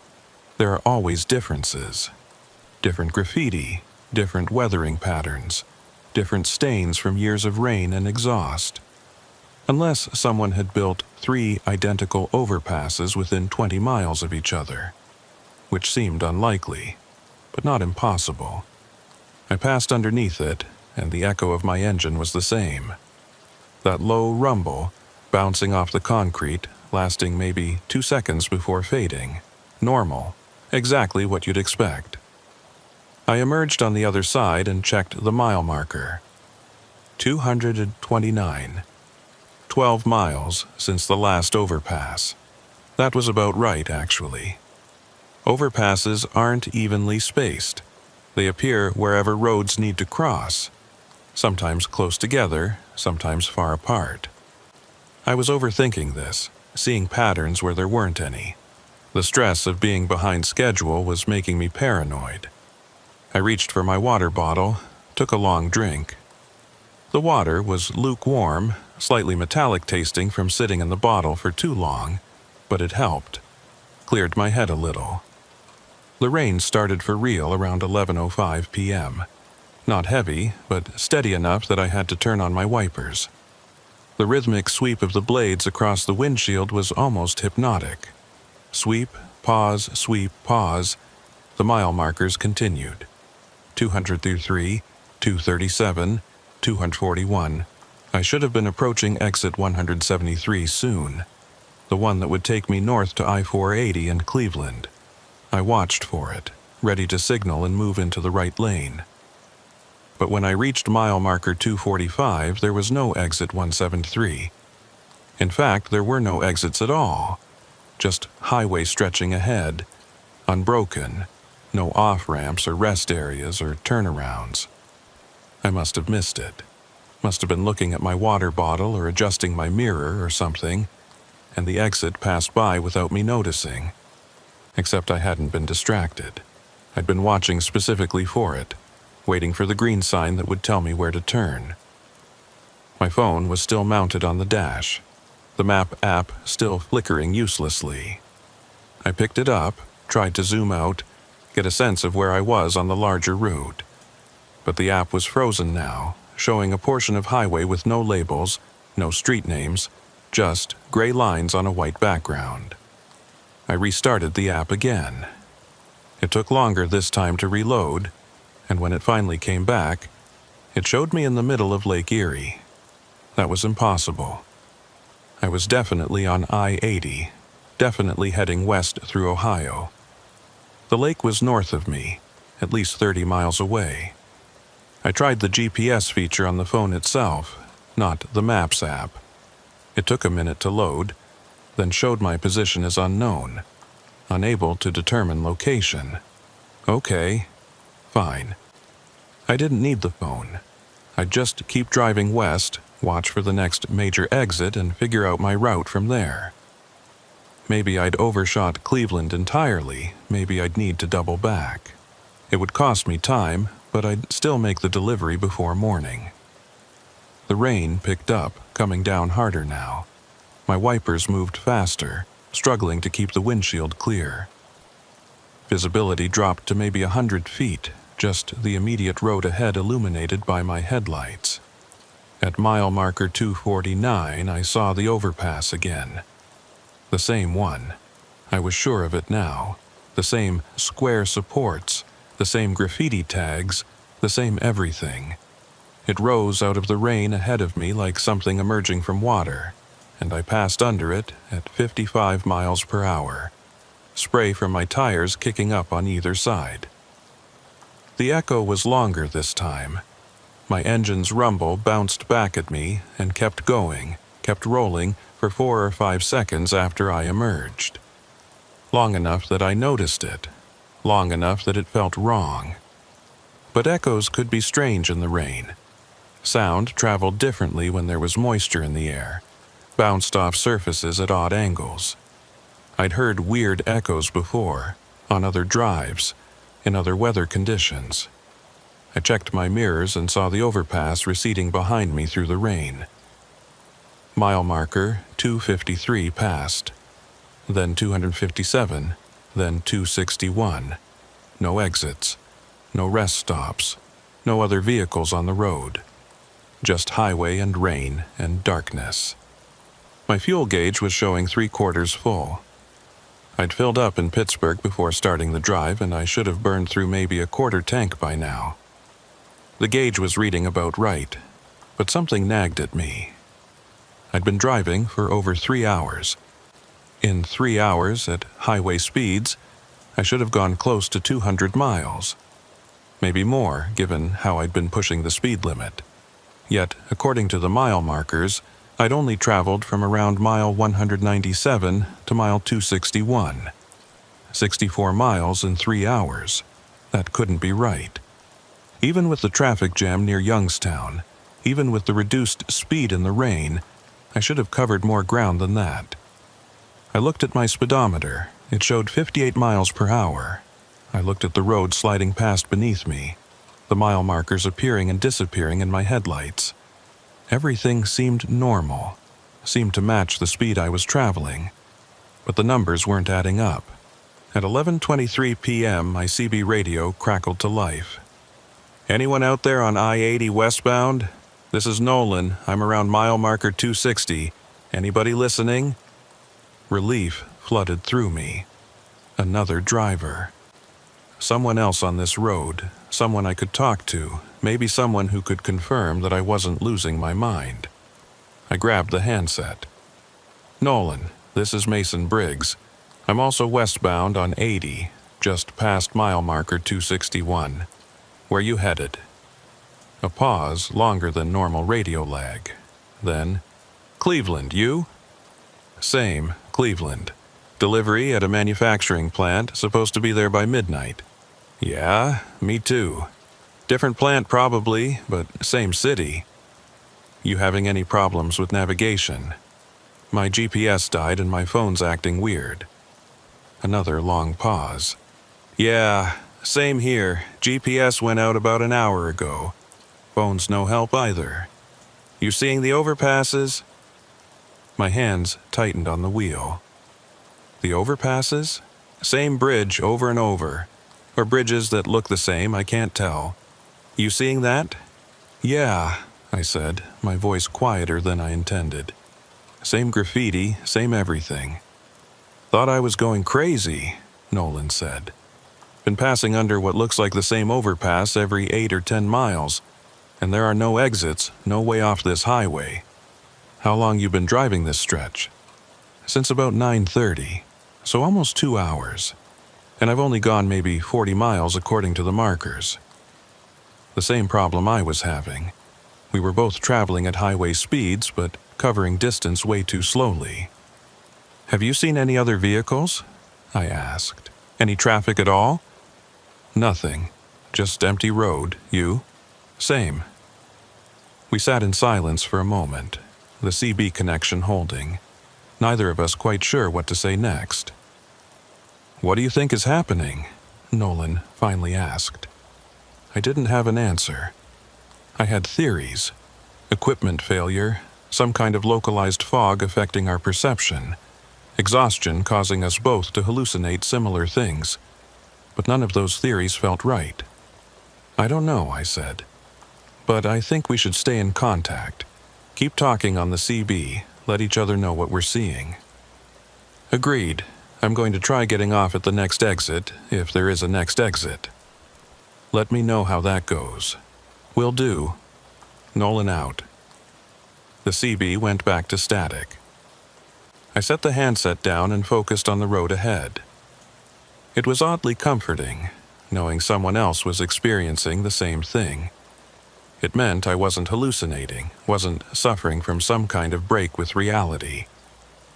there are always differences. Different graffiti, different weathering patterns, different stains from years of rain and exhaust. Unless someone had built 3 identical overpasses within 20 miles of each other, which seemed unlikely, but not impossible. I passed underneath it, and the echo of my engine was the same. That low rumble, bouncing off the concrete, lasting maybe 2 seconds before fading. Normal. Exactly what you'd expect. I emerged on the other side and checked the mile marker. 229. 12 miles since the last overpass. That was about right, actually. Overpasses aren't evenly spaced. They appear wherever roads need to cross, sometimes close together, sometimes far apart. I was overthinking this, seeing patterns where there weren't any. The stress of being behind schedule was making me paranoid. I reached for my water bottle, took a long drink. The water was lukewarm, slightly metallic tasting from sitting in the bottle for too long, but it helped. Cleared my head a little. The rain started for real around 11:05 p.m. Not heavy, but steady enough that I had to turn on my wipers. The rhythmic sweep of the blades across the windshield was almost hypnotic. Sweep, pause, sweep, pause. The mile markers continued. 203, 237, 241. I should have been approaching exit 173 soon, the one that would take me north to I-480 in Cleveland. I watched for it, ready to signal and move into the right lane. But when I reached mile marker 245, there was no exit 173. In fact, there were no exits at all, just highway stretching ahead, unbroken, no off-ramps or rest areas or turnarounds. I must have missed it. Must have been looking at my water bottle or adjusting my mirror or something, and the exit passed by without me noticing. Except I hadn't been distracted. I'd been watching specifically for it, waiting for the green sign that would tell me where to turn. My phone was still mounted on the dash, the map app still flickering uselessly. I picked it up, tried to zoom out, get a sense of where I was on the larger route. But the app was frozen now, showing a portion of highway with no labels, no street names, just gray lines on a white background. I restarted the app again. It took longer this time to reload, and when it finally came back, it showed me in the middle of Lake Erie. That was impossible. I was definitely on I-80, definitely heading west through Ohio. The lake was north of me, at least 30 miles away. I tried the GPS feature on the phone itself, not the Maps app. It took a minute to load, then showed my position as unknown, unable to determine location. Okay, fine. I didn't need the phone. I'd just keep driving west, watch for the next major exit, and figure out my route from there. Maybe I'd overshot Cleveland entirely, maybe I'd need to double back. It would cost me time, but I'd still make the delivery before morning. The rain picked up, coming down harder now. My wipers moved faster, struggling to keep the windshield clear. Visibility dropped to maybe 100 feet, just the immediate road ahead illuminated by my headlights. At mile marker 249, I saw the overpass again. The same one. I was sure of it now. The same square supports, the same graffiti tags, the same everything. It rose out of the rain ahead of me like something emerging from water, and I passed under it at 55 miles per hour. Spray from my tires kicking up on either side. The echo was longer this time. My engine's rumble bounced back at me and kept going, kept rolling for 4 or 5 seconds after I emerged. Long enough that I noticed it, long enough that it felt wrong. But echoes could be strange in the rain. Sound traveled differently when there was moisture in the air, bounced off surfaces at odd angles. I'd heard weird echoes before, on other drives, in other weather conditions. I checked my mirrors and saw the overpass receding behind me through the rain. Mile marker 253 passed, then 257, then 261. No exits, no rest stops, no other vehicles on the road. Just highway and rain and darkness. My fuel gauge was showing 3/4 full. I'd filled up in Pittsburgh before starting the drive, and I should have burned through maybe a quarter tank by now. The gauge was reading about right, but something nagged at me. I'd been driving for over 3 hours. In 3 hours, at highway speeds, I should have gone close to 200 miles. Maybe more, given how I'd been pushing the speed limit. Yet, according to the mile markers, I'd only traveled from around mile 197 to mile 261. 64 miles in 3 hours. That couldn't be right. Even with the traffic jam near Youngstown, even with the reduced speed in the rain, I should have covered more ground than that. I looked at my speedometer. It showed 58 miles per hour. I looked at the road sliding past beneath me, the mile markers appearing and disappearing in my headlights. Everything seemed normal, seemed to match the speed I was traveling, but the numbers weren't adding up. At 11:23 p.m., my CB radio crackled to life. "Anyone out there on I-80 westbound? This is Nolan. I'm around mile marker 260. Anybody listening?" Relief flooded through me. Another driver. Someone else on this road, someone I could talk to, maybe someone who could confirm that I wasn't losing my mind. I grabbed the handset. "Nolan, this is Mason Briggs. I'm also westbound on 80, just past mile marker 261. Where you headed?" A pause longer than normal radio lag. Then, "Cleveland, you?" "Same, Cleveland. Delivery at a manufacturing plant, supposed to be there by midnight." "Yeah, me too. Different plant probably, but same city." "You having any problems with navigation?" "My GPS died and my phone's acting weird." Another long pause. "Yeah, same here. GPS went out about an hour ago. Phone's no help either. You seeing the overpasses?" My hands tightened on the wheel. "The overpasses? Same bridge over and over. Or bridges that look the same, I can't tell. You seeing that?" "Yeah," I said, my voice quieter than I intended. "Same graffiti, same everything." "Thought I was going crazy," Nolan said. "Been passing under what looks like the same overpass every 8 or 10 miles, and there are no exits, no way off this highway. How long you been driving this stretch?" "Since about 9:30, so almost 2 hours. And I've only gone maybe 40 miles according to the markers." The same problem I was having. We were both traveling at highway speeds, but covering distance way too slowly. "Have you seen any other vehicles?" I asked. "Any traffic at all?" "Nothing. Just empty road. You?" "Same." We sat in silence for a moment, the CB connection holding, neither of us quite sure what to say next. "What do you think is happening?" Nolan finally asked. I didn't have an answer. I had theories. Equipment failure, some kind of localized fog affecting our perception, exhaustion causing us both to hallucinate similar things. But none of those theories felt right. "I don't know," I said. "But I think we should stay in contact. Keep talking on the CB, let each other know what we're seeing." "Agreed. I'm going to try getting off at the next exit, if there is a next exit." "Let me know how that goes." "Will do." Nolan out. The CB went back to static. I set the handset down and focused on the road ahead. It was oddly comforting, knowing someone else was experiencing the same thing. It meant I wasn't hallucinating, wasn't suffering from some kind of break with reality.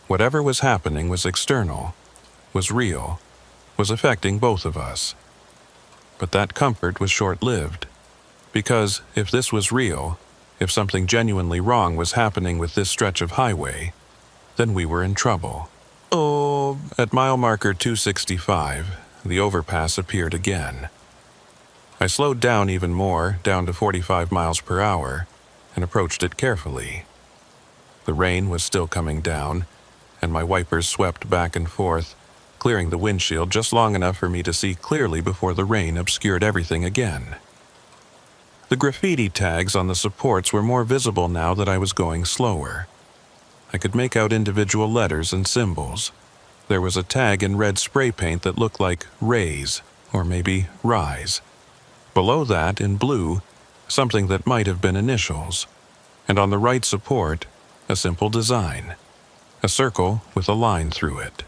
Whatever was happening was external, was real, was affecting both of us. But that comfort was short-lived, because if this was real, if something genuinely wrong was happening with this stretch of highway, then we were in trouble. Oh, at mile marker 265, the overpass appeared again. I slowed down even more, down to 45 miles per hour, and approached it carefully. The rain was still coming down, and my wipers swept back and forth, clearing the windshield just long enough for me to see clearly before the rain obscured everything again. The graffiti tags on the supports were more visible now that I was going slower. I could make out individual letters and symbols. There was a tag in red spray paint that looked like raise, or maybe rise. Below that, in blue, something that might have been initials. And on the right support, a simple design. A circle with a line through it.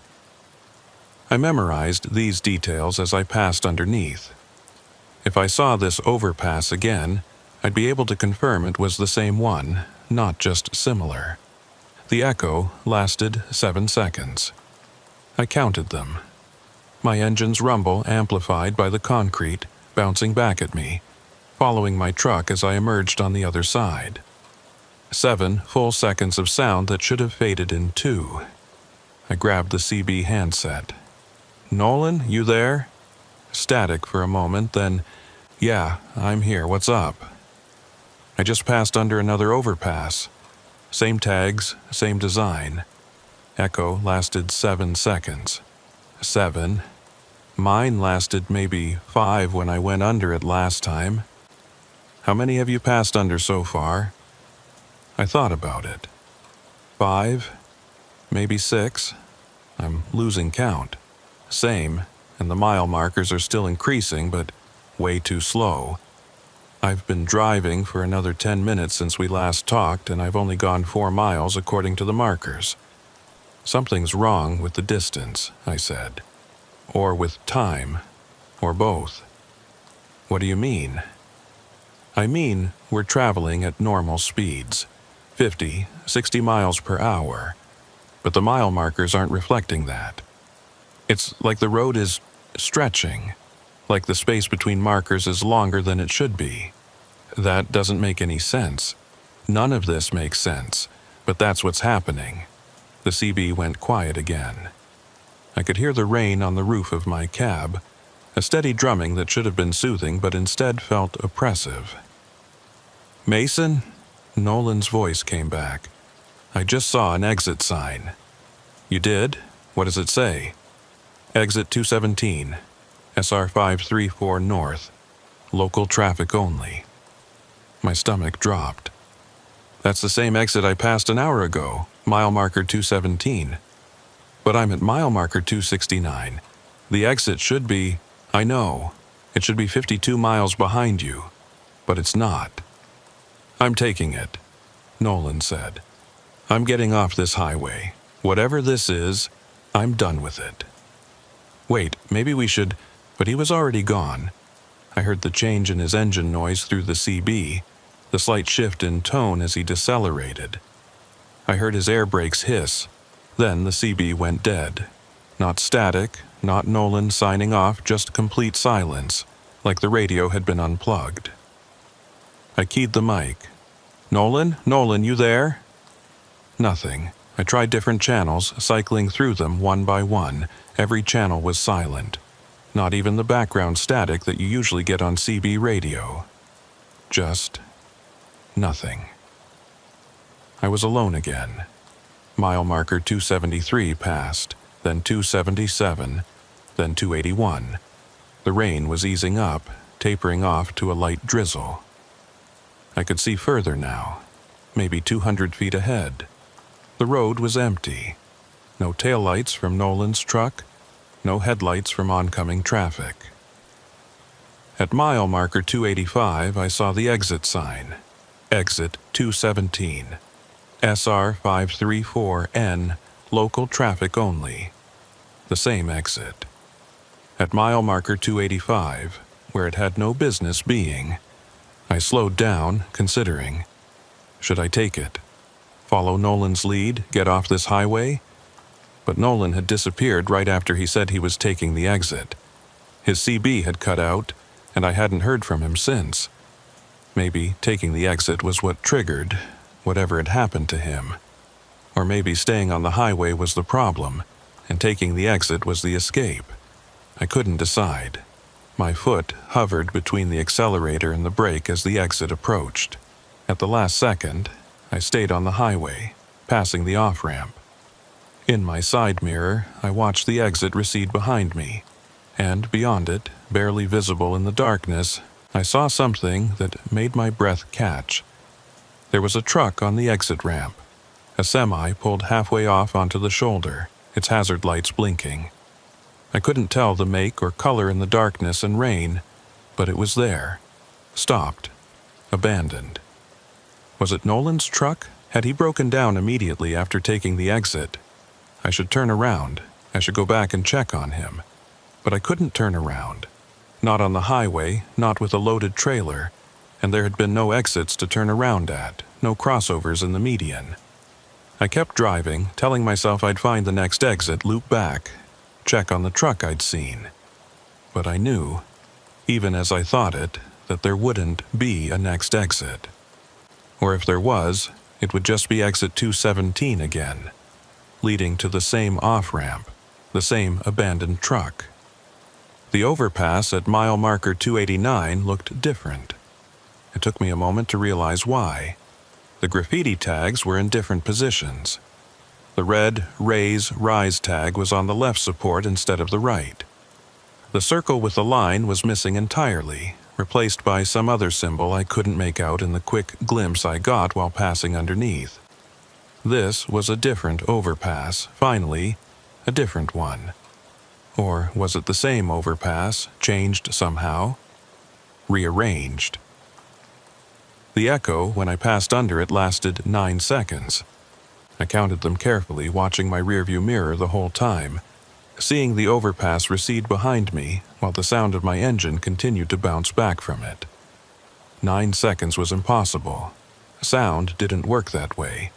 I memorized these details as I passed underneath. If I saw this overpass again, I'd be able to confirm it was the same one, not just similar. The echo lasted 7 seconds. I counted them. My engine's rumble amplified by the concrete, bouncing back at me, following my truck as I emerged on the other side. 7 full seconds of sound that should have faded in 2. I grabbed the CB handset. "Nolan, you there?" Static for a moment, then, "Yeah, I'm here, what's up?" I just passed under another overpass. Same tags, same design. Echo lasted 7 seconds. 7. Mine lasted maybe 5 when I went under it last time. How many have you passed under so far? I thought about it. 5, maybe 6. I'm losing count. Same, and the mile markers are still increasing, but way too slow. I've been driving for another 10 minutes since we last talked, and I've only gone 4 miles according to the markers. Something's wrong with the distance, I said. Or with time, or both. What do you mean? I mean, we're traveling at normal speeds, 50, 60 miles per hour, but the mile markers aren't reflecting that. It's like the road is stretching, like the space between markers is longer than it should be. That doesn't make any sense. None of this makes sense, but that's what's happening. The CB went quiet again. I could hear the rain on the roof of my cab, a steady drumming that should have been soothing but instead felt oppressive. Mason? Nolan's voice came back. I just saw an exit sign. You did? What does it say? Exit 217, SR 534 North, local traffic only. My stomach dropped. That's the same exit I passed an hour ago, mile marker 217. But I'm at mile marker 269. The exit should be, I know, it should be 52 miles behind you, but it's not. I'm taking it, Nolan said. I'm getting off this highway. Whatever this is, I'm done with it. Wait, maybe we should, but he was already gone. I heard the change in his engine noise through the CB, the slight shift in tone as he decelerated. I heard his air brakes hiss. Then the CB went dead. Not static, not Nolan signing off, just complete silence, like the radio had been unplugged. I keyed the mic. Nolan, you there? Nothing. I tried different channels, cycling through them one by one. Every channel was silent. Not even the background static that you usually get on CB radio. Just nothing. I was alone again. Mile marker 273 passed, then 277, then 281. The rain was easing up, tapering off to a light drizzle. I could see further now, maybe 200 feet ahead. The road was empty. No taillights from Nolan's truck, no headlights from oncoming traffic. At mile marker 285, I saw the exit sign. Exit 217. SR 534N, local traffic only. The same exit. At mile marker 285, where it had no business being, I slowed down, considering. Should I take it? Follow Nolan's lead, get off this highway? But Nolan had disappeared right after he said he was taking the exit. His CB had cut out, and I hadn't heard from him since. Maybe taking the exit was what triggered whatever had happened to him. Or maybe staying on the highway was the problem, and taking the exit was the escape. I couldn't decide. My foot hovered between the accelerator and the brake as the exit approached. At the last second, I stayed on the highway, passing the off-ramp. In my side mirror, I watched the exit recede behind me, and beyond it, barely visible in the darkness, I saw something that made my breath catch. There was a truck on the exit ramp. A semi pulled halfway off onto the shoulder, its hazard lights blinking. I couldn't tell the make or color in the darkness and rain, but it was there. Stopped. Abandoned. Was it Nolan's truck? Had he broken down immediately after taking the exit? I should turn around. I should go back and check on him. But I couldn't turn around. Not on the highway, not with a loaded trailer, and there had been no exits to turn around at, no crossovers in the median. I kept driving, telling myself I'd find the next exit, loop back, check on the truck I'd seen. But I knew, even as I thought it, that there wouldn't be a next exit. Or if there was, it would just be exit 217 again, leading to the same off-ramp, the same abandoned truck. The overpass at mile marker 289 looked different. It took me a moment to realize why. The graffiti tags were in different positions. The red Raise Rise tag was on the left support instead of the right. The circle with the line was missing entirely, replaced by some other symbol I couldn't make out in the quick glimpse I got while passing underneath. This was a different overpass, finally, a different one. Or was it the same overpass, changed somehow? Rearranged. The echo, when I passed under it, lasted 9 seconds. I counted them carefully, watching my rearview mirror the whole time, seeing the overpass recede behind me while the sound of my engine continued to bounce back from it. 9 seconds was impossible. Sound didn't work that way.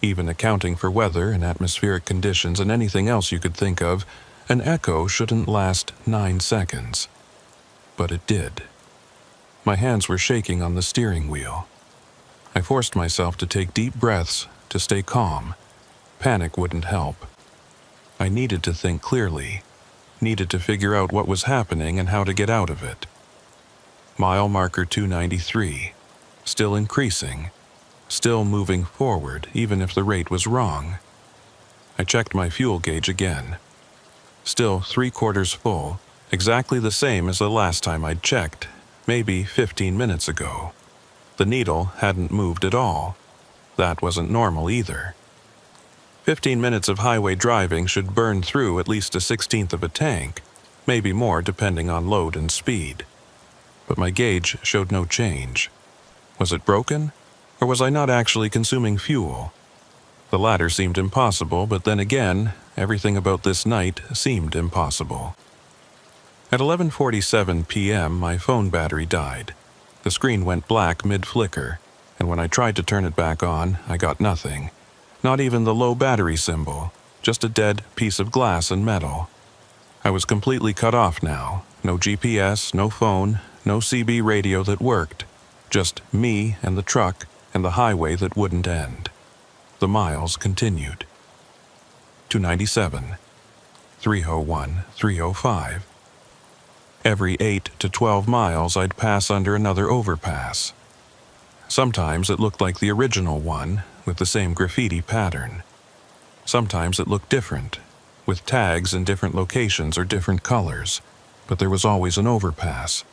Even accounting for weather and atmospheric conditions and anything else you could think of, an echo shouldn't last 9 seconds. But it did. My hands were shaking on the steering wheel. I forced myself to take deep breaths to stay calm. Panic wouldn't help. I needed to think clearly, needed to figure out what was happening and how to get out of it. Mile marker 293, still increasing, still moving forward even if the rate was wrong. I checked my fuel gauge again. Still 3/4 full, exactly the same as the last time I'd checked, maybe 15 minutes ago. The needle hadn't moved at all. That wasn't normal either. 15 minutes of highway driving should burn through at least a 1/16 of a tank, maybe more depending on load and speed. But my gauge showed no change. Was it broken? Or was I not actually consuming fuel? The latter seemed impossible, but then again, everything about this night seemed impossible. At 11:47 p.m., my phone battery died. The screen went black mid-flicker, and when I tried to turn it back on, I got nothing. Not even the low battery symbol, just a dead piece of glass and metal. I was completely cut off now. No GPS, no phone, no CB radio that worked. Just me and the truck and the highway that wouldn't end. The miles continued. 297, 301, 305. Every 8 to 12 miles I'd pass under another overpass. Sometimes it looked like the original one, with the same graffiti pattern. Sometimes it looked different, with tags in different locations or different colors, but there was always an overpass.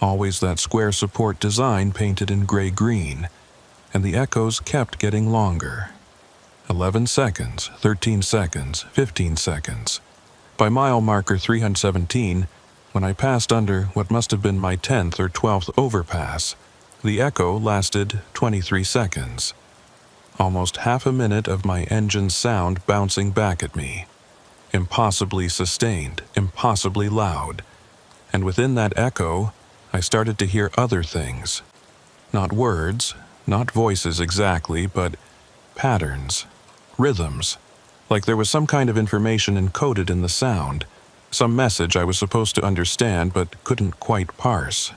Always that square support design painted in gray-green, and the echoes kept getting longer. 11 seconds, 13 seconds, 15 seconds. By mile marker 317, when I passed under what must have been my 10th or 12th overpass, the echo lasted 23 seconds. Almost half a minute of my engine's sound bouncing back at me. Impossibly sustained, impossibly loud. And within that echo, I started to hear other things. Not words, not voices exactly, but patterns, rhythms, like there was some kind of information encoded in the sound, some message I was supposed to understand but couldn't quite parse.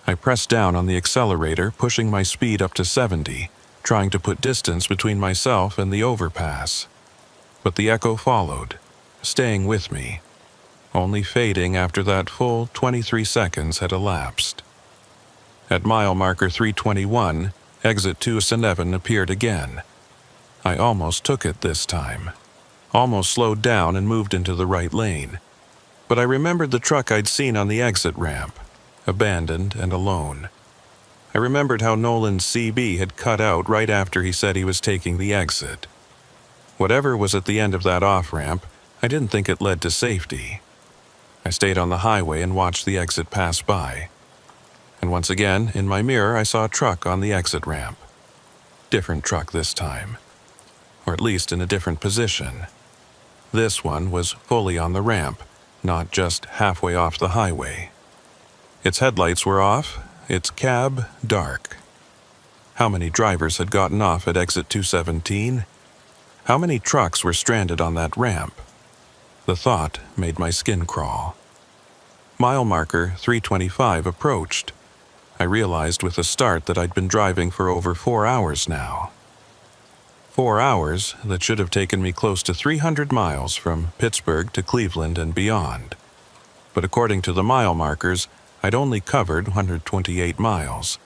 I pressed down on the accelerator, pushing my speed up to 70, trying to put distance between myself and the overpass. But the echo followed, staying with me, only fading after that full 23 seconds had elapsed. At mile marker 321, exit 211 appeared again. I almost took it this time, almost slowed down and moved into the right lane. But I remembered the truck I'd seen on the exit ramp, abandoned and alone. I remembered how Nolan's CB had cut out right after he said he was taking the exit. Whatever was at the end of that off-ramp, I didn't think it led to safety. I stayed on the highway and watched the exit pass by. And once again, in my mirror, I saw a truck on the exit ramp. Different truck this time. Or at least in a different position. This one was fully on the ramp, not just halfway off the highway. Its headlights were off, its cab dark. How many drivers had gotten off at exit 217? How many trucks were stranded on that ramp? The thought made my skin crawl. Mile marker 325 approached. I realized with a start that I'd been driving for over 4 hours now. 4 hours that should have taken me close to 300 miles from Pittsburgh to Cleveland and beyond. But according to the mile markers, I'd only covered 128 miles.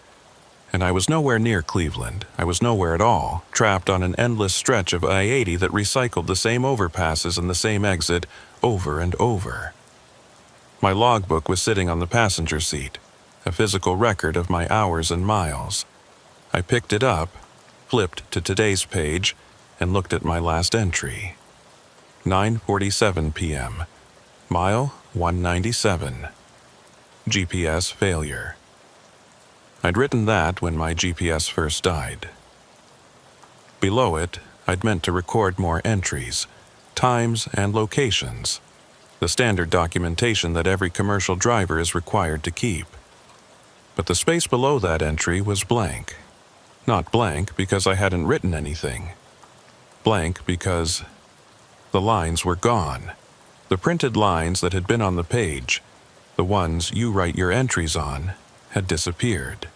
And I was nowhere near Cleveland. I was nowhere at all, trapped on an endless stretch of I-80 that recycled the same overpasses and the same exit over and over. My logbook was sitting on the passenger seat, a physical record of my hours and miles. I picked it up, flipped to today's page, and looked at my last entry. 9:47 p.m. Mile 197. GPS failure. I'd written that when my GPS first died. Below it, I'd meant to record more entries, times and locations, the standard documentation that every commercial driver is required to keep. But the space below that entry was blank. Not blank because I hadn't written anything. Blank because the lines were gone. The printed lines that had been on the page, the ones you write your entries on, had disappeared.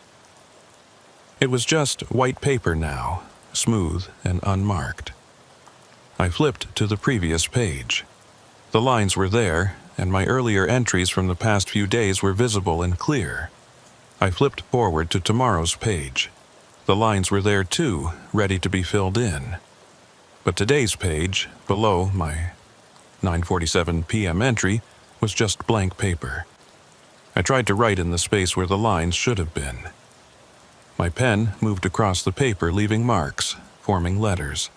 It was just white paper now, smooth and unmarked. I flipped to the previous page. The lines were there, and my earlier entries from the past few days were visible and clear. I flipped forward to tomorrow's page. The lines were there too, ready to be filled in. But today's page, below my 9:47 p.m. entry, was just blank paper. I tried to write in the space where the lines should have been. My pen moved across the paper, leaving marks, forming letters.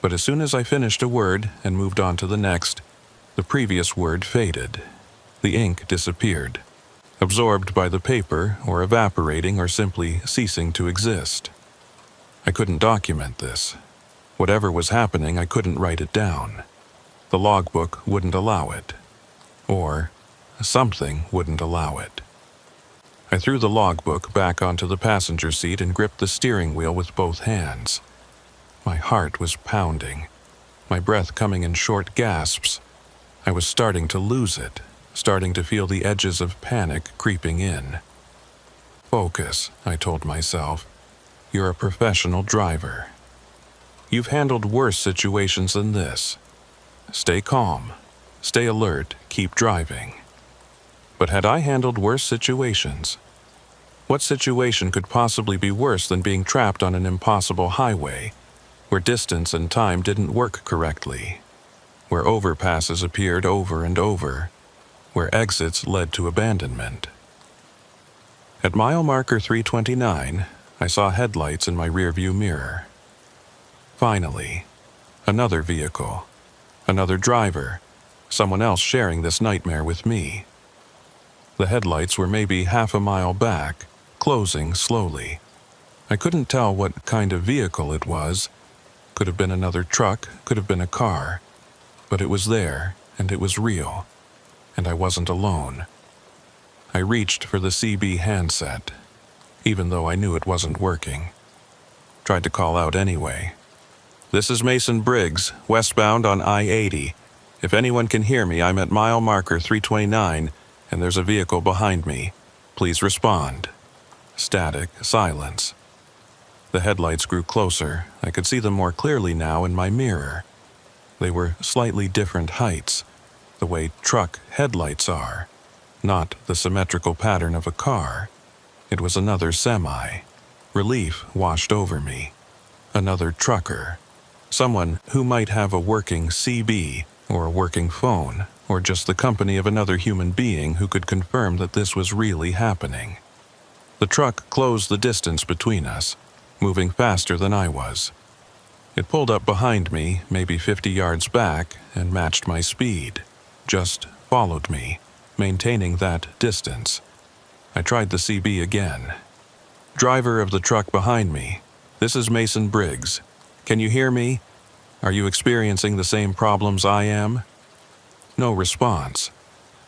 But as soon as I finished a word and moved on to the next, the previous word faded. The ink disappeared, absorbed by the paper or evaporating or simply ceasing to exist. I couldn't document this. Whatever was happening, I couldn't write it down. The logbook wouldn't allow it. Or something wouldn't allow it. I threw the logbook back onto the passenger seat and gripped the steering wheel with both hands. My heart was pounding, my breath coming in short gasps. I was starting to lose it, starting to feel the edges of panic creeping in. Focus, I told myself. You're a professional driver. You've handled worse situations than this. Stay calm, stay alert, keep driving. But had I handled worse situations? What situation could possibly be worse than being trapped on an impossible highway, where distance and time didn't work correctly, where overpasses appeared over and over, where exits led to abandonment? At mile marker 329, I saw headlights in my rearview mirror. Finally, another vehicle, another driver, someone else sharing this nightmare with me. The headlights were maybe half a mile back, closing slowly. I couldn't tell what kind of vehicle it was. Could have been another truck, could have been a car. But it was there, and it was real. And I wasn't alone. I reached for the CB handset, even though I knew it wasn't working. Tried to call out anyway. This is Mason Briggs, westbound on I-80. If anyone can hear me, I'm at mile marker 329, and there's a vehicle behind me. Please respond. Static silence. The headlights grew closer. I could see them more clearly now in my mirror. They were slightly different heights, the way truck headlights are, not the symmetrical pattern of a car. It was another semi. Relief washed over me. Another trucker. Someone who might have a working CB, or a working phone, or just the company of another human being who could confirm that this was really happening. The truck closed the distance between us, moving faster than I was. It pulled up behind me, maybe 50 yards back, and matched my speed. Just followed me, maintaining that distance. I tried the CB again. Driver of the truck behind me, this is Mason Briggs. Can you hear me? Are you experiencing the same problems I am? No response.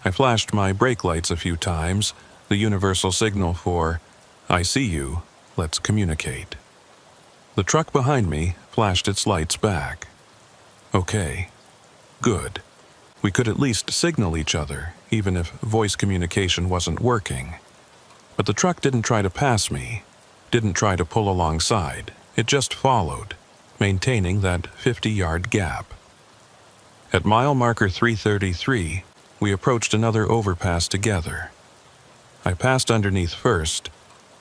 I flashed my brake lights a few times, the universal signal for, I see you, let's communicate. The truck behind me flashed its lights back. Okay. Good. We could at least signal each other, even if voice communication wasn't working. But the truck didn't try to pass me, didn't try to pull alongside. It just followed, maintaining that 50-yard gap. At mile marker 333, we approached another overpass together. I passed underneath first,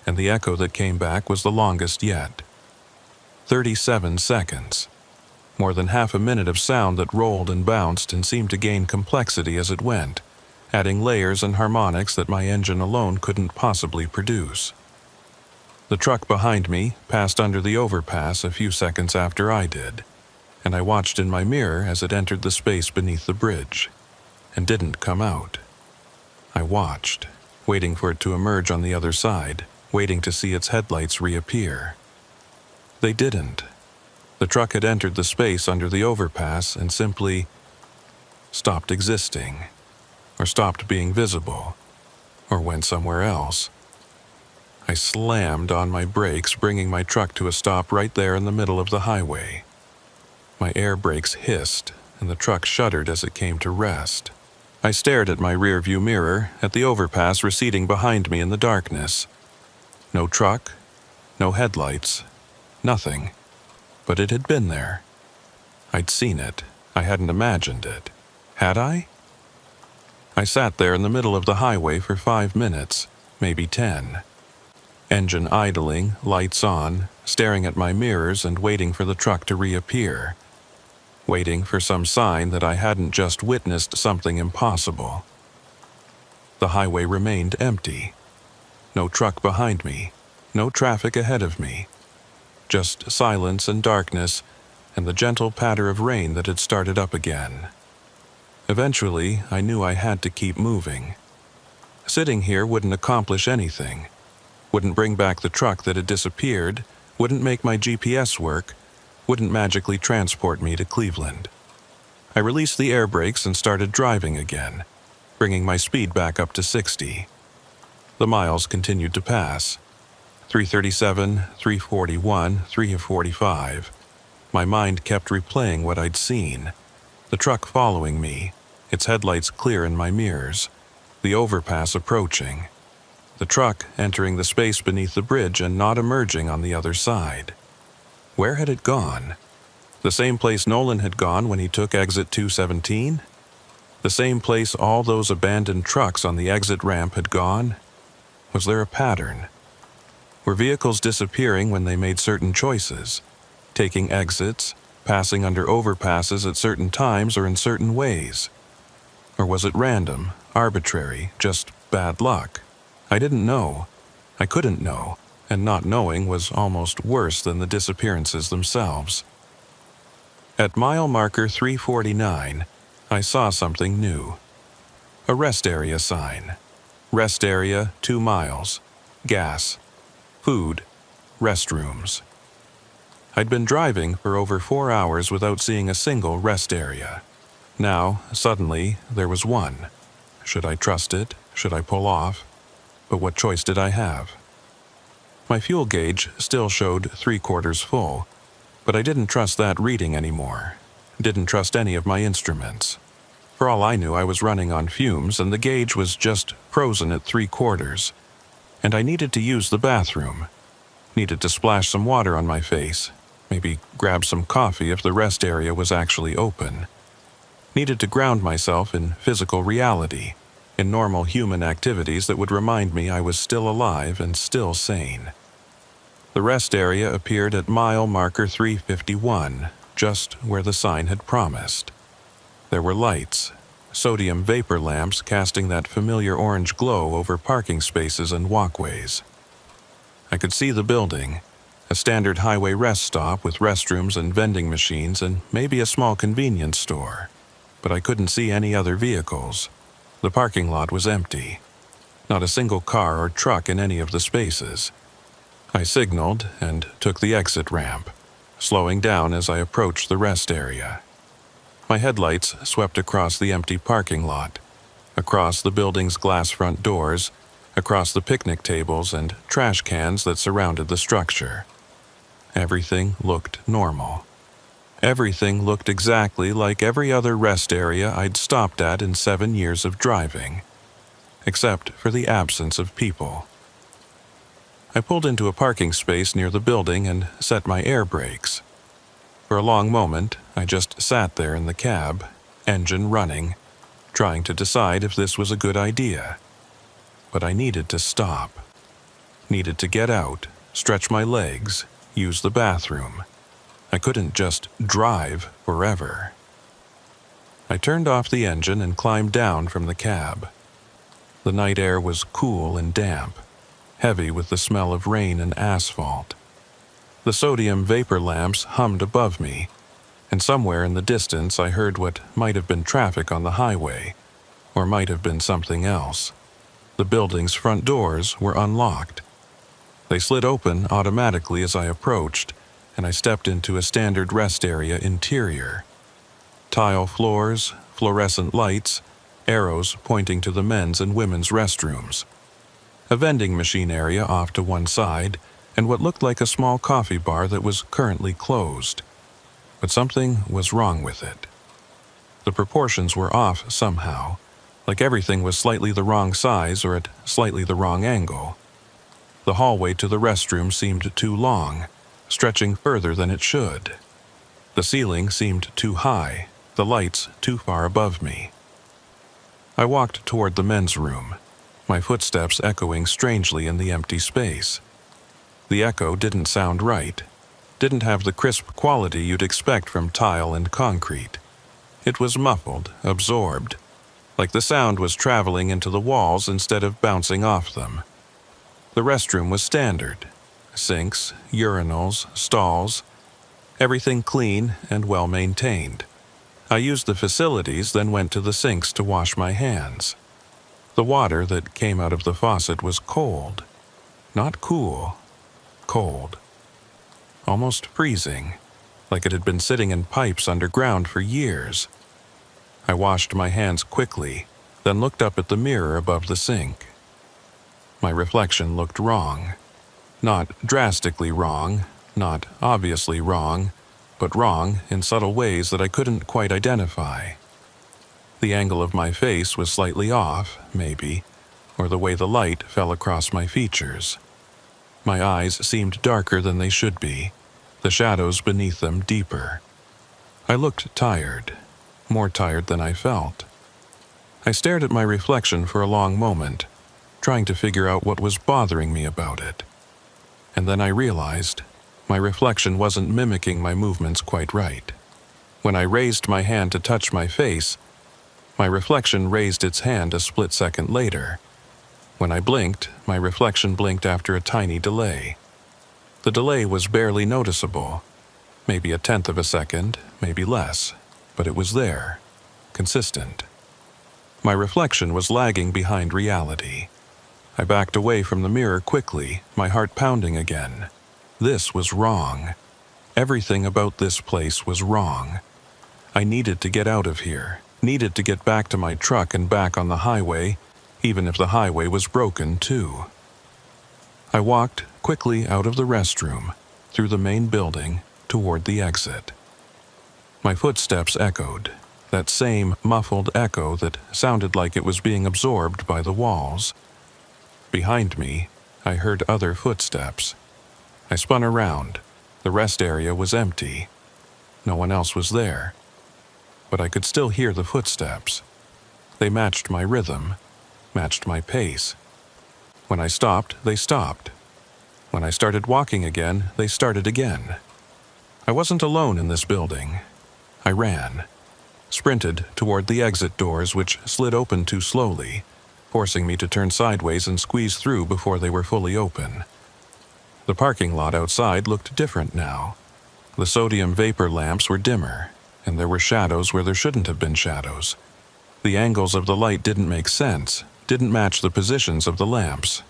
and the echo that came back was the longest yet. 37 seconds. More than half a minute of sound that rolled and bounced and seemed to gain complexity as it went, adding layers and harmonics that my engine alone couldn't possibly produce. The truck behind me passed under the overpass a few seconds after I did, and I watched in my mirror as it entered the space beneath the bridge, and didn't come out. I watched, waiting for it to emerge on the other side, waiting to see its headlights reappear. They didn't. The truck had entered the space under the overpass and simply stopped existing, or stopped being visible, or went somewhere else. I slammed on my brakes, bringing my truck to a stop right there in the middle of the highway. My air brakes hissed, and the truck shuddered as it came to rest. I stared at my rearview mirror, at the overpass receding behind me in the darkness. No truck, no headlights, nothing. But it had been there. I'd seen it. I hadn't imagined it. Had I? I sat there in the middle of the highway for 5 minutes, maybe 10. Engine idling, lights on, staring at my mirrors and waiting for the truck to reappear. Waiting for some sign that I hadn't just witnessed something impossible. The highway remained empty. No truck behind me, no traffic ahead of me. Just silence and darkness, and the gentle patter of rain that had started up again. Eventually, I knew I had to keep moving. Sitting here wouldn't accomplish anything. Wouldn't bring back the truck that had disappeared, wouldn't make my GPS work, wouldn't magically transport me to Cleveland. I released the air brakes and started driving again, bringing my speed back up to 60. The miles continued to pass. 337, 341, 345. My mind kept replaying what I'd seen. The truck following me, its headlights clear in my mirrors. The overpass approaching. The truck entering the space beneath the bridge and not emerging on the other side. Where had it gone? The same place Nolan had gone when he took exit 217? The same place all those abandoned trucks on the exit ramp had gone? Was there a pattern? Were vehicles disappearing when they made certain choices, taking exits, passing under overpasses at certain times or in certain ways? Or was it random, arbitrary, just bad luck? I didn't know. I couldn't know, and not knowing was almost worse than the disappearances themselves. At mile marker 349, I saw something new. A rest area sign. Rest area 2 miles. Gas. Food, restrooms. I'd been driving for over 4 hours without seeing a single rest area. Now, suddenly, there was one. Should I trust it? Should I pull off? But what choice did I have? My fuel gauge still showed 3/4 full, but I didn't trust that reading anymore. Didn't trust any of my instruments. For all I knew, I was running on fumes, and the gauge was just frozen at 3/4. And I needed to use the bathroom. Needed to splash some water on my face. Maybe grab some coffee if the rest area was actually open. Needed to ground myself in physical reality, in normal human activities that would remind me I was still alive and still sane. The rest area appeared at mile marker 351, just where the sign had promised. There were lights, sodium vapor lamps casting that familiar orange glow over parking spaces and walkways. I could see the building, a standard highway rest stop with restrooms and vending machines and maybe a small convenience store, but I couldn't see any other vehicles. The parking lot was empty. Not a single car or truck in any of the spaces. I signaled and took the exit ramp, slowing down as I approached the rest area. My headlights swept across the empty parking lot, across the building's glass front doors, across the picnic tables and trash cans that surrounded the structure. Everything looked normal. Everything looked exactly like every other rest area I'd stopped at in 7 years of driving, except for the absence of people. I pulled into a parking space near the building and set my air brakes. For a long moment, I just sat there in the cab, engine running, trying to decide if this was a good idea. but I needed to stop. Needed to get out, stretch my legs, use the bathroom. I couldn't just drive forever. I turned off the engine and climbed down from the cab. The night air was cool and damp, heavy with the smell of rain and asphalt. The sodium vapor lamps hummed above me, and somewhere in the distance I heard what might have been traffic on the highway, or might have been something else. The building's front doors were unlocked. They slid open automatically as I approached, and I stepped into a standard rest area interior. Tile floors, fluorescent lights, arrows pointing to the men's and women's restrooms. A vending machine area off to one side, and what looked like a small coffee bar that was currently closed. But something was wrong with it. The proportions were off somehow, like everything was slightly the wrong size or at slightly the wrong angle. The hallway to the restroom seemed too long, stretching further than it should. The ceiling seemed too high, the lights too far above me. I walked toward the men's room, my footsteps echoing strangely in the empty space. The echo didn't sound right, didn't have the crisp quality you'd expect from tile and concrete. It was muffled, absorbed, like the sound was traveling into the walls instead of bouncing off them. The restroom was standard. Sinks, urinals, stalls, everything clean and well maintained. I used the facilities, then went to the sinks to wash my hands. The water that came out of the faucet was cold. Not cool, cold. Almost freezing, like it had been sitting in pipes underground for years. I washed my hands quickly, then looked up at the mirror above the sink. My reflection looked wrong. Not drastically wrong, not obviously wrong, but wrong in subtle ways that I couldn't quite identify. The angle of my face was slightly off, maybe, or the way the light fell across my features. My eyes seemed darker than they should be, the shadows beneath them deeper. I looked tired, more tired than I felt. I stared at my reflection for a long moment, trying to figure out what was bothering me about it. And then I realized my reflection wasn't mimicking my movements quite right. When I raised my hand to touch my face, my reflection raised its hand a split second later. When I blinked, my reflection blinked after a tiny delay. The delay was barely noticeable, maybe a tenth of a second, maybe less, but it was there, consistent. My reflection was lagging behind reality. I backed away from the mirror quickly, my heart pounding again. This was wrong. Everything about this place was wrong. I needed to get out of here, needed to get back to my truck and back on the highway, even if the highway was broken too. I walked quickly out of the restroom, through the main building, toward the exit. My footsteps echoed, that same muffled echo that sounded like it was being absorbed by the walls. Behind me, I heard other footsteps. I spun around. The rest area was empty. No one else was there. But I could still hear the footsteps. They matched my rhythm, matched my pace. When I stopped, they stopped. When I started walking again, they started again. I wasn't alone in this building. I ran, sprinted toward the exit doors, which slid open too slowly, forcing me to turn sideways and squeeze through before they were fully open. The parking lot outside looked different now. The sodium vapor lamps were dimmer, and there were shadows where there shouldn't have been shadows. The angles of the light didn't make sense, didn't match the positions of the lamps.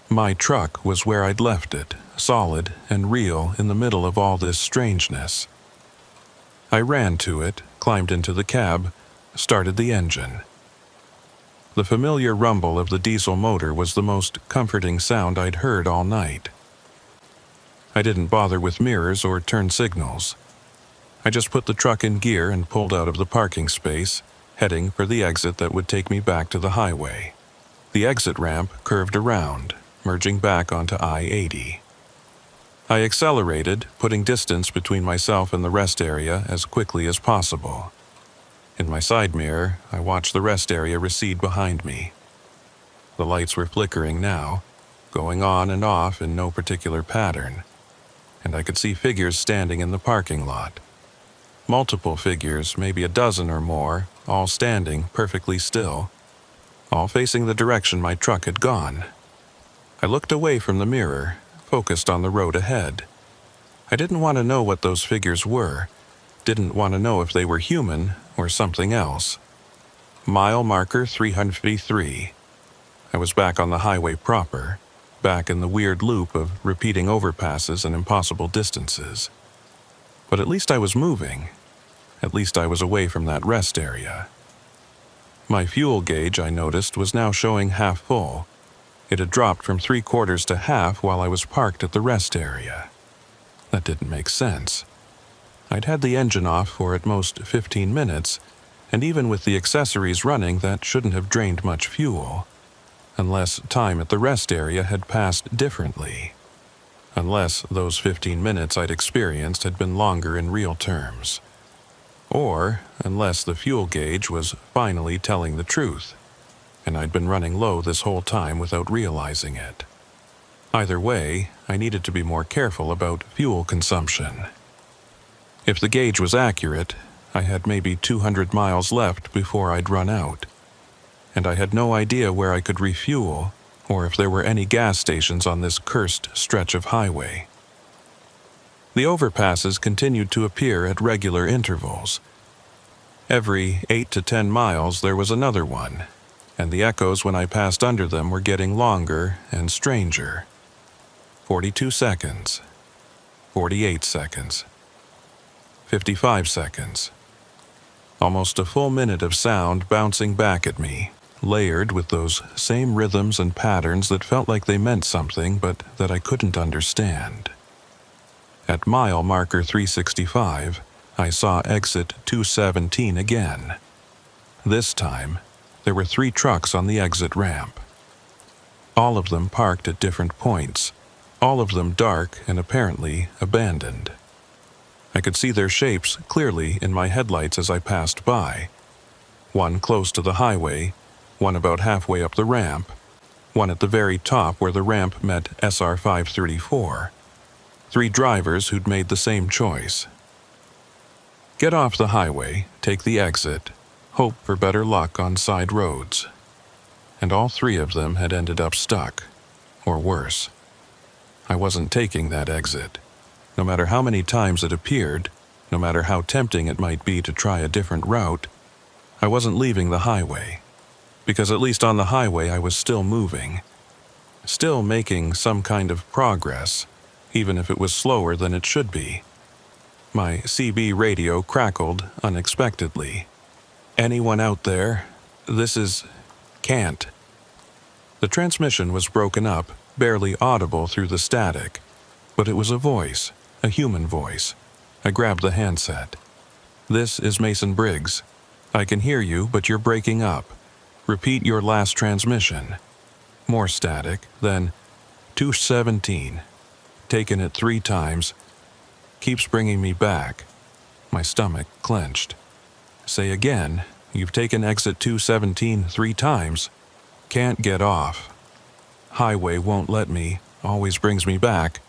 My truck was where I'd left it, solid and real in the middle of all this strangeness. I ran to it, climbed into the cab, started the engine. The familiar rumble of the diesel motor was the most comforting sound I'd heard all night. I didn't bother with mirrors or turn signals. I just put the truck in gear and pulled out of the parking space, heading for the exit that would take me back to the highway. The exit ramp curved around, merging back onto I-80. I accelerated, putting distance between myself and the rest area as quickly as possible. In my side mirror, I watched the rest area recede behind me. The lights were flickering now, going on and off in no particular pattern, and I could see figures standing in the parking lot. Multiple figures, maybe a dozen or more, all standing perfectly still, all facing the direction my truck had gone. I looked away from the mirror, focused on the road ahead. I didn't want to know what those figures were, didn't want to know if they were human or something else. Mile marker 353. I was back on the highway proper, back in the weird loop of repeating overpasses and impossible distances. But at least I was moving. At least I was away from that rest area. My fuel gauge, I noticed, was now showing half full. It had dropped from 3/4 to half while I was parked at the rest area. That didn't make sense. I'd had the engine off for at most 15 minutes, and even with the accessories running, that shouldn't have drained much fuel. Unless time at the rest area had passed differently. Unless those 15 minutes I'd experienced had been longer in real terms. Or unless the fuel gauge was finally telling the truth, and I'd been running low this whole time without realizing it. Either way, I needed to be more careful about fuel consumption. If the gauge was accurate, I had maybe 200 miles left before I'd run out. And I had no idea where I could refuel, or if there were any gas stations on this cursed stretch of highway. The overpasses continued to appear at regular intervals. Every 8 to 10 miles there was another one, and the echoes when I passed under them were getting longer and stranger. 42 seconds, 48 seconds, 55 seconds. Almost a full minute of sound bouncing back at me, layered with those same rhythms and patterns that felt like they meant something but that I couldn't understand. At mile marker 365, I saw exit 217 again. This time, there were 3 trucks on the exit ramp. All of them parked at different points, all of them dark and apparently abandoned. I could see their shapes clearly in my headlights as I passed by. One close to the highway, one about halfway up the ramp, one at the very top where the ramp met SR 534. 3 drivers who'd made the same choice. Get off the highway, take the exit, hope for better luck on side roads. And all 3 of them had ended up stuck, or worse. I wasn't taking that exit. No matter how many times it appeared, no matter how tempting it might be to try a different route, I wasn't leaving the highway. Because at least on the highway I was still moving. Still making some kind of progress, even if it was slower than it should be. My CB radio crackled unexpectedly. Anyone out there? This is... can't. The transmission was broken up, barely audible through the static, but it was a voice, a human voice. I grabbed the handset. This is Mason Briggs. I can hear you, but you're breaking up. Repeat your last transmission. More static, then 217. Taken it 3 times. Keeps bringing me back. My stomach clenched. Say again, you've taken exit 217 3 times. Can't get off. Highway won't let me, always brings me back.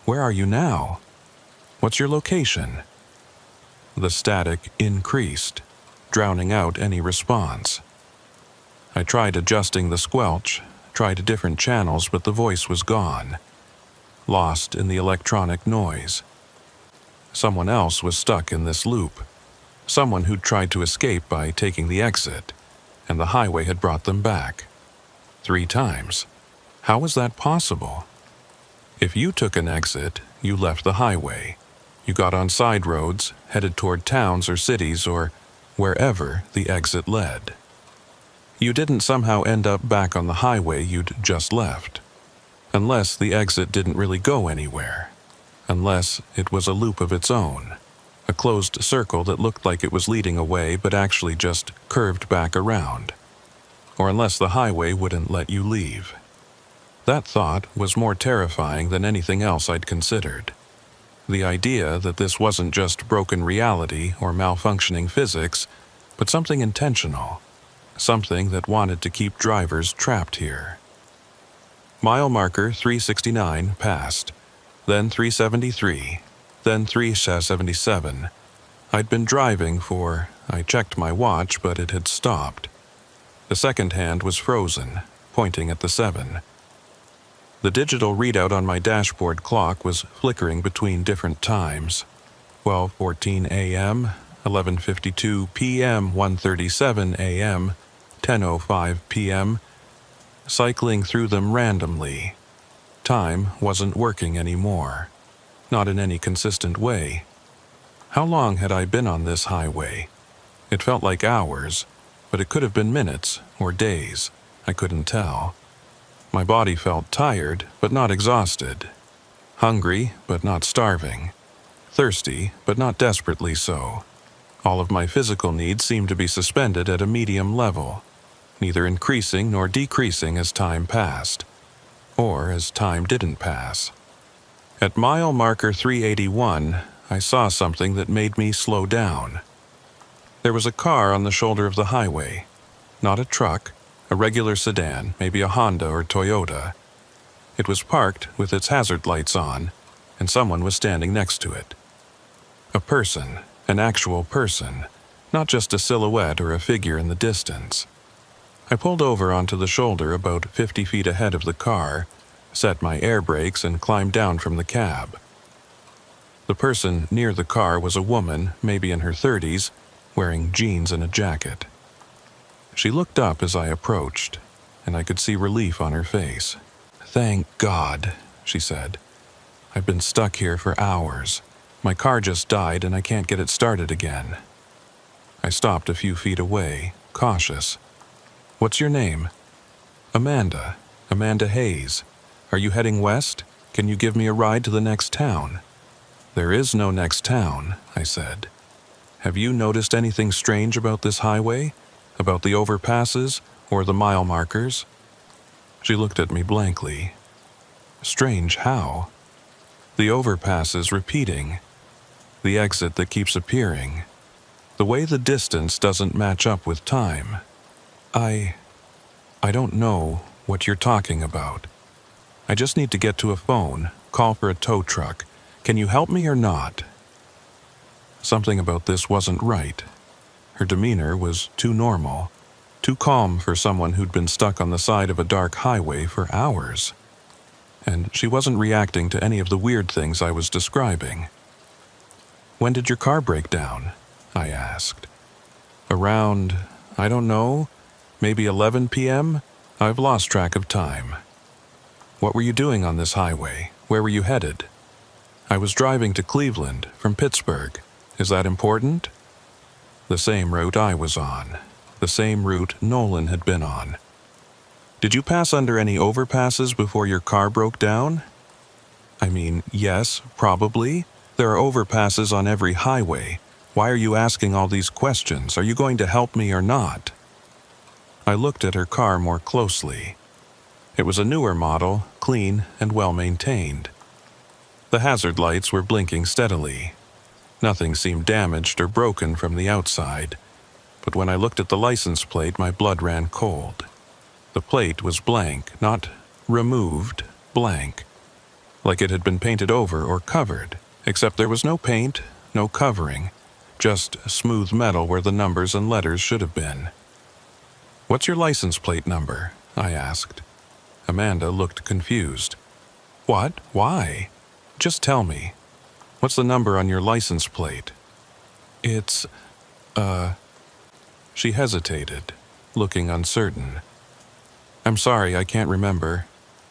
Where are you now? What's your location? The static increased, drowning out any response. I tried adjusting the squelch, tried different channels, but the voice was gone. Lost in the electronic noise. Someone else was stuck in this loop. Someone who'd tried to escape by taking the exit, and the highway had brought them back. 3 times. How was that possible? If you took an exit, you left the highway. You got on side roads, headed toward towns or cities or wherever the exit led. You didn't somehow end up back on the highway you'd just left. Unless the exit didn't really go anywhere. Unless it was a loop of its own. A closed circle that looked like it was leading away but actually just curved back around. Or unless the highway wouldn't let you leave. That thought was more terrifying than anything else I'd considered. The idea that this wasn't just broken reality or malfunctioning physics, but something intentional. Something that wanted to keep drivers trapped here. Mile marker 369 passed, then 373, then 377. I'd been driving I checked my watch, but it had stopped. The second hand was frozen, pointing at the 7. The digital readout on my dashboard clock was flickering between different times. 12:14 a.m., 11:52 p.m., 1:37 a.m., 10:05 p.m., cycling through them randomly. Time wasn't working anymore, not in any consistent way. How long had I been on this highway? It felt like hours, but it could have been minutes or days. I couldn't tell. My body felt tired, but not exhausted. Hungry, but not starving. Thirsty, but not desperately so. All of my physical needs seemed to be suspended at a medium level, neither increasing nor decreasing as time passed, or as time didn't pass. At mile marker 381, I saw something that made me slow down. There was a car on the shoulder of the highway, not a truck, a regular sedan, maybe a Honda or Toyota. It was parked with its hazard lights on, and someone was standing next to it. A person, an actual person, not just a silhouette or a figure in the distance. I pulled over onto the shoulder about 50 feet ahead of the car, set my air brakes, and climbed down from the cab. The person near the car was a woman, maybe in her 30s, wearing jeans and a jacket. She looked up as I approached, and I could see relief on her face. "Thank God," she said. "I've been stuck here for hours. My car just died and I can't get it started again." I stopped a few feet away, cautious. "What's your name?" "Amanda. Amanda Hayes. Are you heading west? Can you give me a ride to the next town?" "There is no next town," I said. "Have you noticed anything strange about this highway? About the overpasses or the mile markers?" She looked at me blankly. "Strange how?" "The overpasses repeating. The exit that keeps appearing. The way the distance doesn't match up with time. I don't know what you're talking about. I just need to get to a phone, call for a tow truck. Can you help me or not?" Something about this wasn't right. Her demeanor was too normal, too calm for someone who'd been stuck on the side of a dark highway for hours. And she wasn't reacting to any of the weird things I was describing. "When did your car break down?" I asked. "Around, I don't know, maybe 11 p.m.? I've lost track of time." "What were you doing on this highway? Where were you headed?" "I was driving to Cleveland from Pittsburgh. Is that important?" The same route I was on. The same route Nolan had been on. "Did you pass under any overpasses before your car broke down?" "I mean, yes, probably. There are overpasses on every highway. Why are you asking all these questions? Are you going to help me or not?" I looked at her car more closely. It was a newer model, clean and well-maintained. The hazard lights were blinking steadily. Nothing seemed damaged or broken from the outside, but when I looked at the license plate, my blood ran cold. The plate was blank, not removed, blank, like it had been painted over or covered, except there was no paint, no covering, just smooth metal where the numbers and letters should have been. "What's your license plate number?" I asked. Amanda looked confused. "What? Why? Just tell me. What's the number on your license plate?" "It's, She hesitated, looking uncertain. "I'm sorry, I can't remember.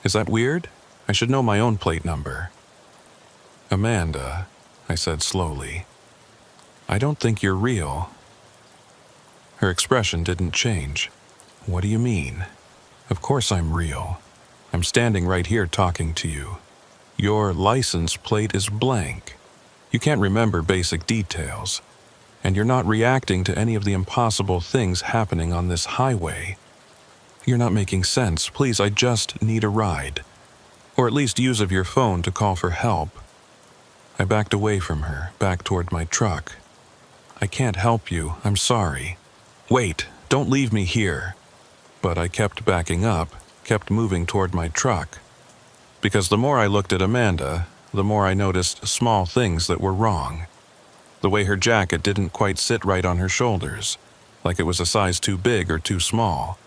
Is that weird? I should know my own plate number." "Amanda," I said slowly, "I don't think you're real." Her expression didn't change. "What do you mean?" "Of course I'm real. I'm standing right here talking to you. Your license plate is blank. You can't remember basic details, and you're not reacting to any of the impossible things happening on this highway. You're not making sense. Please, I just need a ride. Or at least use of your phone to call for help." I backed away from her, back toward my truck. "I can't help you. I'm sorry." "Wait, don't leave me here." But I kept backing up, kept moving toward my truck. Because the more I looked at Amanda, the more I noticed small things that were wrong. The way her jacket didn't quite sit right on her shoulders, like it was a size too big or too small.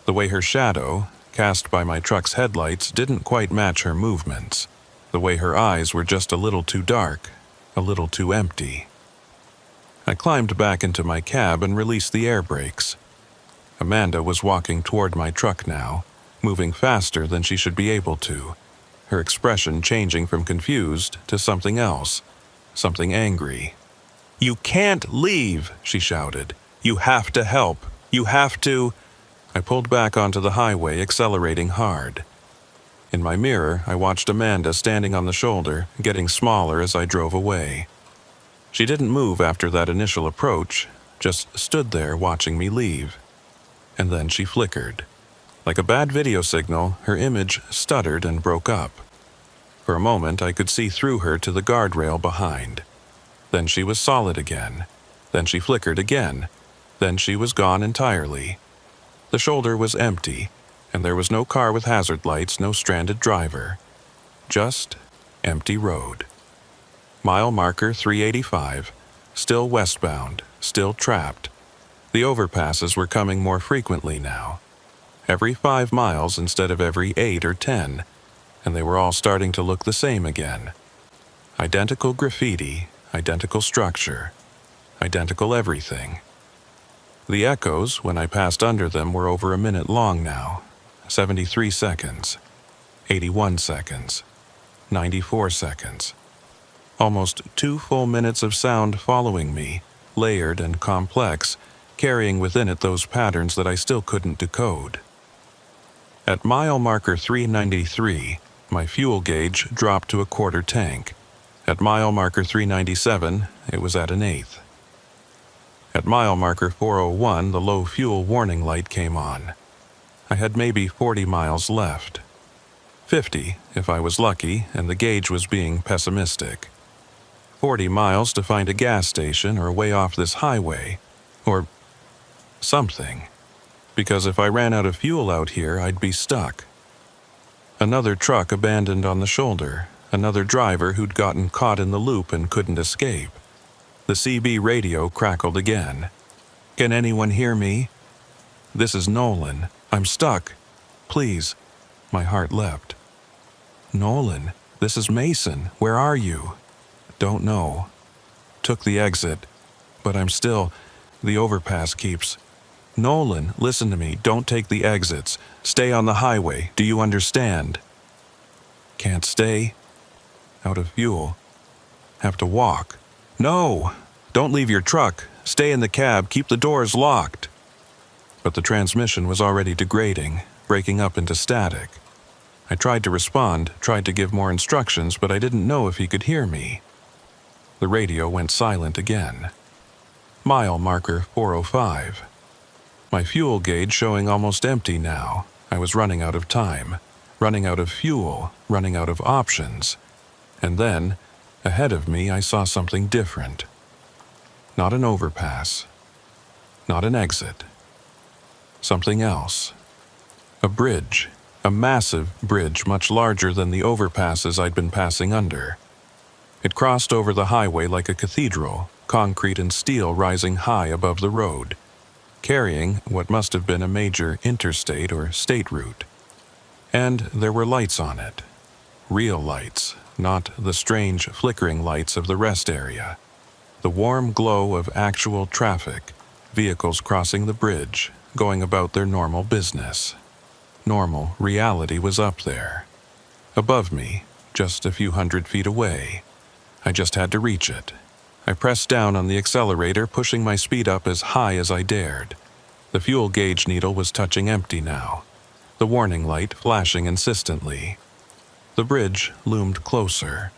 The way her shadow, cast by my truck's headlights, didn't quite match her movements. The way her eyes were just a little too dark, a little too empty. I climbed back into my cab and released the air brakes. Amanda was walking toward my truck now, moving faster than she should be able to, her expression changing from confused to something else, something angry. "You can't leave," she shouted. "You have to help. You have to—" I pulled back onto the highway, accelerating hard. In my mirror, I watched Amanda standing on the shoulder, getting smaller as I drove away. She didn't move after that initial approach, just stood there watching me leave. And then she flickered. Like a bad video signal, her image stuttered and broke up. For a moment, I could see through her to the guardrail behind. Then she was solid again. Then she flickered again. Then she was gone entirely. The shoulder was empty, and there was no car with hazard lights, no stranded driver. Just empty road. Mile marker 385, still westbound, still trapped. The overpasses were coming more frequently now. Every 5 miles instead of every 8 or 10, and they were all starting to look the same again. Identical graffiti, identical structure, identical everything. The echoes, when I passed under them, were over a minute long now. 73 seconds, 81 seconds, 94 seconds. Almost 2 full minutes of sound following me, layered and complex, carrying within it those patterns that I still couldn't decode. At mile marker 393, my fuel gauge dropped to a quarter tank. At mile marker 397, it was at an eighth. At mile marker 401, the low fuel warning light came on. I had maybe 40 miles left. 50, if I was lucky, and the gauge was being pessimistic. 40 miles to find a gas station or way off this highway, or something. Because if I ran out of fuel out here, I'd be stuck. Another truck abandoned on the shoulder, another driver who'd gotten caught in the loop and couldn't escape. The CB radio crackled again. "Can anyone hear me? This is Nolan. I'm stuck. Please." My heart leapt. "Nolan, this is Mason. Where are you?" "Don't know. Took the exit. But I'm still... The overpass keeps... Nolan, listen to me. Don't take the exits. Stay on the highway. Do you understand?" "Can't stay. Out of fuel. Have to walk." "No! Don't leave your truck. Stay in the cab. Keep the doors locked." But the transmission was already degrading, breaking up into static. I tried to respond, tried to give more instructions, but I didn't know if he could hear me. The radio went silent again. Mile marker 405. My fuel gauge showing almost empty now. I was running out of time, running out of fuel, running out of options. And then, ahead of me, I saw something different. Not an overpass. Not an exit. Something else. A bridge. A massive bridge much larger than the overpasses I'd been passing under. It crossed over the highway like a cathedral, concrete and steel rising high above the road, carrying what must have been a major interstate or state route. And there were lights on it. Real lights, not the strange flickering lights of the rest area. The warm glow of actual traffic, vehicles crossing the bridge, going about their normal business. Normal reality was up there. Above me, just a few 100 feet away. I just had to reach it. I pressed down on the accelerator, pushing my speed up as high as I dared. The fuel gauge needle was touching empty now, the warning light flashing insistently. The bridge loomed closer.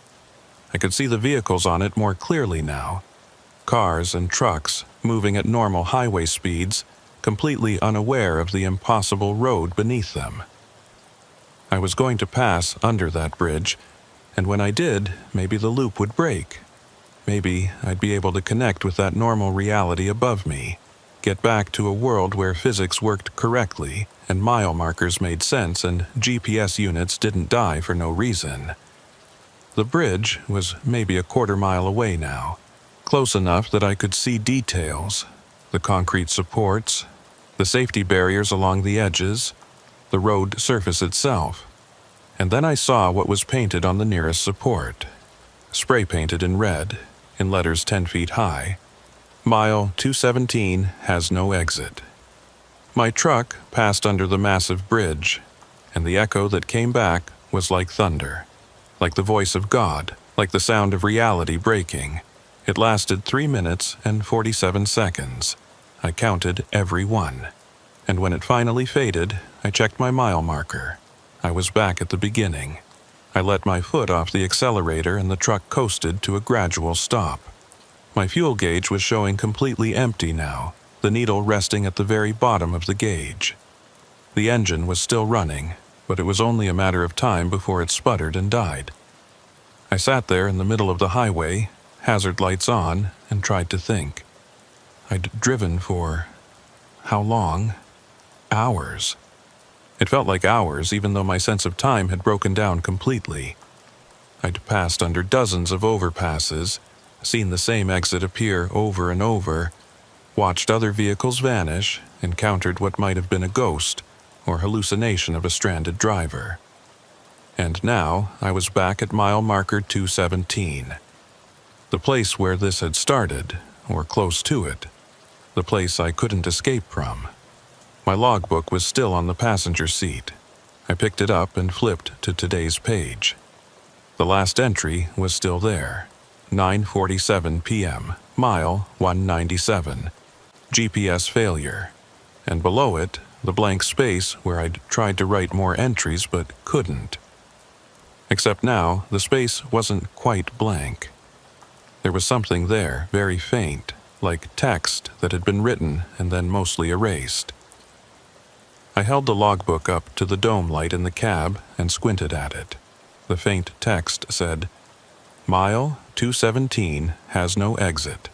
I could see the vehicles on it more clearly now. Cars and trucks moving at normal highway speeds, completely unaware of the impossible road beneath them. I was going to pass under that bridge, and when I did, maybe the loop would break. Maybe I'd be able to connect with that normal reality above me, get back to a world where physics worked correctly and mile markers made sense and GPS units didn't die for no reason. The bridge was maybe a quarter-mile away now, close enough that I could see details, the concrete supports, the safety barriers along the edges, the road surface itself. And then I saw what was painted on the nearest support, spray-painted in red, in letters 10 feet high. Mile 217 has no exit. My truck passed under the massive bridge, and the echo that came back was like thunder, like the voice of God, like the sound of reality breaking. It lasted 3 minutes and 47 seconds. I counted every one. And when it finally faded, I checked my mile marker. I was back at the beginning. I let my foot off the accelerator and the truck coasted to a gradual stop. My fuel gauge was showing completely empty now, the needle resting at the very bottom of the gauge. The engine was still running, but it was only a matter of time before it sputtered and died. I sat there in the middle of the highway, hazard lights on, and tried to think. I'd driven for how long? Hours. It felt like hours, even though my sense of time had broken down completely. I'd passed under dozens of overpasses, seen the same exit appear over and over, watched other vehicles vanish, encountered what might have been a ghost or hallucination of a stranded driver. And now I was back at mile marker 217. The place where this had started, or close to it. The place I couldn't escape from. My logbook was still on the passenger seat. I picked it up and flipped to today's page. The last entry was still there. 9:47 p.m., mile 197. GPS failure. And below it, the blank space where I'd tried to write more entries but couldn't. Except now, the space wasn't quite blank. There was something there, very faint, like text that had been written and then mostly erased. I held the logbook up to the dome light in the cab and squinted at it. The faint text said, Mile 217 has no exit.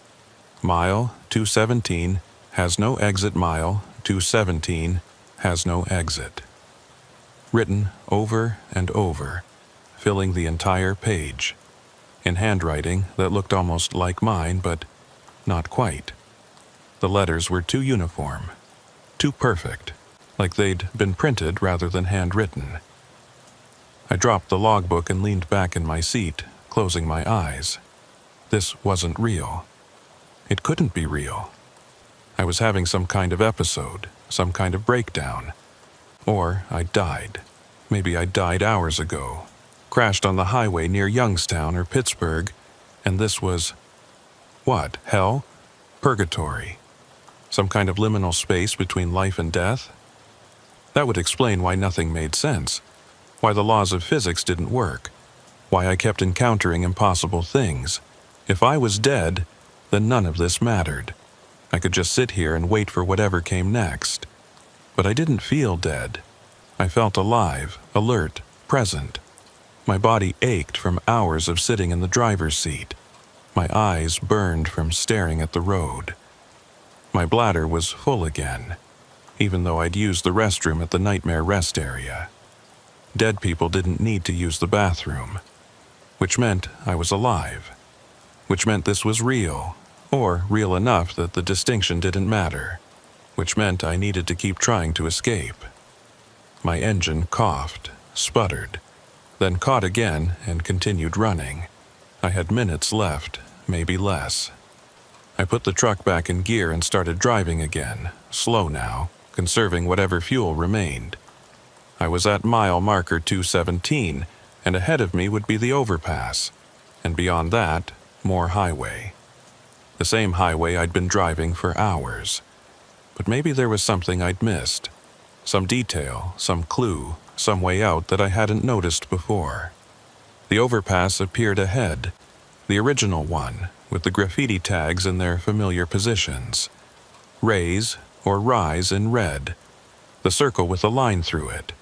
Mile 217 has no exit. Mile 217 has no exit. Written over and over, filling the entire page, in handwriting that looked almost like mine, but not quite. The letters were too uniform, too perfect, like they'd been printed rather than handwritten. I dropped the logbook and leaned back in my seat, closing my eyes. This wasn't real. It couldn't be real. I was having some kind of episode, some kind of breakdown. Or I died. Maybe I died hours ago, crashed on the highway near Youngstown or Pittsburgh, and this was, what, hell? Purgatory? Some kind of liminal space between life and death? That would explain why nothing made sense, why the laws of physics didn't work, why I kept encountering impossible things. If I was dead, then none of this mattered. I could just sit here and wait for whatever came next. But I didn't feel dead. I felt alive, alert, present. My body ached from hours of sitting in the driver's seat. My eyes burned from staring at the road. My bladder was full again, even though I'd used the restroom at the nightmare rest area. Dead people didn't need to use the bathroom, which meant I was alive, which meant this was real, or real enough that the distinction didn't matter, which meant I needed to keep trying to escape. My engine coughed, sputtered, then caught again and continued running. I had minutes left, maybe less. I put the truck back in gear and started driving again, slow now, conserving whatever fuel remained. I was at mile marker 217, and ahead of me would be the overpass, and beyond that, more highway. The same highway I'd been driving for hours. But maybe there was something I'd missed. Some detail, some clue, some way out that I hadn't noticed before. The overpass appeared ahead, the original one, with the graffiti tags in their familiar positions. Raise or rise in red. The circle with a line through it.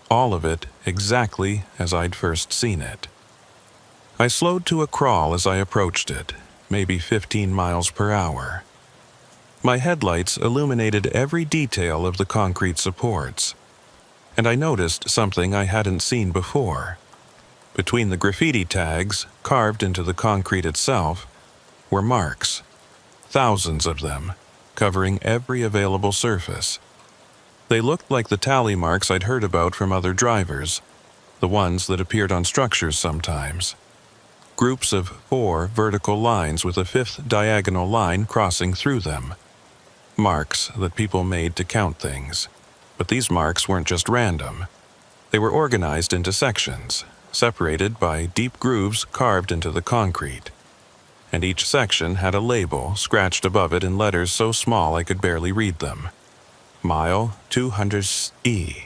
All of it exactly as I'd first seen it. I slowed to a crawl as I approached it, maybe 15 miles per hour. My headlights illuminated every detail of the concrete supports, and I noticed something I hadn't seen before. Between the graffiti tags, carved into the concrete itself, were marks, thousands of them, covering every available surface. They looked like the tally marks I'd heard about from other drivers, the ones that appeared on structures sometimes. Groups of 4 vertical lines with a 5th diagonal line crossing through them. Marks that people made to count things. But these marks weren't just random. They were organized into sections, separated by deep grooves carved into the concrete. And each section had a label scratched above it in letters so small I could barely read them. Mile 200E.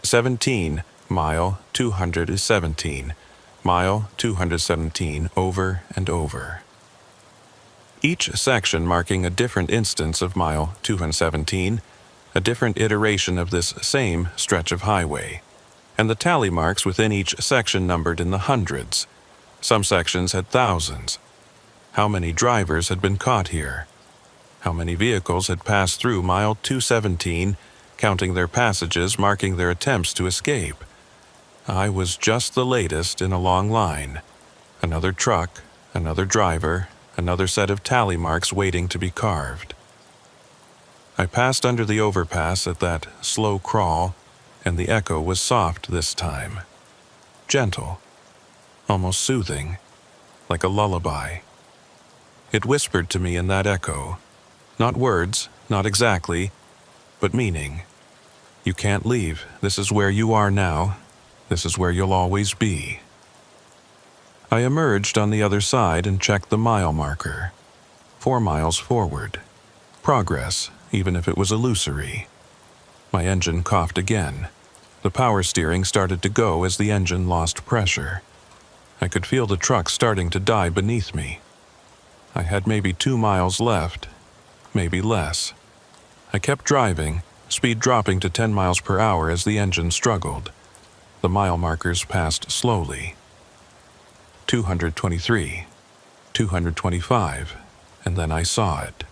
17, mile 217. Mile 217, over and over. Each section marking a different instance of mile 217, a different iteration of this same stretch of highway, and the tally marks within each section numbered in the hundreds. Some sections had thousands. How many drivers had been caught here? How many vehicles had passed through mile 217, counting their passages, marking their attempts to escape? I was just the latest in a long line. Another truck, another driver, another set of tally marks waiting to be carved. I passed under the overpass at that slow crawl, and the echo was soft this time. Gentle, almost soothing, like a lullaby. It whispered to me in that echo, not words, not exactly, but meaning. You can't leave. This is where you are now. This is where you'll always be. I emerged on the other side and checked the mile marker. 4 miles forward. Progress, even if it was illusory. My engine coughed again. The power steering started to go as the engine lost pressure. I could feel the truck starting to die beneath me. I had maybe 2 miles left, maybe less. I kept driving, speed dropping to 10 miles per hour as the engine struggled. The mile markers passed slowly. 223, 225, and then I saw it.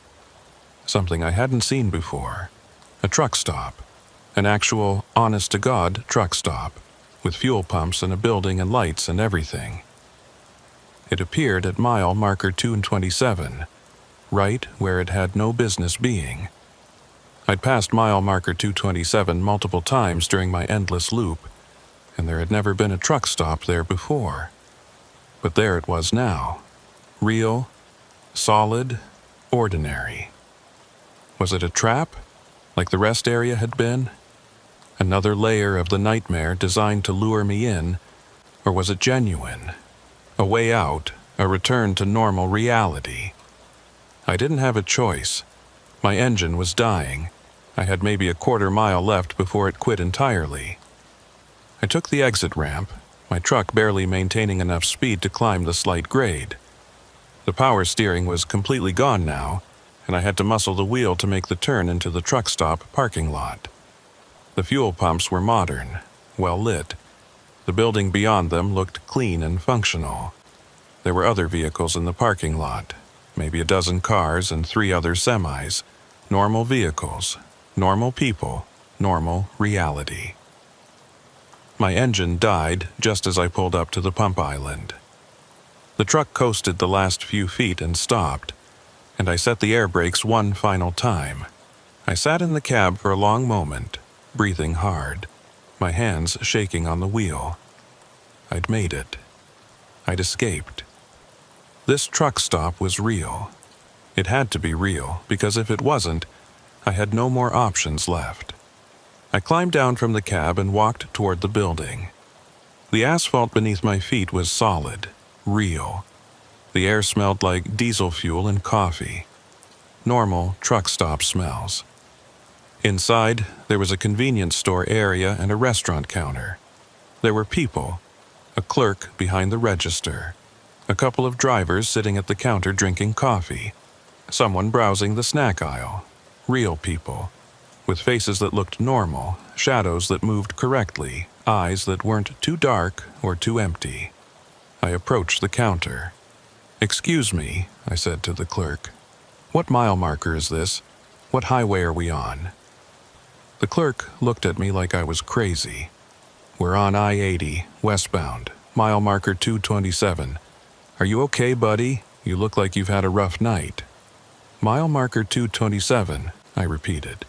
Something I hadn't seen before. A truck stop. An actual, honest-to-God truck stop, with fuel pumps and a building and lights and everything. It appeared at mile marker 227, right where it had no business being. I'd passed mile marker 227 multiple times during my endless loop, and there had never been a truck stop there before. But there it was now. Real, solid, ordinary. Was it a trap, like the rest area had been? Another layer of the nightmare designed to lure me in, or was it genuine? A way out, a return to normal reality. I didn't have a choice. My engine was dying. I had maybe a quarter mile left before it quit entirely. I took the exit ramp, my truck barely maintaining enough speed to climb the slight grade. The power steering was completely gone now, and I had to muscle the wheel to make the turn into the truck stop parking lot. The fuel pumps were modern, well lit. The building beyond them looked clean and functional. There were other vehicles in the parking lot, maybe a dozen cars and 3 other semis. Normal vehicles, normal people, normal reality. My engine died just as I pulled up to the pump island. The truck coasted the last few feet and stopped, and I set the air brakes one final time. I sat in the cab for a long moment, breathing hard, my hands shaking on the wheel. I'd made it. I'd escaped. This truck stop was real. It had to be real, because if it wasn't, I had no more options left. I climbed down from the cab and walked toward the building. The asphalt beneath my feet was solid, real. The air smelled like diesel fuel and coffee. Normal truck stop smells. Inside, there was a convenience store area and a restaurant counter. There were people, a clerk behind the register, a couple of drivers sitting at the counter drinking coffee, someone browsing the snack aisle, real people, with faces that looked normal, shadows that moved correctly, eyes that weren't too dark or too empty. I approached the counter. "Excuse me," I said to the clerk. What mile marker is this? What highway are we on? The clerk looked at me like I was crazy. We're on I-80, westbound, mile marker 227. Are you okay, buddy? You look like you've had a rough night. Mile marker 227, I repeated.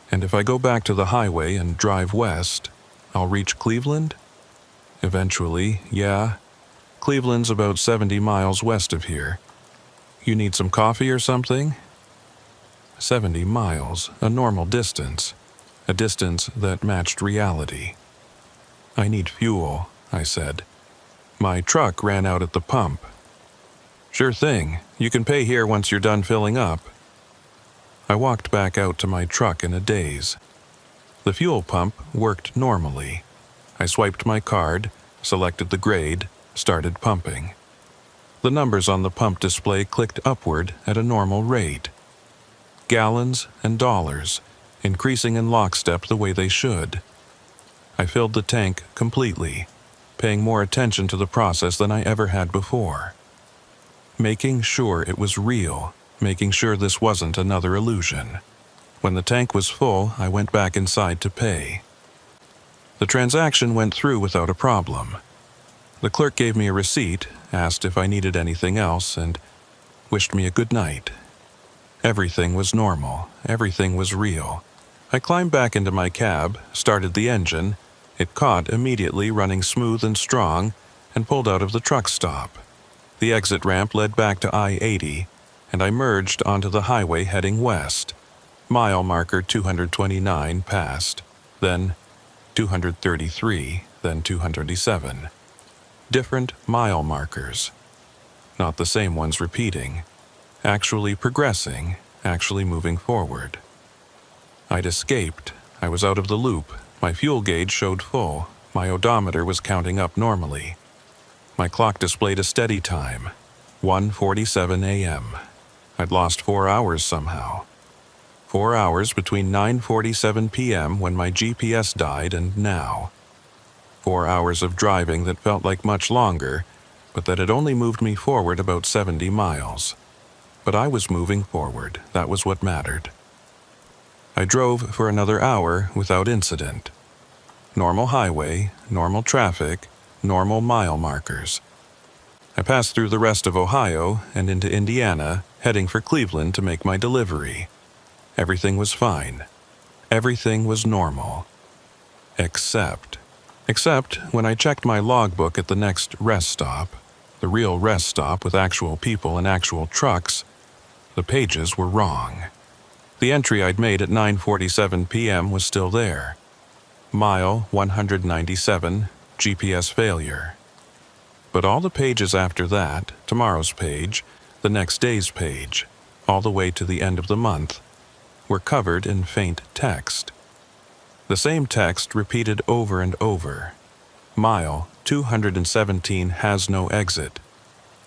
And if I go back to the highway and drive west, I'll reach Cleveland? Eventually, yeah. Cleveland's about 70 miles west of here. You need some coffee or something? 70 miles, a normal distance. A distance that matched reality. I need fuel, I said. My truck ran out at the pump. Sure thing. You can pay here once you're done filling up. I walked back out to my truck in a daze. The fuel pump worked normally. I swiped my card, selected the grade, started pumping. The numbers on the pump display clicked upward at a normal rate. Gallons and dollars, increasing in lockstep the way they should. I filled the tank completely, paying more attention to the process than I ever had before. Making sure it was real, making sure this wasn't another illusion. When the tank was full, I went back inside to pay. The transaction went through without a problem. The clerk gave me a receipt, asked if I needed anything else, and wished me a good night. Everything was normal. Everything was real. I climbed back into my cab, started the engine. It caught immediately, running smooth and strong, and pulled out of the truck stop. The exit ramp led back to I-80, and I merged onto the highway heading west. Mile marker 229 passed, then 233, then 237. Different mile markers. Not the same ones repeating. Actually progressing, actually moving forward. I'd escaped. I was out of the loop. My fuel gauge showed full. My odometer was counting up normally. My clock displayed a steady time, 1:47 a.m. I'd lost 4 hours somehow. 4 hours between 9:47 p.m. when my GPS died and now. 4 hours of driving that felt like much longer, but that had only moved me forward about 70 miles. But I was moving forward. That was what mattered. I drove for another hour without incident. Normal highway, normal traffic, normal mile markers. I passed through the rest of Ohio and into Indiana, heading for Cleveland to make my delivery. Everything was fine. Everything was normal. Except when I checked my logbook at the next rest stop, the real rest stop with actual people and actual trucks, the pages were wrong. The entry I'd made at 9:47 p.m. was still there. Mile 197, GPS failure. But all the pages after that, tomorrow's page, the next day's page, all the way to the end of the month, were covered in faint text. The same text repeated over and over. Mile 217 has no exit.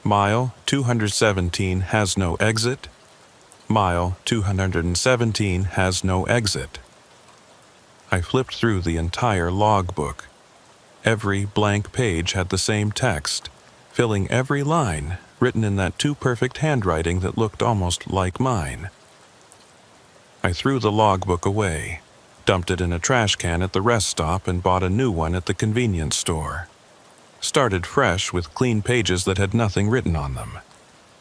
Mile 217 has no exit. Mile 217 has no exit. I flipped through the entire logbook. Every blank page had the same text, filling every line, written in that too-perfect handwriting that looked almost like mine. I threw the logbook away, dumped it in a trash can at the rest stop, and bought a new one at the convenience store. Started fresh with clean pages that had nothing written on them.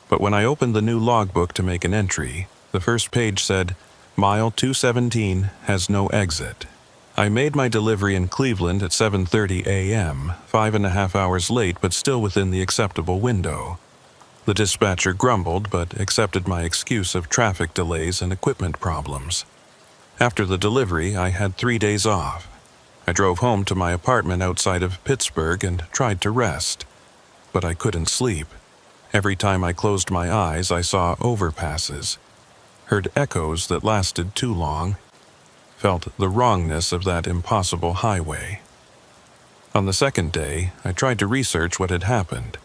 But when I opened the new logbook to make an entry, the first page said, Mile 217 has no exit. I made my delivery in Cleveland at 7:30 a.m., 5.5 hours late but still within the acceptable window. The dispatcher grumbled but accepted my excuse of traffic delays and equipment problems. After the delivery, I had 3 days off. I drove home to my apartment outside of Pittsburgh and tried to rest. But I couldn't sleep. Every time I closed my eyes, I saw overpasses, heard echoes that lasted too long, felt the wrongness of that impossible highway. On the second day, I tried to research what had happened.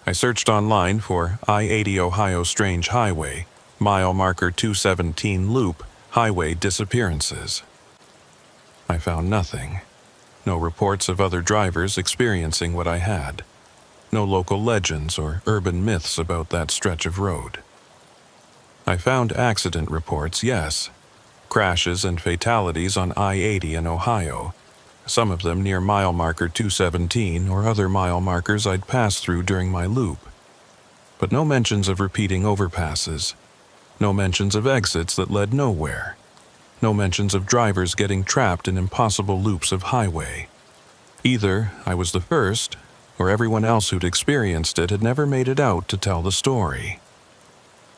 I searched online for I-80 Ohio Strange Highway, mile marker 217 loop, highway disappearances. I found nothing. No reports of other drivers experiencing what I had. No local legends or urban myths about that stretch of road. I found accident reports, yes. Crashes and fatalities on I-80 in Ohio, some of them near mile marker 217 or other mile markers I'd passed through during my loop. But no mentions of repeating overpasses. No mentions of exits that led nowhere. No mentions of drivers getting trapped in impossible loops of highway. Either I was the first, or everyone else who'd experienced it had never made it out to tell the story.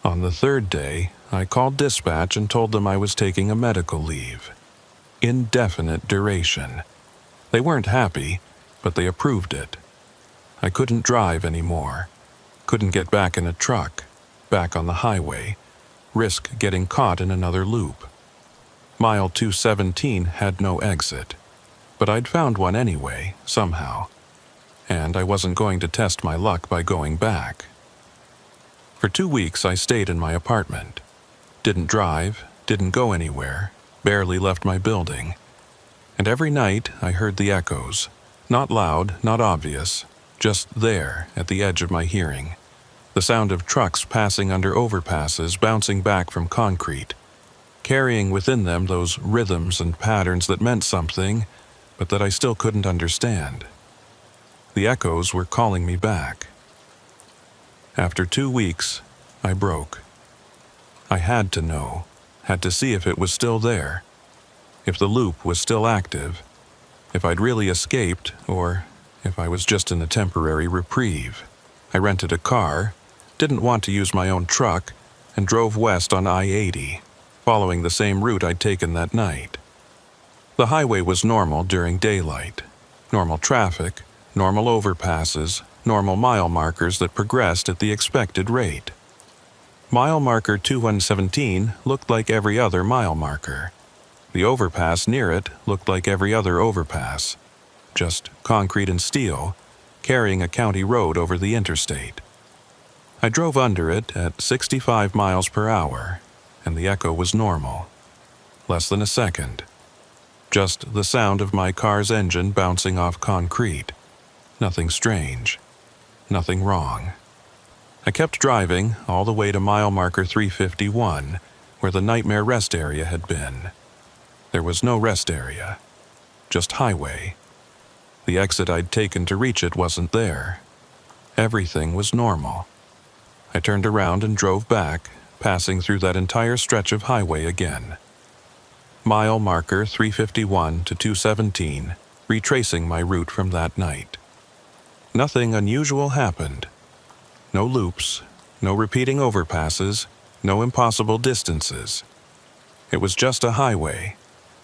On the third day, I called dispatch and told them I was taking a medical leave. Indefinite duration. They weren't happy, but they approved it. I couldn't drive anymore. Couldn't get back in a truck, back on the highway, risk getting caught in another loop. Mile 217 had no exit, but I'd found one anyway, somehow. And I wasn't going to test my luck by going back. For 2 weeks I stayed in my apartment. Didn't drive, didn't go anywhere, barely left my building. And every night I heard the echoes, not loud, not obvious, just there at the edge of my hearing. The sound of trucks passing under overpasses, bouncing back from concrete, carrying within them those rhythms and patterns that meant something, but that I still couldn't understand. The echoes were calling me back. After 2 weeks, I broke. I had to know, had to see if it was still there, if the loop was still active, if I'd really escaped, or if I was just in a temporary reprieve. I rented a car, didn't want to use my own truck, and drove west on I-80, following the same route I'd taken that night. The highway was normal during daylight, normal traffic, normal overpasses, normal mile markers that progressed at the expected rate. Mile marker 2117 looked like every other mile marker. The overpass near it looked like every other overpass, just concrete and steel, carrying a county road over the interstate. I drove under it at 65 miles per hour, and the echo was normal. Less than a second. Just the sound of my car's engine bouncing off concrete. Nothing strange. Nothing wrong. I kept driving all the way to mile marker 351, where the nightmare rest area had been. There was no rest area, just highway. The exit I'd taken to reach it wasn't there. Everything was normal. I turned around and drove back, passing through that entire stretch of highway again. Mile marker 351 to 217, retracing my route from that night. Nothing unusual happened. No loops, no repeating overpasses, no impossible distances. It was just a highway,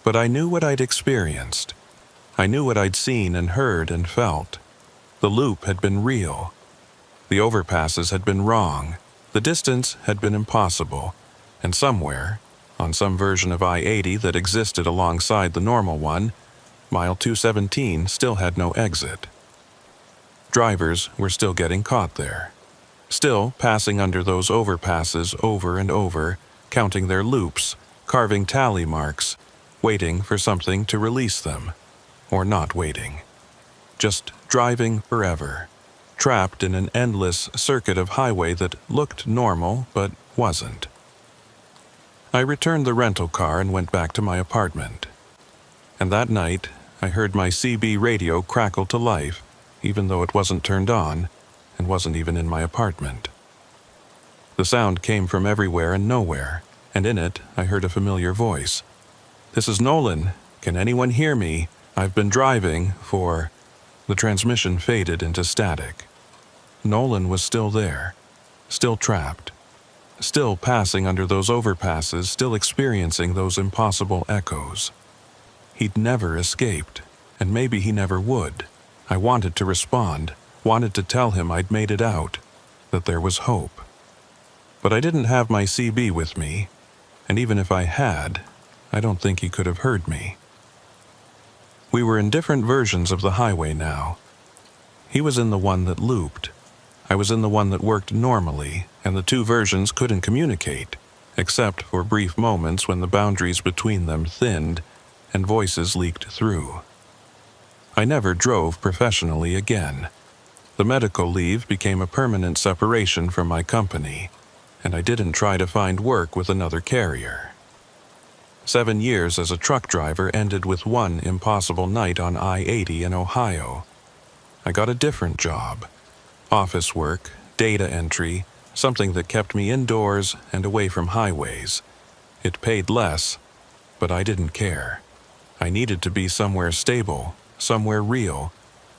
but I knew what I'd experienced. I knew what I'd seen and heard and felt. The loop had been real. The overpasses had been wrong. The distance had been impossible. And somewhere, on some version of I-80 that existed alongside the normal one, mile 217 still had no exit. Drivers were still getting caught there. Still passing under those overpasses over and over, counting their loops, carving tally marks, waiting for something to release them. Or not waiting. Just driving forever, trapped in an endless circuit of highway that looked normal but wasn't. I returned the rental car and went back to my apartment. And that night, I heard my CB radio crackle to life, even though it wasn't turned on and wasn't even in my apartment. The sound came from everywhere and nowhere, and in it I heard a familiar voice. "This is Nolan. Can anyone hear me? I've been driving for..." The transmission faded into static. Nolan was still there, still trapped, still passing under those overpasses, still experiencing those impossible echoes. He'd never escaped, and maybe he never would. I wanted to respond, wanted to tell him I'd made it out, that there was hope. But I didn't have my CB with me, and even if I had, I don't think he could have heard me. We were in different versions of the highway now. He was in the one that looped. I was in the one that worked normally, and the two versions couldn't communicate, except for brief moments when the boundaries between them thinned and voices leaked through. I never drove professionally again. The medical leave became a permanent separation from my company. and I didn't try to find work with another carrier. 7 years as a truck driver ended with one impossible night on I-80 in Ohio. I got a different job. Office work, data entry, something that kept me indoors and away from highways. It paid less, but I didn't care. I needed to be somewhere stable, somewhere real,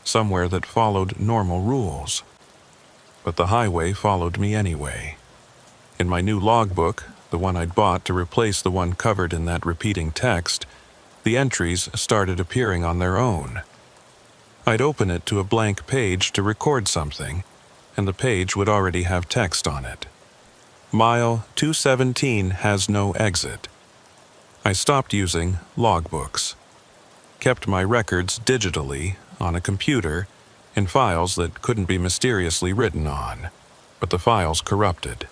somewhere that followed normal rules. But the highway followed me anyway. In my new logbook, the one I'd bought to replace the one covered in that repeating text, the entries started appearing on their own. I'd open it to a blank page to record something, and the page would already have text on it. Mile 217 has no exit. I stopped using logbooks. Kept my records digitally on a computer in files that couldn't be mysteriously written on, but the files corrupted.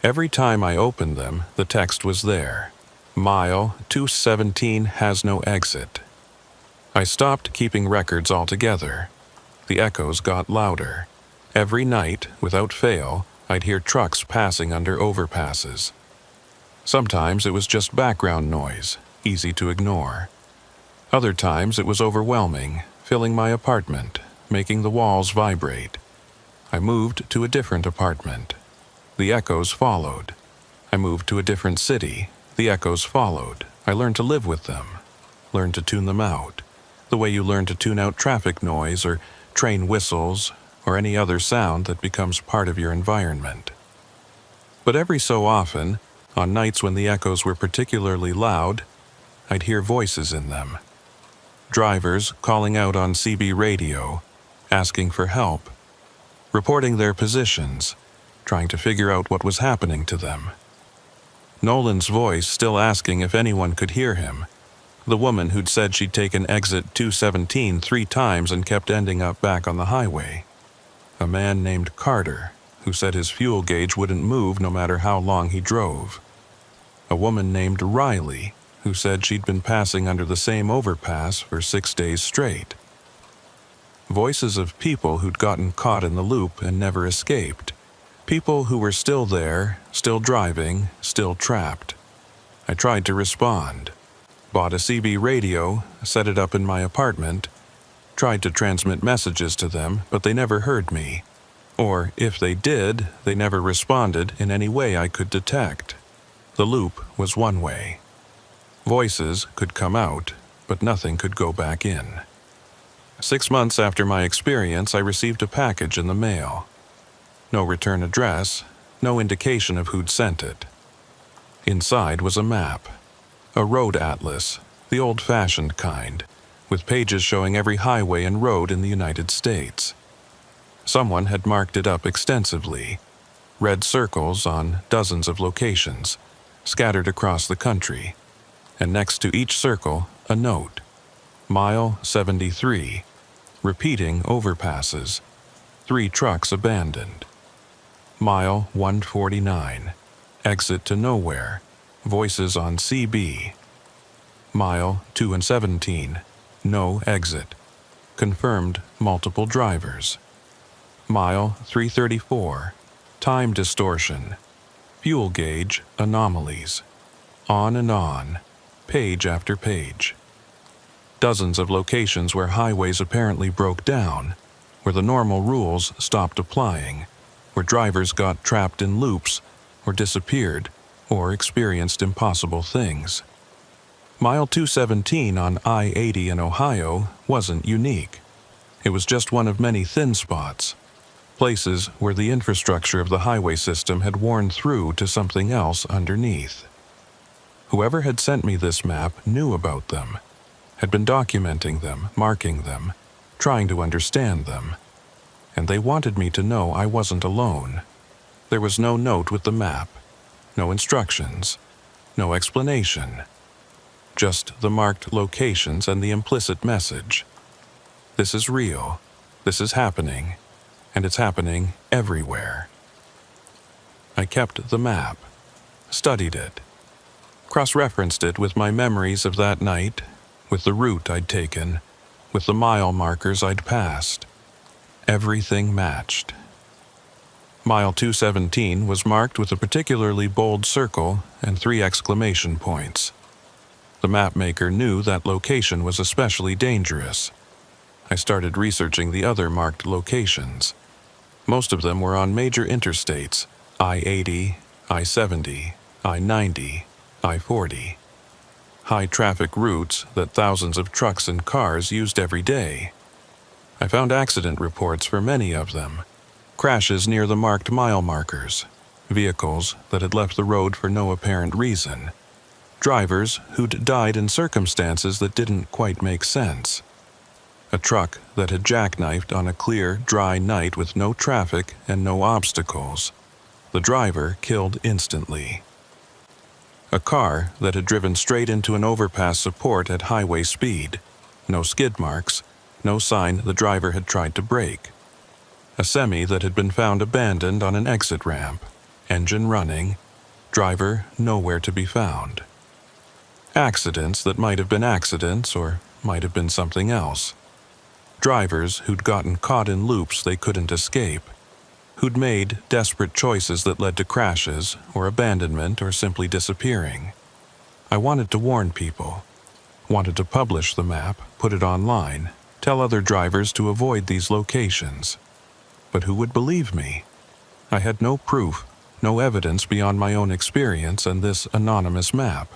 Every time I opened them, the text was there. Mile 217 has no exit. I stopped keeping records altogether. The echoes got louder. Every night, without fail, I'd hear trucks passing under overpasses. Sometimes it was just background noise, easy to ignore. Other times it was overwhelming, filling my apartment, making the walls vibrate. I moved to a different apartment. The echoes followed. I moved to a different city. The echoes followed. I learned to live with them, learned to tune them out, the way you learn to tune out traffic noise or train whistles or any other sound that becomes part of your environment. But every so often, on nights when the echoes were particularly loud, I'd hear voices in them. Drivers calling out on CB radio, asking for help, reporting their positions, trying to figure out what was happening to them. Nolan's voice still asking if anyone could hear him. The woman who'd said she'd taken exit 217 3 times and kept ending up back on the highway. A man named Carter, who said his fuel gauge wouldn't move no matter how long he drove. A woman named Riley, who said she'd been passing under the same overpass for 6 days straight. Voices of people who'd gotten caught in the loop and never escaped. People who were still there, still driving, still trapped. I tried to respond. Bought a CB radio, set it up in my apartment, tried to transmit messages to them, but they never heard me. Or, if they did, they never responded in any way I could detect. The loop was one way. Voices could come out, but nothing could go back in. 6 months after my experience, I received a package in the mail. No return address, no indication of who'd sent it. Inside was a map, a road atlas, the old-fashioned kind, with pages showing every highway and road in the United States. Someone had marked it up extensively, red circles on dozens of locations, scattered across the country, and next to each circle, a note. Mile 73, repeating overpasses, 3 trucks abandoned. Mile 149, exit to nowhere, voices on CB. Mile 217, no exit, confirmed multiple drivers. Mile 334, time distortion, fuel gauge anomalies. On and on, page after page. Dozens of locations where highways apparently broke down, where the normal rules stopped applying, where drivers got trapped in loops, or disappeared, or experienced impossible things. Mile 217 on I-80 in Ohio wasn't unique. It was just one of many thin spots, places where the infrastructure of the highway system had worn through to something else underneath. Whoever had sent me this map knew about them, had been documenting them, marking them, trying to understand them. And they wanted me to know I wasn't alone. There was no note with the map, no instructions, no explanation. Just the marked locations and the implicit message. This is real, this is happening, and it's happening everywhere. I kept the map, studied it, cross-referenced it with my memories of that night, with the route I'd taken, with the mile markers I'd passed. Everything matched. Mile 217 was marked with a particularly bold circle and 3 exclamation points. The mapmaker knew that location was especially dangerous. I started researching the other marked locations. Most of them were on major interstates, I-80, I-70, I-90, I-40. High-traffic routes that thousands of trucks and cars used every day. I found accident reports for many of them. Crashes near the marked mile markers. Vehicles that had left the road for no apparent reason. Drivers who'd died in circumstances that didn't quite make sense. A truck that had jackknifed on a clear, dry night with no traffic and no obstacles. The driver killed instantly. A car that had driven straight into an overpass support at highway speed. No skid marks, no sign the driver had tried to brake. A semi that had been found abandoned on an exit ramp. Engine running, driver nowhere to be found. Accidents that might have been accidents or might have been something else. Drivers who'd gotten caught in loops they couldn't escape. Who'd made desperate choices that led to crashes or abandonment or simply disappearing. I wanted to warn people. Wanted to publish the map, put it online, tell other drivers to avoid these locations. But who would believe me? I had no proof, no evidence beyond my own experience and this anonymous map.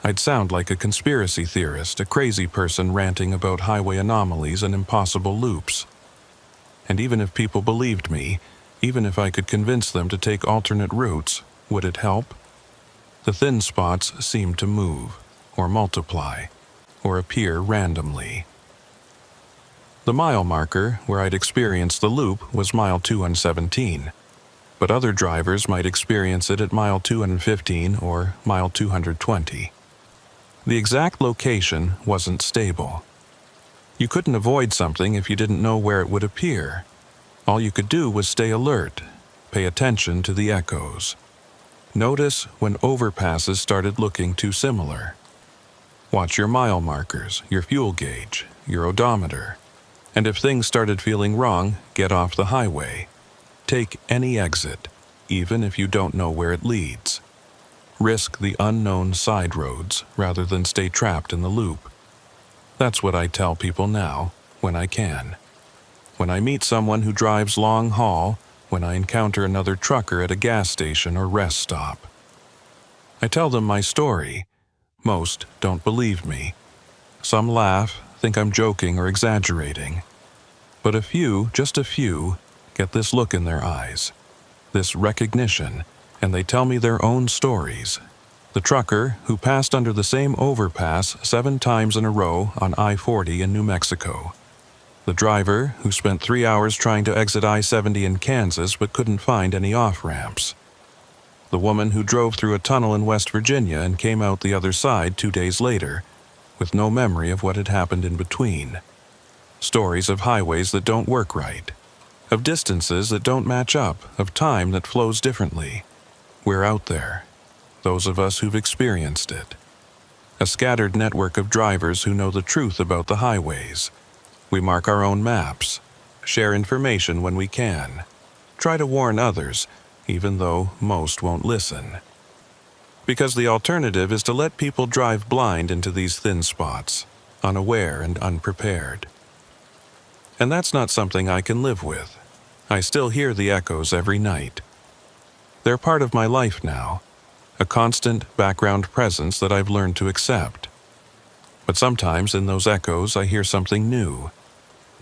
I'd sound like a conspiracy theorist, a crazy person ranting about highway anomalies and impossible loops. And even if people believed me, even if I could convince them to take alternate routes, would it help? The thin spots seemed to move, or multiply, or appear randomly. The mile marker where I'd experienced the loop was mile 217, but other drivers might experience it at mile 215 or mile 220. The exact location wasn't stable. You couldn't avoid something if you didn't know where it would appear. All you could do was stay alert, pay attention to the echoes. Notice when overpasses started looking too similar. Watch your mile markers, your fuel gauge, your odometer. And if things started feeling wrong, get off the highway. Take any exit, even if you don't know where it leads. Risk the unknown side roads rather than stay trapped in the loop. That's what I tell people now, when I can. When I meet someone who drives long haul, when I encounter another trucker at a gas station or rest stop. I tell them my story. Most don't believe me. Some laugh, think I'm joking or exaggerating. But a few, just a few, get this look in their eyes, this recognition, and they tell me their own stories. The trucker who passed under the same overpass 7 times in a row on I-40 in New Mexico. The driver who spent 3 hours trying to exit I-70 in Kansas but couldn't find any off-ramps. The woman who drove through a tunnel in West Virginia and came out the other side 2 days later, with no memory of what had happened in between. Stories of highways that don't work right, of distances that don't match up, of time that flows differently. We're out there, those of us who've experienced it. A scattered network of drivers who know the truth about the highways. We mark our own maps, share information when we can, try to warn others, even though most won't listen. Because the alternative is to let people drive blind into these thin spots, unaware and unprepared. And that's not something I can live with. I still hear the echoes every night. They're part of my life now, a constant background presence that I've learned to accept. But sometimes in those echoes I hear something new.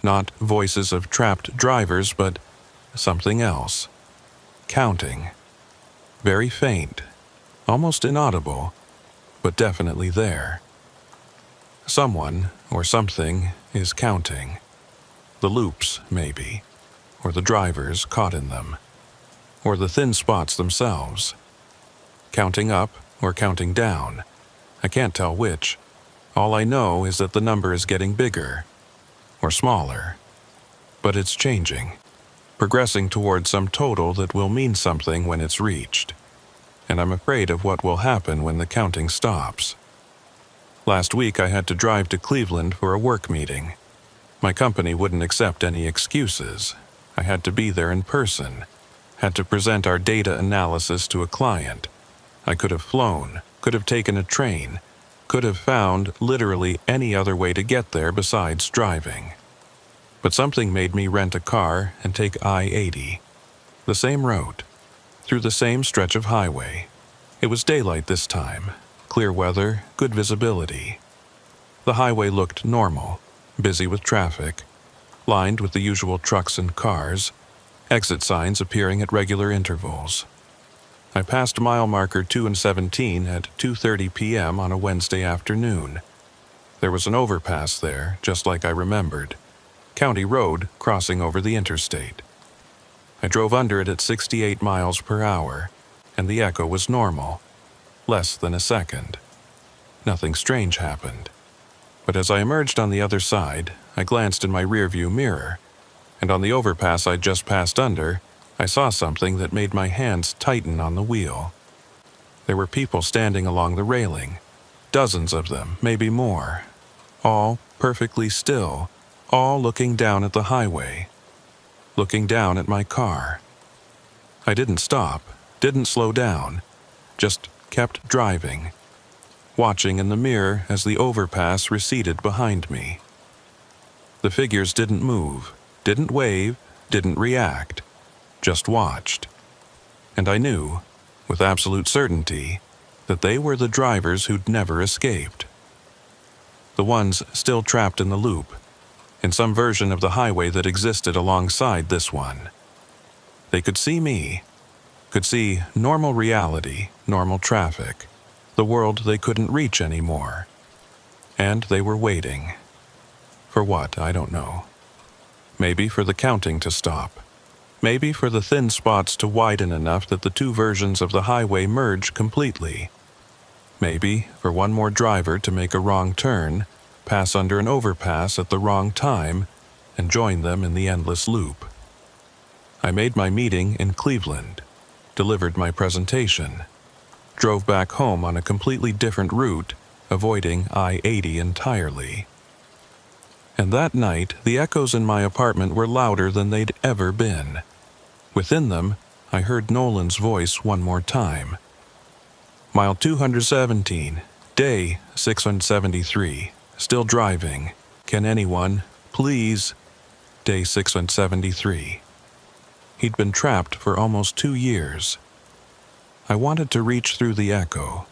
Not voices of trapped drivers, but something else. Counting. Very faint, almost inaudible, but definitely there. Someone or something is counting. The loops, maybe, or the drivers caught in them, or the thin spots themselves. Counting up or counting down. I can't tell which. All I know is that the number is getting bigger, or smaller. But it's changing, progressing towards some total that will mean something when it's reached. And I'm afraid of what will happen when the counting stops. Last week I had to drive to Cleveland for a work meeting. My company wouldn't accept any excuses. I had to be there in person. Had to present our data analysis to a client. I could have flown, could have taken a train, could have found literally any other way to get there besides driving. But something made me rent a car and take I-80, the same road, through the same stretch of highway. It was daylight this time, clear weather, good visibility. The highway looked normal, busy with traffic, lined with the usual trucks and cars, exit signs appearing at regular intervals. I passed mile marker 2 and 17 at 2:30 p.m. on a Wednesday afternoon. There was an overpass there, just like I remembered. County road crossing over the interstate. I drove under it at 68 miles per hour, and the echo was normal, less than a second. Nothing strange happened. But as I emerged on the other side, I glanced in my rearview mirror, and on the overpass I'd just passed under, I saw something that made my hands tighten on the wheel. There were people standing along the railing, dozens of them, maybe more, all perfectly still, all looking down at the highway, looking down at my car. I didn't stop, didn't slow down, just kept driving, watching in the mirror as the overpass receded behind me. The figures didn't move, didn't wave, didn't react, just watched. And I knew, with absolute certainty, that they were the drivers who'd never escaped. The ones still trapped in the loop, in some version of the highway that existed alongside this one. They could see me, could see normal reality, normal traffic, the world they couldn't reach anymore. And they were waiting. For what, I don't know. Maybe for the counting to stop. Maybe for the thin spots to widen enough that the two versions of the highway merge completely. Maybe for one more driver to make a wrong turn, pass under an overpass at the wrong time, and join them in the endless loop. I made my meeting in Cleveland, delivered my presentation, drove back home on a completely different route, avoiding I-80 entirely. And that night, the echoes in my apartment were louder than they'd ever been. Within them, I heard Nolan's voice one more time. Mile 217, day 673, still driving. Can anyone, please? Day 673. He'd been trapped for almost 2 years. I wanted to reach through the echo,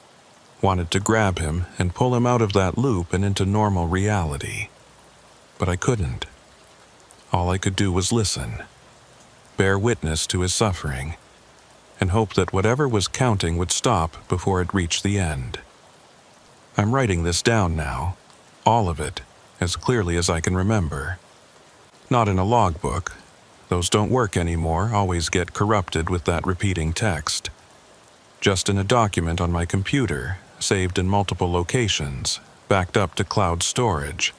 wanted to grab him and pull him out of that loop and into normal reality. But I couldn't. All I could do was listen, bear witness to his suffering, and hope that whatever was counting would stop before it reached the end. I'm writing this down now, all of it, as clearly as I can remember. Not in a logbook. Those don't work anymore, always get corrupted with that repeating text. Just in a document on my computer, saved in multiple locations, backed up to cloud storage.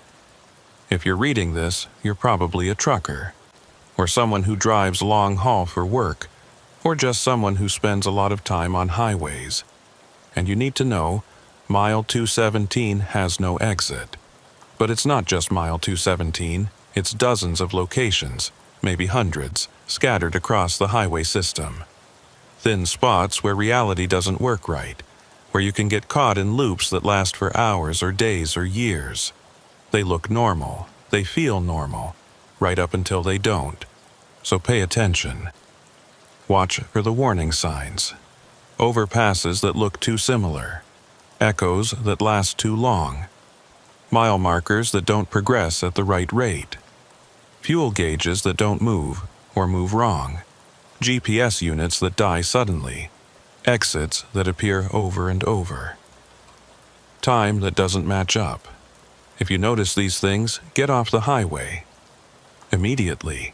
If you're reading this, you're probably a trucker, or someone who drives long haul for work, or just someone who spends a lot of time on highways. And you need to know, mile 217 has no exit. But it's not just mile 217, it's dozens of locations, maybe hundreds, scattered across the highway system. Thin spots where reality doesn't work right, where you can get caught in loops that last for hours or days or years. They look normal, they feel normal, right up until they don't. So pay attention. Watch for the warning signs. Overpasses that look too similar. Echoes that last too long. Mile markers that don't progress at the right rate. Fuel gauges that don't move or move wrong. GPS units that die suddenly. Exits that appear over and over. Time that doesn't match up. If you notice these things, get off the highway. Immediately.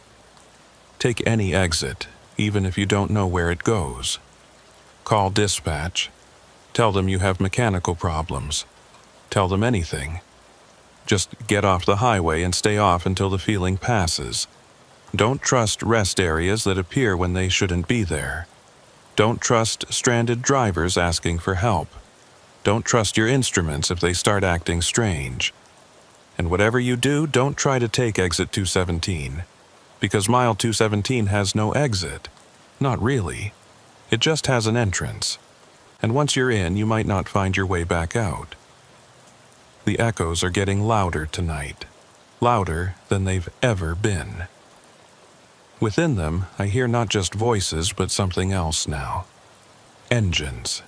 Take any exit, even if you don't know where it goes. Call dispatch. Tell them you have mechanical problems. Tell them anything. Just get off the highway and stay off until the feeling passes. Don't trust rest areas that appear when they shouldn't be there. Don't trust stranded drivers asking for help. Don't trust your instruments if they start acting strange. And whatever you do, don't try to take exit 217, because mile 217 has no exit, not really. It just has an entrance. And once you're in, you might not find your way back out. The echoes are getting louder tonight, louder than they've ever been. Within them, I hear not just voices, but something else now. Engines.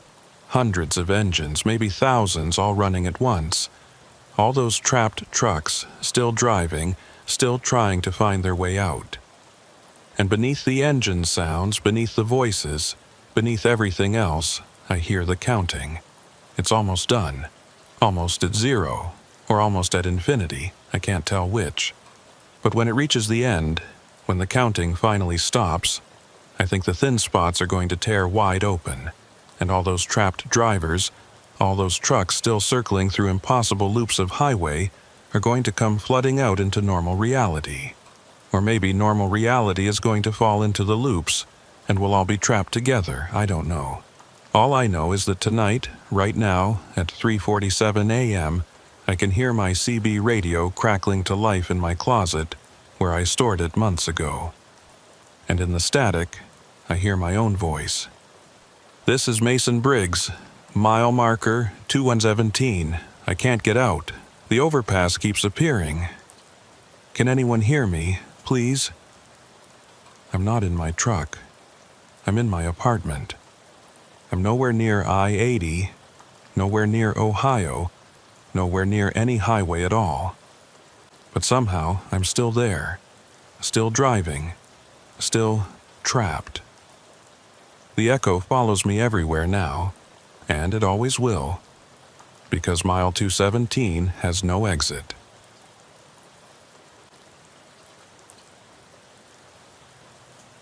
Hundreds of engines, maybe thousands, all running at once. All those trapped trucks, still driving, still trying to find their way out. And beneath the engine sounds, beneath the voices, beneath everything else, I hear the counting. It's almost done. Almost at zero, or almost at infinity, I can't tell which. But when it reaches the end, when the counting finally stops, I think the thin spots are going to tear wide open, and all those trapped drivers, all those trucks still circling through impossible loops of highway, are going to come flooding out into normal reality. Or maybe normal reality is going to fall into the loops, and we'll all be trapped together, I don't know. All I know is that tonight, right now, at 3:47 a.m., I can hear my CB radio crackling to life in my closet, where I stored it months ago. And in the static, I hear my own voice. This is Mason Briggs, mile marker 2117. I can't get out. The overpass keeps appearing. Can anyone hear me, please? I'm not in my truck. I'm in my apartment. I'm nowhere near I-80, nowhere near Ohio, nowhere near any highway at all. But somehow I'm still there, still driving, still trapped. The echo follows me everywhere now, and it always will, because mile 217 has no exit.